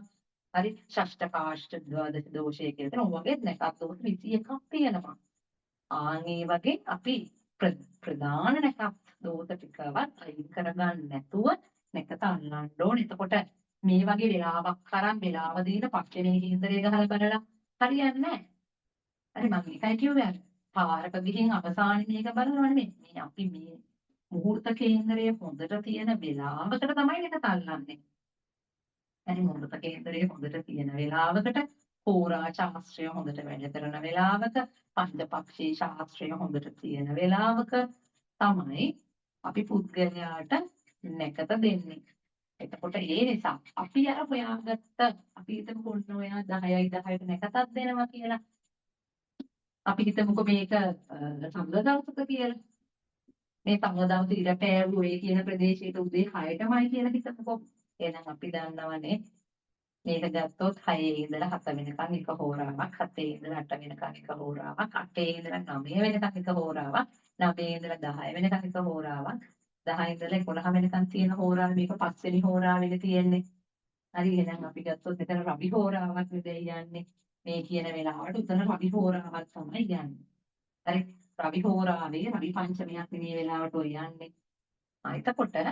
හරි ෂෂ්ඨකාෂ්ඨ ද්වාදශ දෝෂය කියලා තියෙනවා. වගේ නැකත් දෝෂ 21ක් තියෙනවා. ආන්ගේ වගේ අපි ප්‍රධාන නැකත් දෝෂ ටිකවත් අයින් කරගන්න නැතුව නැකත අල්ලන්න ඕනේ. එතකොට මේ වගේ වෙලාවක් කරන් වෙලාව දීලා පක්ෂණයේ කේන්දරය ගහලා බලලා හරියන්නේ නැහැ. හරි මම ඒකයි කිව්වේ. පාරක ගිහින් අවසානයේ මේක බලනවා නෙමෙයි. මේ අපි මේ මුහුර්ත කේන්දරයේ හොඳට තියෙන වෙලාවකට තමයි නැකත අල්ලන්නේ. හරි මුහුර්ත කේන්දරයේ හොඳට තියෙන වෙලාවකට හෝරා ශාස්ත්‍රය හොඳට වැඩ කරන වෙලාවක පංචපක්ෂී ශාස්ත්‍රය හොඳට තියෙන වෙලාවක තමයි අපි පුද්ගලයාට නැකත දෙන්නේ. එතකොට ඒ නිසා අපි අර හොයාගත්ත අපි හිතමු ඔන්න ඔයා 10යි 10ට නැකතක් දෙනවා කියලා. අපි හිතමුකෝ මේක සඳ දවසක කියලා. මේ සඳ දවසේ ඉර පෑවුවේ කියන ප්‍රදේශයට උදේ 6ටමයි කියලා හිතමුකෝ. එහෙනම් අපි දන්නවනේ මේක ගත්තොත් 6 ඉඳලා 7 වෙනකන් එක හෝරාවක් 7 ඉඳලා 8 වෙනකන් එක හෝරාවක් 8 ඉඳලා 9 වෙනකන් එක හෝරාවක් 9 ඉඳලා 10 වෙනකන් එක හෝරාවක් 10 ඉඳලා 11 වෙනකන් තියෙන හෝරාව මේක පස්වෙනි හෝරාවෙක තියෙන්නේ. හරි එහෙනම් අපි ගත්තොත් එතන රවි හෝරාවක් නෙදෙයි යන්නේ. මේ කියන වෙලාවට උතන රවි හෝරාවක් තමයි යන්නේ. හරි රවි හෝරාවේ රවි පංචමයක් මේ වෙලාවට ඔය යන්නේ. එතකොට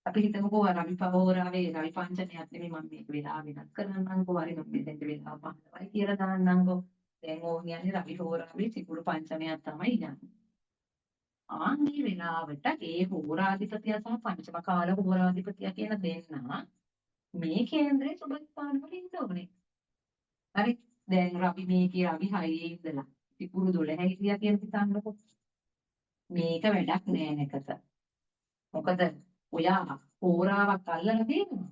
අපි හිතමුකෝ රවි පහෝරාවේ රවි පංචමයක් නෙමෙයි මම මේක වෙලාව වෙනස් කරන්නම්කෝ හරි මම මෙතෙන්ට වෙලාව 15යි කියලා දාන්නම්කෝ දැන් ඕන් යන්නේ රවි හෝරාවේ සිකුරු පංචමයක් තමයි යන්නේ ආන්ගේ වෙලාවට ඒ හෝරාධිපතිය සහ පංචම කාල හෝරාධිපතිය කියන දෙන්නා මේ කේන්ද්‍රයේ සුබස්ථාන වල ඉන්න ඕනේ හරි දැන් රවි මේකේ රවි 6 ඉඳලා සිකුරු 12 හිටියා කියන හිතන්නකෝ මේක වැඩක් නෑ නේද මොකද ඔයා හෝරාවක් අල්ලලා තියෙනවා.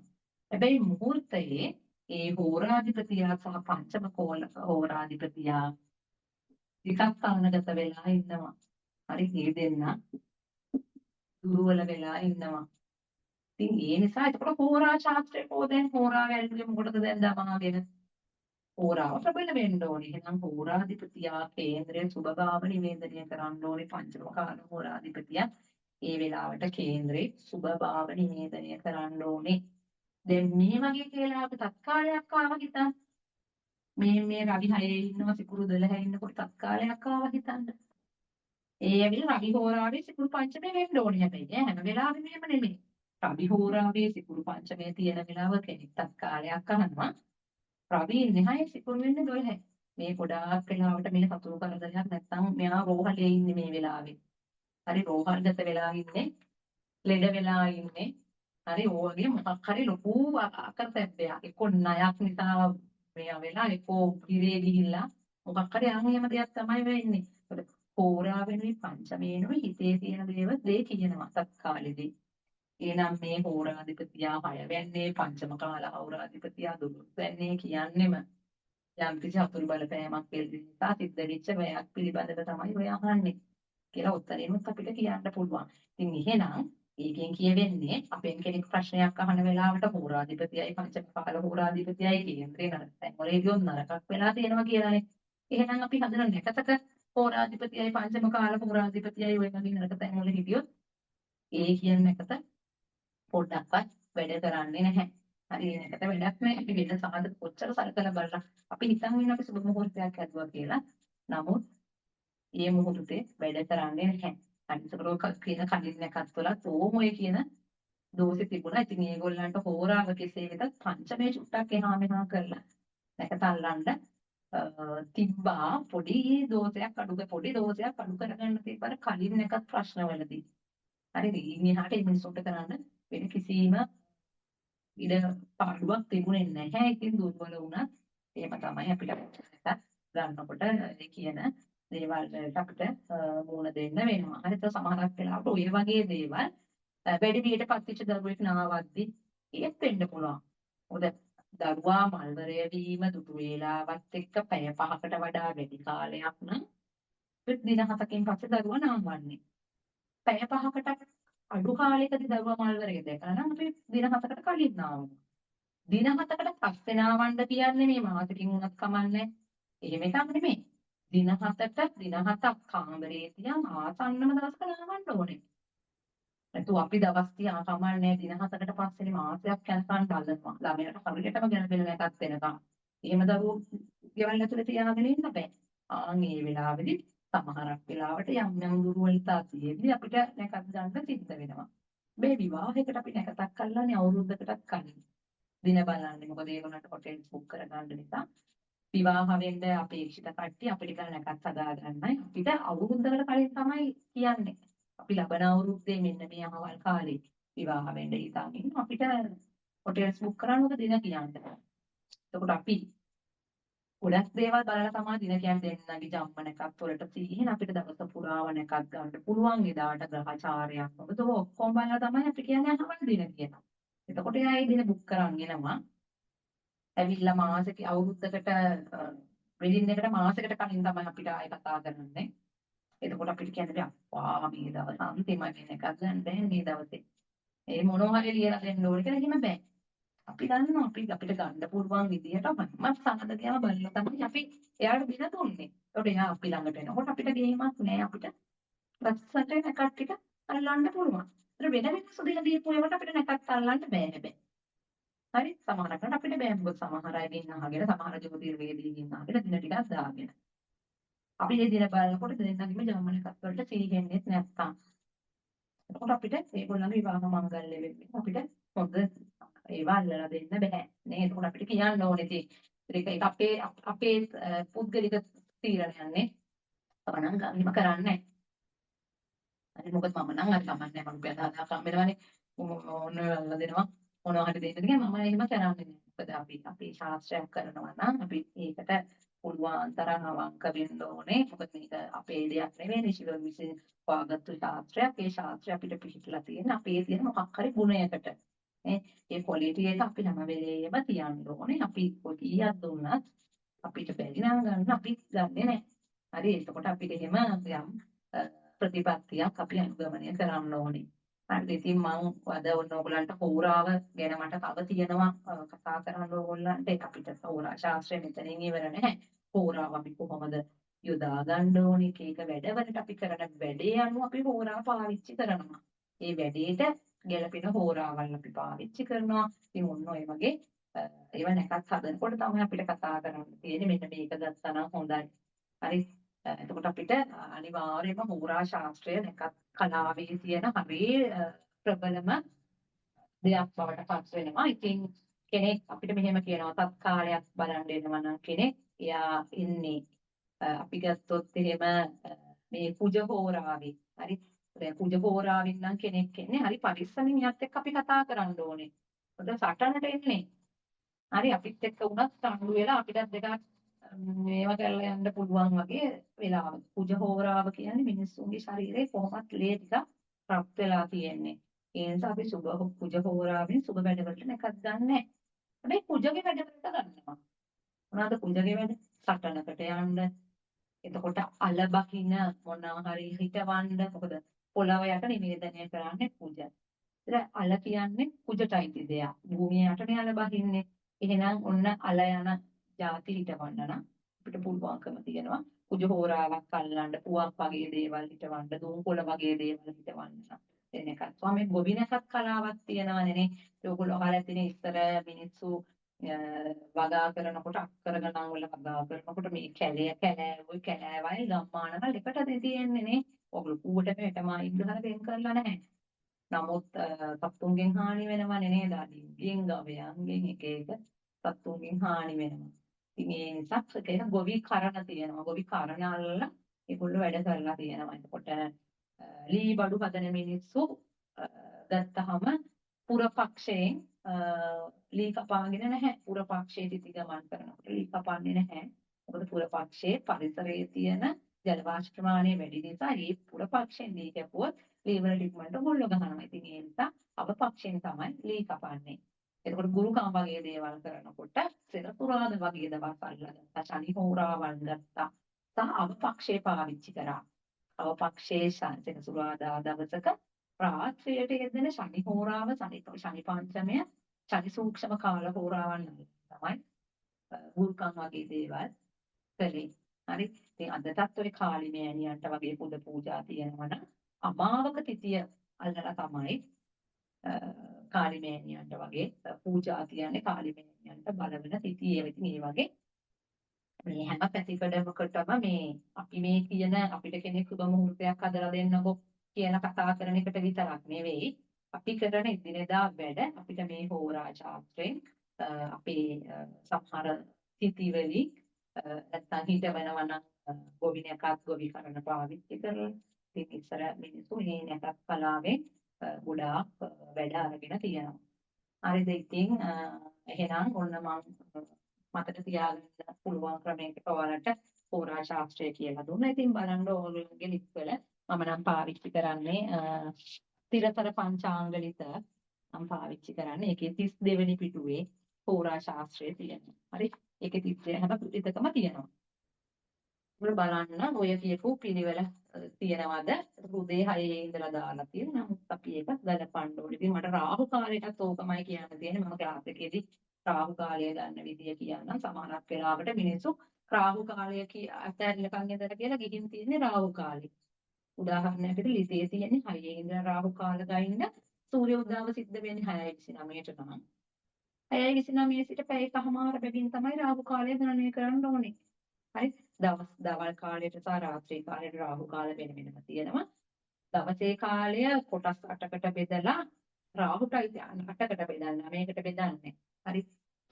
හැබැයි මුහුර්තයේ ඒ හෝරාධිපතියා සහ පංචම කෝල හෝරාධිපතියා ටිකක් අනගත වෙලා ඉන්නවා. හරි මේ දෙන්න දුර්වල වෙලා ඉන්නවා. ඉතින් ඒ නිසා ඒකට හෝරා ශාස්ත්‍රයේ පොදෙන් හෝරාව ඇල්ලුවේ මොකටද දැන් දමාගෙන හෝරාව ප්‍රබල වෙන්න ඕනේ. එහෙනම් හෝරාධිපතියා කේන්ද්‍රයේ සුබභාව නිවේදනය කරන්න ඕනේ පංචම කාල හෝරාධිපතියා ඒ වෙලාවට කේන්ද්‍රේ සුබභාව නිවේදනය කරන්න ඕනේ. දැන් මේ වගේ කියලා අපි තත්කාලයක් ආව හිතන්න. මේ රවි 6 ඉන්නවා සිකුරු 12 ඉන්නකොට තත්කාලයක් ආව හිතන්න. ඒ ඇවිල්ලා රවි හෝරාවේ සිකුරු පංචමේ වෙන්න ඕනේ හැබැයි ඈ හැම වෙලාවෙම එහෙම නෙමෙයි. රවි හෝරාවේ සිකුරු පංචමේ තියෙන වෙලාව කෙනෙක් තත්කාලයක් අහනවා. රවි ඉන්නේ 6 සිකුරු වෙන්නේ 12. මේ ගොඩාක් වෙලාවට මේ සතුරු කරදරයක් නැත්තම් මෙයා රෝහලේ ඉන්නේ මේ වෙලාවේ. හරි රෝහල්ගත වෙලා ඉන්නේ ලෙඩ වෙලා ඉන්නේ හරි ඕවගේ මොකක් හරි ලොකු අකරතැබ්බයක් එක්ක ණයක් නිසා මෙයා වෙලා එක්ක ඉරේ ගිහිල්ලා මොකක් හරි එහෙම දෙයක් තමයි වෙන්නේ. ඒකට හෝරා වෙනුයි පංචමේනුයි හිතේ තියෙන දේ කියනවා තත්කාලෙදී. එහෙනම් මේ හෝරාධිපතියා 6 වෙන්නේ පංචම කාල හෝරාධිපතියා 12 වෙන්නේ කියන්නෙම යම් කිසි අතුරු බලපෑමක් නිසා සිද්ධ වෙච්ච වැයක් පිළිබඳව තමයි ඔය අහන්නේ. කියලා උත්තරිනුත් අපිට කියන්න පුළුවන්. ඉතින් එහෙනම් ඒකෙන් කියවෙන්නේ අපෙන් කෙනෙක් ප්‍රශ්නයක් අහන වෙලාවට හෝරාධිපතියයි පංචම කාල හෝරාධිපතියයි කේන්ද්‍රේ නරකයි. මොලේදියොත් නරකක් වෙලා තියෙනවා කියලානේ. එහෙනම් අපි හදන නැකතක හෝරාධිපතියයි පංචම කාල හෝරාධිපතියයි ඔය වගේ නරක තැන් වල හිටියොත් ඒ කියන නැකත පොඩ්ඩක්වත් වැඩ කරන්නේ නැහැ. හරි ඒකට වැඩක් නැහැ. අපි වෙන සාධක කොච්චර සලකලා බලලා අපි හිතන් ඉන්න අපි සුබ මුහුර්තයක් ඇදුවා කියලා. නමුත් මේ මොහොතේ වැඩ කරන්නේ නැහැ. අනිතරෝ කියන කලින් එකක් තුලත් ඕම ඔය කියන දෝෂෙ තිබුණා. ඉතින් මේගොල්ලන්ට හෝරාව කෙසේ වෙතත් පංචමේ චුට්ටක් එහා මෙහා කරලා නැකතල්ලන්න තිබ්බා පොඩි දෝෂයක් අඩු කරගන්න තිබ්බර කලින් එකත් ප්‍රශ්නවලදී. හරිද? ඉන්නහට මිනිස්සුන්ට කරන්න වෙන කිසිම ඉඩ පාඩුවක් තිබුණේ නැහැ. ඉතින් දුර්වල වුණත් එහෙම තමයි අපිට ගන්නකොට ඒ කියන දේවල් වලට අපිට මුහුණ දෙන්න වෙනවා. හරිද? සමහරක් වෙලාවට ඔය වගේ දේවල් වැඩි වියට පත්වෙච්ච දරුවෙක් නාවද්දි ඒත් වෙන්න පුළුවන්. මොකද දරුවා මල්වරය වීම දුටු වේලාවත් එක්ක පැය 5කට වඩා වැඩි කාලයක් නම් දින 7කින් පස්සේ දරුවා නාවන්නේ. පැය 5කට අඩු කාලයකදී දරුවා මල්වරය දැකලා නම් අපි දින 7කට කලින් නාවනවා. දින 7කට පස්සේ නාවන්න කියන්නේ මේ මාසෙකින් උනත් කමන්නේ. එහෙම එකක් නෙමෙයි. දින 7ට දින 7ක් කාමරේ තියන් ආසන්නම දවසක නාවන්න ඕනේ. නැතු අපි දවස් 30 කමන්නේ දින 7කට පස්සේ මාසයක් යනකම් බලනවා. ළමයට හරියටම ගැළපෙන එකක් වෙනකම්. එහෙම දරුවෝ ගෙවල් ඇතුලේ තියාගෙන ඉන්න බෑ. මේ වෙලාවෙදි සමහරක් වෙලාවට යම් යම් දුර්වලතා තියෙද්දි අපිට නැකත් ගන්න සිද්ධ වෙනවා. මේ විවාහයකට අපි නැකතක් අල්ලන්නේ අවුරුද්දකටත් කලින්. දින බලන්නේ. මොකද ඒගොල්ලන්ට හොටෙල් බුක් කරගන්න නිසා විවාහ වෙන්න අපේක්ෂිත කට්ටිය අපිට ගන්න නැකත් හදා ගන්නයි. අපිට අවුරුද්දකට කලින් තමයි කියන්නේ. අපි ලබන අවුරුද්දේ මෙන්න මේ අහවල් කාලේ විවාහ වෙන්න හිතාගෙන අපිට හොටෙල්ස් බුක් කරන්න ඕක දින කියන්නේ. එතකොට අපි ගොඩක් දේවල් බලලා තමයි දින කියන්නේ දෙන්නගේ ජම්මනකත් වලට තියෙන අපිට දවස පුරාම එකක් ගන්න පුළුවන් එදාට ග්‍රහචාරයක්. මොකද ඔය ඔක්කොම බලලා තමයි අපි කියන්නේ අහවල් දින කියලා. එතකොට එයා ඒ දින බුක් කරන් එනවා. ඇවිල්ලා මාසෙක අවුරුද්දකට වෙඩින් එකට මාසෙකට කලින් තමයි අපිට ආයෙ කතා කරන්නේ. එතකොට අපිට කියන්නේ අප්පා මේ දවස් අන්තිමයි වෙන එකක් ගන්න බෑ මේ දවසේ. ඒ මොනවා හරි ලියලා දෙන්න ඕනේ කියලා එහෙම බෑ. අපි දන්නවා අපිට ගන්න පුළුවන් විදියට මම සාධකයම බලලා තමයි අපි එයාට දින දුන්නේ. ඒකට එයා අපි ළඟට එනකොට අපිට ගේමක් නෑ අපිට රස්සට නැකත් ටික අල්ලන්න පුළුවන්. ඒතර වෙන මිනිස්සු දින දීපු ඒවාට අපිට නැකත් අල්ලන්න බෑ හැබැයි. හරි සමහරකට අපිට බෑ මොකද සමහර අයගෙන් අහගෙන සමහර ජෝතිර්වේදීකින් අහගෙන දින ටිකක් දාගෙන. අපි මේ දින බලනකොට දෙන්නගෙම ජර්මන් එකක් වලට සීහෙන්නේ නැත්තම්. එතකොට අපිට ඒගොල්ලන්ගේ විවාහ මංගල්‍ය වෙන්නේ අපිට හොඳ ඒවා අල්ලලා දෙන්න බෑ. නේ එතකොට අපිට කියන්න ඕනේ ඒක අපේ පුද්ගලික තීරණයන්නේ. අපනම් ගන්නම කරන්නේ. හරි මොකද මම නම් අර කමන්නේ මම බෙදා කම්බරවනේ ඕන අල්ලලා දෙනවා. මොනවා හරි දෙන්නද කියලා මම එහෙම කරන්නේ නැහැ. මොකද අපි අපේ ශාස්ත්‍රයක් කරනවා නම් අපි ඒකට පුළුවන් තරම් අවංක වෙන්න ඕනේ. මොකද මේක අපේ දෙයක් නෙවෙයි නිසිල විසින් හොයාගත්තු ශාස්ත්‍රයක්. ඒ ශාස්ත්‍රය අපිට පිළිහිලා තියෙන අපේ තියෙන මොකක් හරි ගුණයකට. ඒ ක්වොලිටි එක අපි හැම වෙලේම තියන්න ඕනේ. අපි කොටියක් දුන්නත් අපිට බැරි නම් ගන්න අපි ගන්නෙ නැහැ. හරි එතකොට අපිට එහෙම යම් ප්‍රතිපත්තියක් අපි අනුගමනය කරන්න ඕනේ. හරි ඉතින් මම අද ඕගොල්ලන්ට හෝරාව ගැන මට තව තියෙනවා කතා කරන්න ඕගොල්ලන්ට ඒක අපිට හෝරා ශාස්ත්‍රය මෙතනින් ඉවර නැහැ. හෝරාව අපි කොහොමද යොදා ගන්න ඕනේ ඒක වැඩවලට අපි කරන වැඩේ අනුව අපි හෝරා පාවිච්චි කරනවා. ඒ වැඩේට ගැළපෙන හෝරාවල් අපි පාවිච්චි කරනවා. ඉතින් ඔන්න ඔය වගේ ඒව නැකත් හදනකොට තමයි අපිට කතා කරන්න තියෙන්නේ මෙන්න මේක ගත්තා නම් හොඳයි. හරි එතකොට අපිට අනිවාර්යයෙන්ම හෝරා ශාස්ත්‍රය නැකත් කලාවේ තියෙන හරිය ප්‍රබලම දෙයක් බවට පත් වෙනවා. ඉතින් කෙනෙක් අපිට මෙහෙම කියනවා තත්කාලයක් බලන් දෙනවා නම් කෙනෙක් එයා ඉන්නේ අපි ගත්තොත් එහෙම මේ කුජ හෝරාවේ හරි දැන් කුජ හෝරාවෙන් නම් කෙනෙක් ඉන්නේ හරි පරිස්සමින් යත් එක්ක අපි කතා කරන්න ඕනේ. මොකද සටනට එන්නේ. හරි අපිත් එක්ක උනත් සම්ඩු වෙලා අපිටත් දෙකක් මේවා කරලා යන්න පුළුවන් වගේ වෙලාවක්. කුජ හෝරාව කියන්නේ මිනිස්සුන්ගේ ශරීරේ කොහොමත් ලේ ටික රත් වෙලා තියෙන්නේ. ඒ නිසා අපි කුජ හෝරාවෙන් සුබ වැඩවලට නැකත් ගන්නෑ. හැබැයි කුජගේ වැඩවලට ගන්නවා. මොනවාද කුජගේ වැඩ? සටනකට යන්න. එතකොට අල බකින මොනවා හරි හිටවන්න. මොකද පොළව යට නිවේදනය කරන්නේ කුජ. ඒතර අල කියන්නේ කුජටයි දෙයක්. භූමිය යටනේ අල බහින්නේ. එහෙනම් ඔන්න අල යන ಜಾති හිටවන්න නම් අපිට පුළුවන්කම තියෙනවා කුජ හෝරාවක් අල්ලන්න පුවක් වගේ දේවල් හිටවන්න දුම්කොළ වගේ දේවල් හිටවන්න එන එකක්. මේ ගොවිනසත් කලාවක් තියෙනවනේ නේ. ඒගොල්ලෝ අහලා තියෙන ඉස්සර මිනිස්සු වගා කරනකොට අක්කර ගණන් වල වගා කරනකොට මේ කැලෑවයි ගම්මානවල එකට තියෙන්නේ නේ. ඔගොල්ලෝ කූවට මෙටමයි ඉඳලා වෙන් කරලා නැහැ. නමුත් සත්තුන්ගෙන් හානි වෙනවනේ නේද? අඩියන්ගෙන් ගවයන්ගෙන් එක සත්තුන්ගෙන් හානි වෙනවා. ඉතින් ඒ නිසා ඒක ගොවි කරණ තියෙනවා. ගොවි කරණ අල්ලලා ඒගොල්ලෝ වැඩ කරලා තියෙනවා. එතකොට ලී බඩු හදන මිනිස්සු ගත්තහම පුරපක්ෂයෙන් ලී කපාගෙන නැහැ. පුරපක්ෂයේ තිති ගමන් කරනකොට ලී කපන්නේ නැහැ. මොකද පුරපක්ෂයේ පරිසරයේ තියෙන ජල වාෂ්ප ප්‍රමාණය වැඩි නිසා ඒ පුරපක්ෂයෙන් ලී කැපුවොත් ලී වල ඩිග්මන්ට් ගොල්ල ගන්නවා. ඉතින් ඒ නිසා අවපක්ෂයෙන් තමයි ලී කපන්නේ. එතකොට ගුරුකම් වගේ දේවල් කරනකොට සෙනසුරාද වගේ දවස් අල්ලගත්තා. ශනි හෝරාවල් ගත්තා. සහ අවපක්ෂේ පාවිච්චි කරා. අවපක්ෂයේ සෙනසුරාදා දවසක රාත්‍රියට යෙදෙන ශනි හෝරාව ශනි පංචමය ශනි සූක්ෂම කාල හෝරාවන් තමයි ගුරුකම් වගේ දේවල් කළේ. හරි. ඉතින් අදටත් ඔය කාලි මෑණියන්ට වගේ පුද පූජා තියෙනවනම් අමාවක තිතිය අල්ලලා තමයි කාලි මෑණියන්ට වගේ පූජා කියන්නේ කාලි මෑණියන්ට බලවන තිතියේ. ඉතින් ඒ වගේ මේ හැම පැතිකඩකටම මේ අපි මේ කියන අපිට කෙනෙක් සුබ මුහුර්තයක් හදලා දෙන්නකෝ කියන කතා කරන එකට විතරක් නෙවෙයි අපි කරන ඉදිනදා වැඩ අපිට මේ හෝරා ශාස්ත්‍රයෙන් අපේ සමහර තිතිවලින් නැත්නම් හිත වෙනවා නම් ගොවිනකත් ගොවි කරන පාවිච්චි කරලා ඉතින් ඉස්සර මිනිස්සු මේ නැකත් කලාවෙන් ගොඩාක් වැඩ අරගෙන තියෙනවා. හරිද? ඉතින් එහෙනම් ඔන්න මම මතක තියාගන්න පුළුවන් ක්‍රමයකට ඔයාලට හෝරා ශාස්ත්‍රය කියලා දුන්නා. ඉතින් බලන්න ඕගොල්ලෝගේ ලිප්වල මම නම් පාවිච්චි කරන්නේ තිරතර පංචාංගලිත මම පාවිච්චි කරන්නේ. ඒකේ 32 වෙනි පිටුවේ හෝරා ශාස්ත්‍රය තියෙනවා. හරි? ඒකේ 32 හැම පිටකම තියෙනවා. ඔයාලා බලන්න ඔය කියපු පිළිවෙල තියෙනවද? උදේ 6 ඉඳලා දාලා තියෙනවා. නමුත් අපි ඒක ගලපන්න ඕනේ. ඉතින් මට රාහු කාලයටත් ඕකමයි කියන්න තියෙන්නේ. මම ක්ලාස් එකේදී රාහු කාලය ගන්න විදිය කියන්න. සමහරක් වෙලාවට මිනිස්සු රාහු කාලය අතහැරලකම් ඉඳලා කියලා ගිහින් තියෙන්නේ රාහු කාලේ. උදාහරණයකට ලිතේ තියෙන්නේ 6 ඉඳලා රාහු කාල ගයින්න සූර්ය උදාව සිද්ධ වෙන්නේ 6:29ට නම්. 6:29 සිට පැයකමාර බැගින් තමයි රාහු කාලය ගණනය කරන්න ඕනේ. හරි දවල් කාලයට සහ රාත්‍රී කාලයට රාහු කාල වෙනම තියෙනවා. දවසේ කාලය කොටස් 8කට බෙදලා රාහුටයි 8කට බෙදන්න මේකට බෙදන්නේ. හරි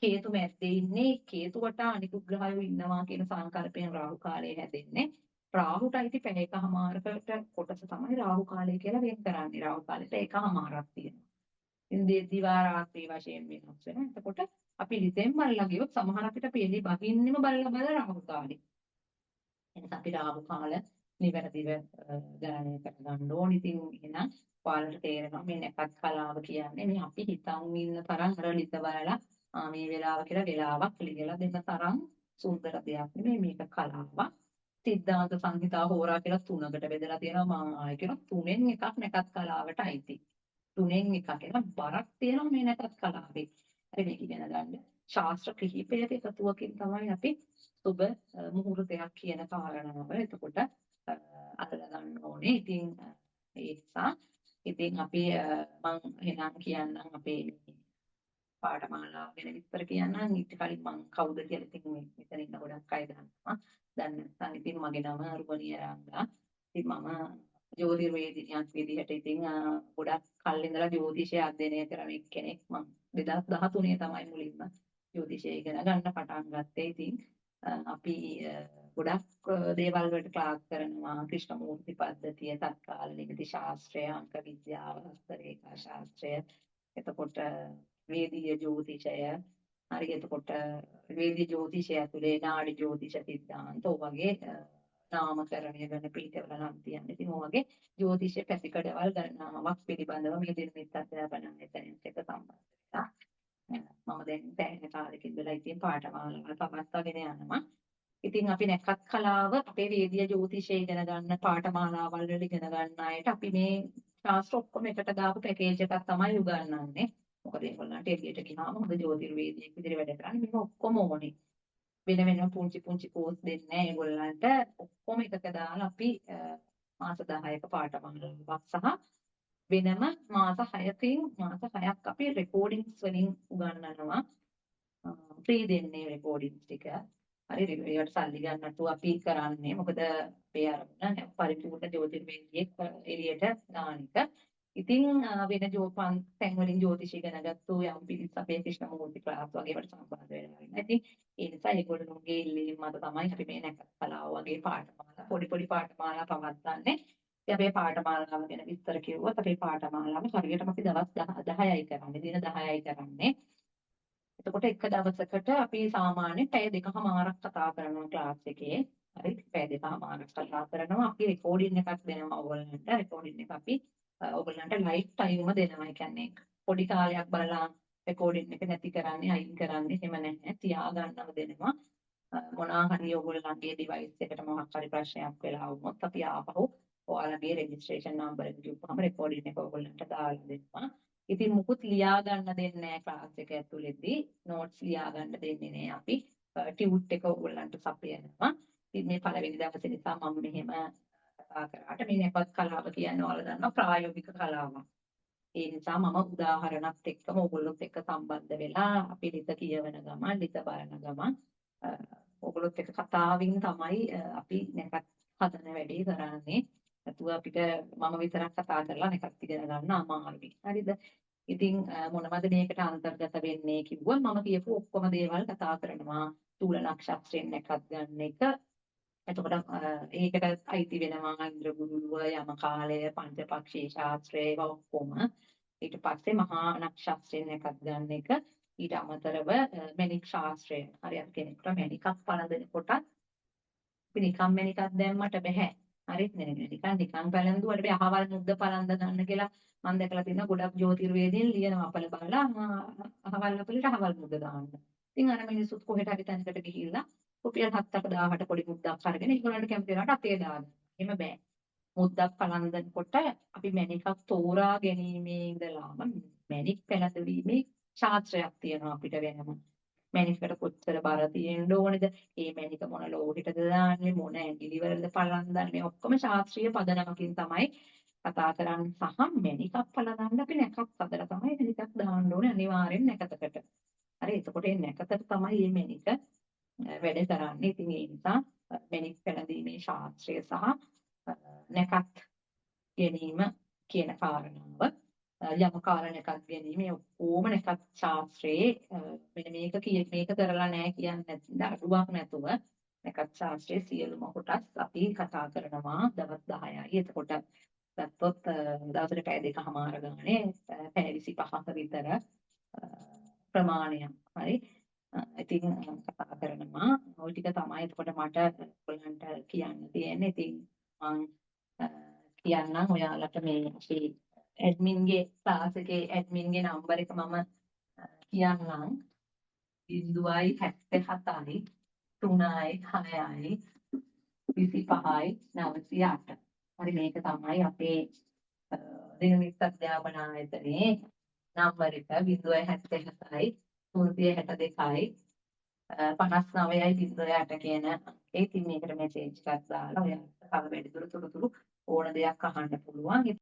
කේතු මැද්දේ ඉන්නේ කේතුවට අනිකුත් ග්‍රහයෝ ඉන්නවා කියන සංකල්පයෙන් රාහු කාලය හැදෙන්නේ. රාහුටයි පැයකමාරකට කොටස තමයි රාහු කාලය කියලා වෙන් කරන්නේ. රාහු කාලෙට එකමාරක් තියෙනවා. ඉන්දිය දිවා රාත්‍රී වශයෙන් වෙනස් වෙනවා. එතකොට අපි ලිතෙන් බලලා ගියොත් සමහර අපිට පිළි බහින්නෙම බලලා රාහු කාලේ. එතන අපි රාහු කාල නිවැරදිව ගණනය කරගන්න ඕනේ. ඉතින් එහෙනම් ඔයාලට තේරෙනවා මේ නැකත් කලාව කියන්නේ මේ අපි හිතන් ඉන්න තරම් අර ලිත බලලා මේ වෙලාව කියලා වෙලාවක් ලියලා දෙන්න තරම් සුන්දර දෙයක් නෙමෙයි මේක කලාවක්. සිද්ධාන්ත සංහිතා හෝරා කියලා තුනකට බෙදලා තියෙනවා. මම ආයෙ කියන තුනෙන් එකක් නැකත් කලාවට අයිති. තුනෙන් එකක් එන බරක් තියෙනවා මේ නැකත් කලාවේ. හරි මේක ඉගෙන ගන්න. ශාස්ත්‍ර කිහිපයක එකතුවකින් තමයි අපි සුබ මුහුර්තයක් කියන කාරණාව. එතකොට අදලා ගන්න ඕනේ. ඉතින් ඒ නිසා ඉතින් අපි මම එහෙනම් කියන්නම් අපේ පාඨමාලාව ගැන විස්තර කියන්නම්. ඊට කලින් මම කවුද කියලා ඉතින් මෙතන ඉන්න ගොඩක් අය දන්නවා. දැන් නැත්නම් ඉතින් මගේ නම රුවනිය රංගා. ඉතින් මම ජ්‍යොතිර්වේදිනියක් විදිහට ඉතින් ගොඩක් කල් ඉඳලා ජ්‍යොතිෂය අධ්‍යයනය කරන කෙනෙක්. මම 2013 තමයි මුලින්ම ජ්‍යොතිෂය ඉගෙන ගන්න පටන් ගත්තේ. ඉතින් අපි ගොඩක් දේවල් වලට ක්ලාස් කරනවා. ක්‍රිෂ්ණමූර්ති පද්ධතිය, තත්කාල නිමිති ශාස්ත්‍රය, අංක විද්‍යාව, හස්තරේඛා ශාස්ත්‍රය, එතකොට වේදීය ජ්‍යොතිෂය, හරි එතකොට වේදීය ජ්‍යොතිෂය ඇතුලේ නාඩි ජ්‍යොතිෂ සිද්ධාන්ත වගේ නාමකරණය ගැන පිළිවෙල නම් තියන්නේ. ඉතින් ඔය වගේ ජ්‍යොතිෂ පැතිකඩවල් ගණනාවක් පිළිබඳව මේ දිනමිත් අධ්‍යාපන ආයතනයත් එක්ක සම්බන්ධ වෙලා මම දැන් පැය කාලෙකින් ඉඳලා ඉතින් පාඨමාලාවල් පවත්වාගෙන යනවා. ඉතින් අපි නැකත් කලාව අපේ වේදීය ජ්‍යොතිෂය ඉගෙන ගන්න පාඨමාලාවල් වල ඉගෙන ගන්න අයට අපි මේ ශාස්ත්‍ර ඔක්කොම එකට දාපු පැකේජ් එකක් තමයි උගන්වන්නේ. මොකද ඒගොල්ලන්ට එළියට ගියාම හොඳ ජ්‍යොතිර්වේදියෙක් විදිහට වැඩ කරන්න මේක ඔක්කොම ඕනේ. වෙන වෙනම පුංචි කෝස් දෙන්නේ නැහැ ඒගොල්ලන්ට. ඔක්කොම එකක දාලා අපි මාස 10ක පාඨමාලාවක් සහ වෙනම මාස 6ක් අපි රෙකෝඩින්ග්ස් වලින් උගන්වනවා. ෆ්‍රී දෙන්නේ රෙකෝඩින්ග්ස් ටික. හරි ඒවට සල්ලි ගන්න නැතුව අපි කරන්නේ. මොකද අපේ අරමුණ පරිපූර්ණ ජ්‍යොතිර්වේදියෙක් එළියට දාන එක. ඉතින් වෙන ජෝපන් තැන් වලින් ජ්‍යොතිෂය ඉගෙන ගත්තු යම් පිරිස් අපේ ක්‍රිෂ්ණමූර්ති ක්ලාස් වගේ වලට සම්බන්ධ වෙලා ඉන්නවා. ඉතින් ඒ නිසා ඒගොල්ලෝගේ ඉල්ලීම් මත තමයි අපි මේ නැකත් කලාව වගේ පාඨමාලා පොඩි පාඨමාලා පවත්වන්නේ. ඉතින් අපේ පාඨමාලාව ගැන විස්තර කිව්වොත් අපේ පාඨමාලාව හරියටම අපි දවස් 10යි කරන්නේ. දින 10යි කරන්නේ. එතකොට එක දවසකට අපි සාමාන්‍ය පැය දෙකමාරක් කතා කරනවා ක්ලාස් එකේ. හරි පැය දෙකමාරක් කතා කරනවා. අපි රෙකෝඩින් එකක් දෙනවා ඕගොල්ලන්ට. රෙකෝඩින් එක අපි ඕගොල්ලන්ට ලයිෆ් ටයිම දෙනවා. ඒ කියන්නේ පොඩි කාලයක් බලලා රෙකෝඩින් එක නැති කරන්නේ අයින් කරන්නේ එහෙම නැහැ. තියාගන්නව දෙනවා. මොනවා හරි ඕගොල්ලන්ගේ ඩිවයිස් එකට මොකක් හරි ප්‍රශ්නයක් වෙලා වුණොත් අපි ආපහු ඔයාලගේ රෙජිස්ට්‍රේෂන් නම්බර් එක දීපුවම රෙකෝඩින් එක ඕගොල්ලන්ට දාලා දෙනවා. ඉතින් මුකුත් ලියා ගන්න දෙන්නේ නැහැ ක්ලාස් එක ඇතුළේදී. නෝට්ස් ලියා ගන්න දෙන්නේ නැහැ අපි. ටියුට් එක ඕගොල්ලන්ට සපයනවා. ඉතින් මේ පළවෙනි දවසේ නිසා මම මෙහෙම කතා කරාට මේ නැපත් කලාව කියන්නේ ඔයාලා දන්නවා ප්‍රායෝගික කලාවක්. ඒ නිසා මම උදාහරණත් එක්කම ඕගොල්ලොත් එක්ක සම්බන්ධ වෙලා අපි ලිත කියවන ගමන් ලිත බලන ගමන් ඕගොල්ලොත් එක්ක කතාවින් තමයි අපි නැකත් හදන වැඩේ කරන්නේ. නැතුව අපිට මම විතරක් කතා කරලා නැකත් ඉගෙන ගන්න අමාරුයි. හරිද? ඉතින් මොනවද මේකට අන්තර්ගත වෙන්නේ කිව්වොත් මම කියපු ඔක්කොම දේවල් කතා කරනවා. තුල නක්ෂත්‍රයෙන් නැකත් ගන්න එක. එතකොට ඒකට අයිති වෙනවා ඉන්ද්‍රගුරුව යම කාලය පංචපක්ෂී ශාස්ත්‍රය ඒවා ඔක්කොම. ඊට පස්සේ මහා නක්ෂත්‍රයෙන් නැකත් ගන්න එක. ඊට අමතරව මැණික් ශාස්ත්‍රය. හරි අපි කෙනෙකුට මැණිකක් පළඳිනකොටත් අපි නිකම් මැණිකක් දැම්මට බෑ. හරිත් නිකන් පැලඳුවට බෑ අහවල් මුද්ද පළඳ ගන්න කියලා මම දැකලා තියෙනවා ගොඩක් ජ්‍යොතිර්වේදීන් ලියනවා අපල බලලා අහවල් අපලට අහවල් මුද්ද දාන්න. ඉතින් අර මිනිස්සුත් කොහෙට හරි තැනකට ගිහිල්ලා රුපියල් 7-8 පොඩි මුද්දක් අරගෙන ඒගොල්ලන්ට කැමති වෙලාවට අතේ දාන්න. එහෙම බෑ. මුද්දක් පළඳනකොට අපි මැණිකක් තෝරා ගැනීමේ ඉඳලාම මැණික් පැලඳවීමේ ශාස්ත්‍රයක් තියෙනවා අපිට වෙනම. මැණිකට කොච්චර බර තියෙන්න ඕනේද? ඒ මැණික මොන ලෝහෙටද දාන්නේ? මොන ඇඟිලි වලද පළඳන්නේ? ඔක්කොම ශාස්ත්‍රීය පදනමකින් තමයි කතා කරන්නේ. සහ මැණිකක් පළඳන්න අපි නැකත් හදලා තමයි මැණිකක් දාන්න ඕනේ අනිවාර්යෙන් නැකතකට. හරි එතකොට මේ නැකතට තමයි මේ මැණික වැඩ කරන්නේ. ඉතින් ඒ නිසා මැණික් පැලඳීමේ ශාස්ත්‍රය සහ නැකත් ගැනීම කියන කාරණාව යම් කාරණයක් ගැනීම ඔක්කොම නැකත් ශාස්ත්‍රයේ මෙන්න මේක කරලා නැහැ කියන්නේ අඩුවක් නැතුව නැකත් ශාස්ත්‍රයේ සියලුම කොටස් අපි කතා කරනවා දවස් 10යි. එතකොට ගත්තොත් දවසට පැය දෙකමාර ගානේ පැය 25ක විතර ප්‍රමාණයක්. හරි. ඉතින් කතා කරනවා. ওই ටික තමයි එතකොට මට ඔයගලන්ට කියන්න තියෙන්නේ. ඉතින් මම කියන්නම් ඔයාලට මේ අපේ ඇඩ්මින්ගේ ක්ලාස් එකේ ඇඩ්මින්ගේ නම්බර එක මම කියන්නම් 077යි 3යි 6යි 25යි 908. හරි මේක තමයි අපේ දිනමිත් අධ්‍යාපන ආයතනයේ නම්බර එක 077යි 362යි 59යි 08 කියන ඒ ඉතින් මේකට මෙසේජ් එකක් දාලා ඔයාලට තව වැඩිදුර තොරතුරු ඕන දෙයක් අහන්න පුළුවන්.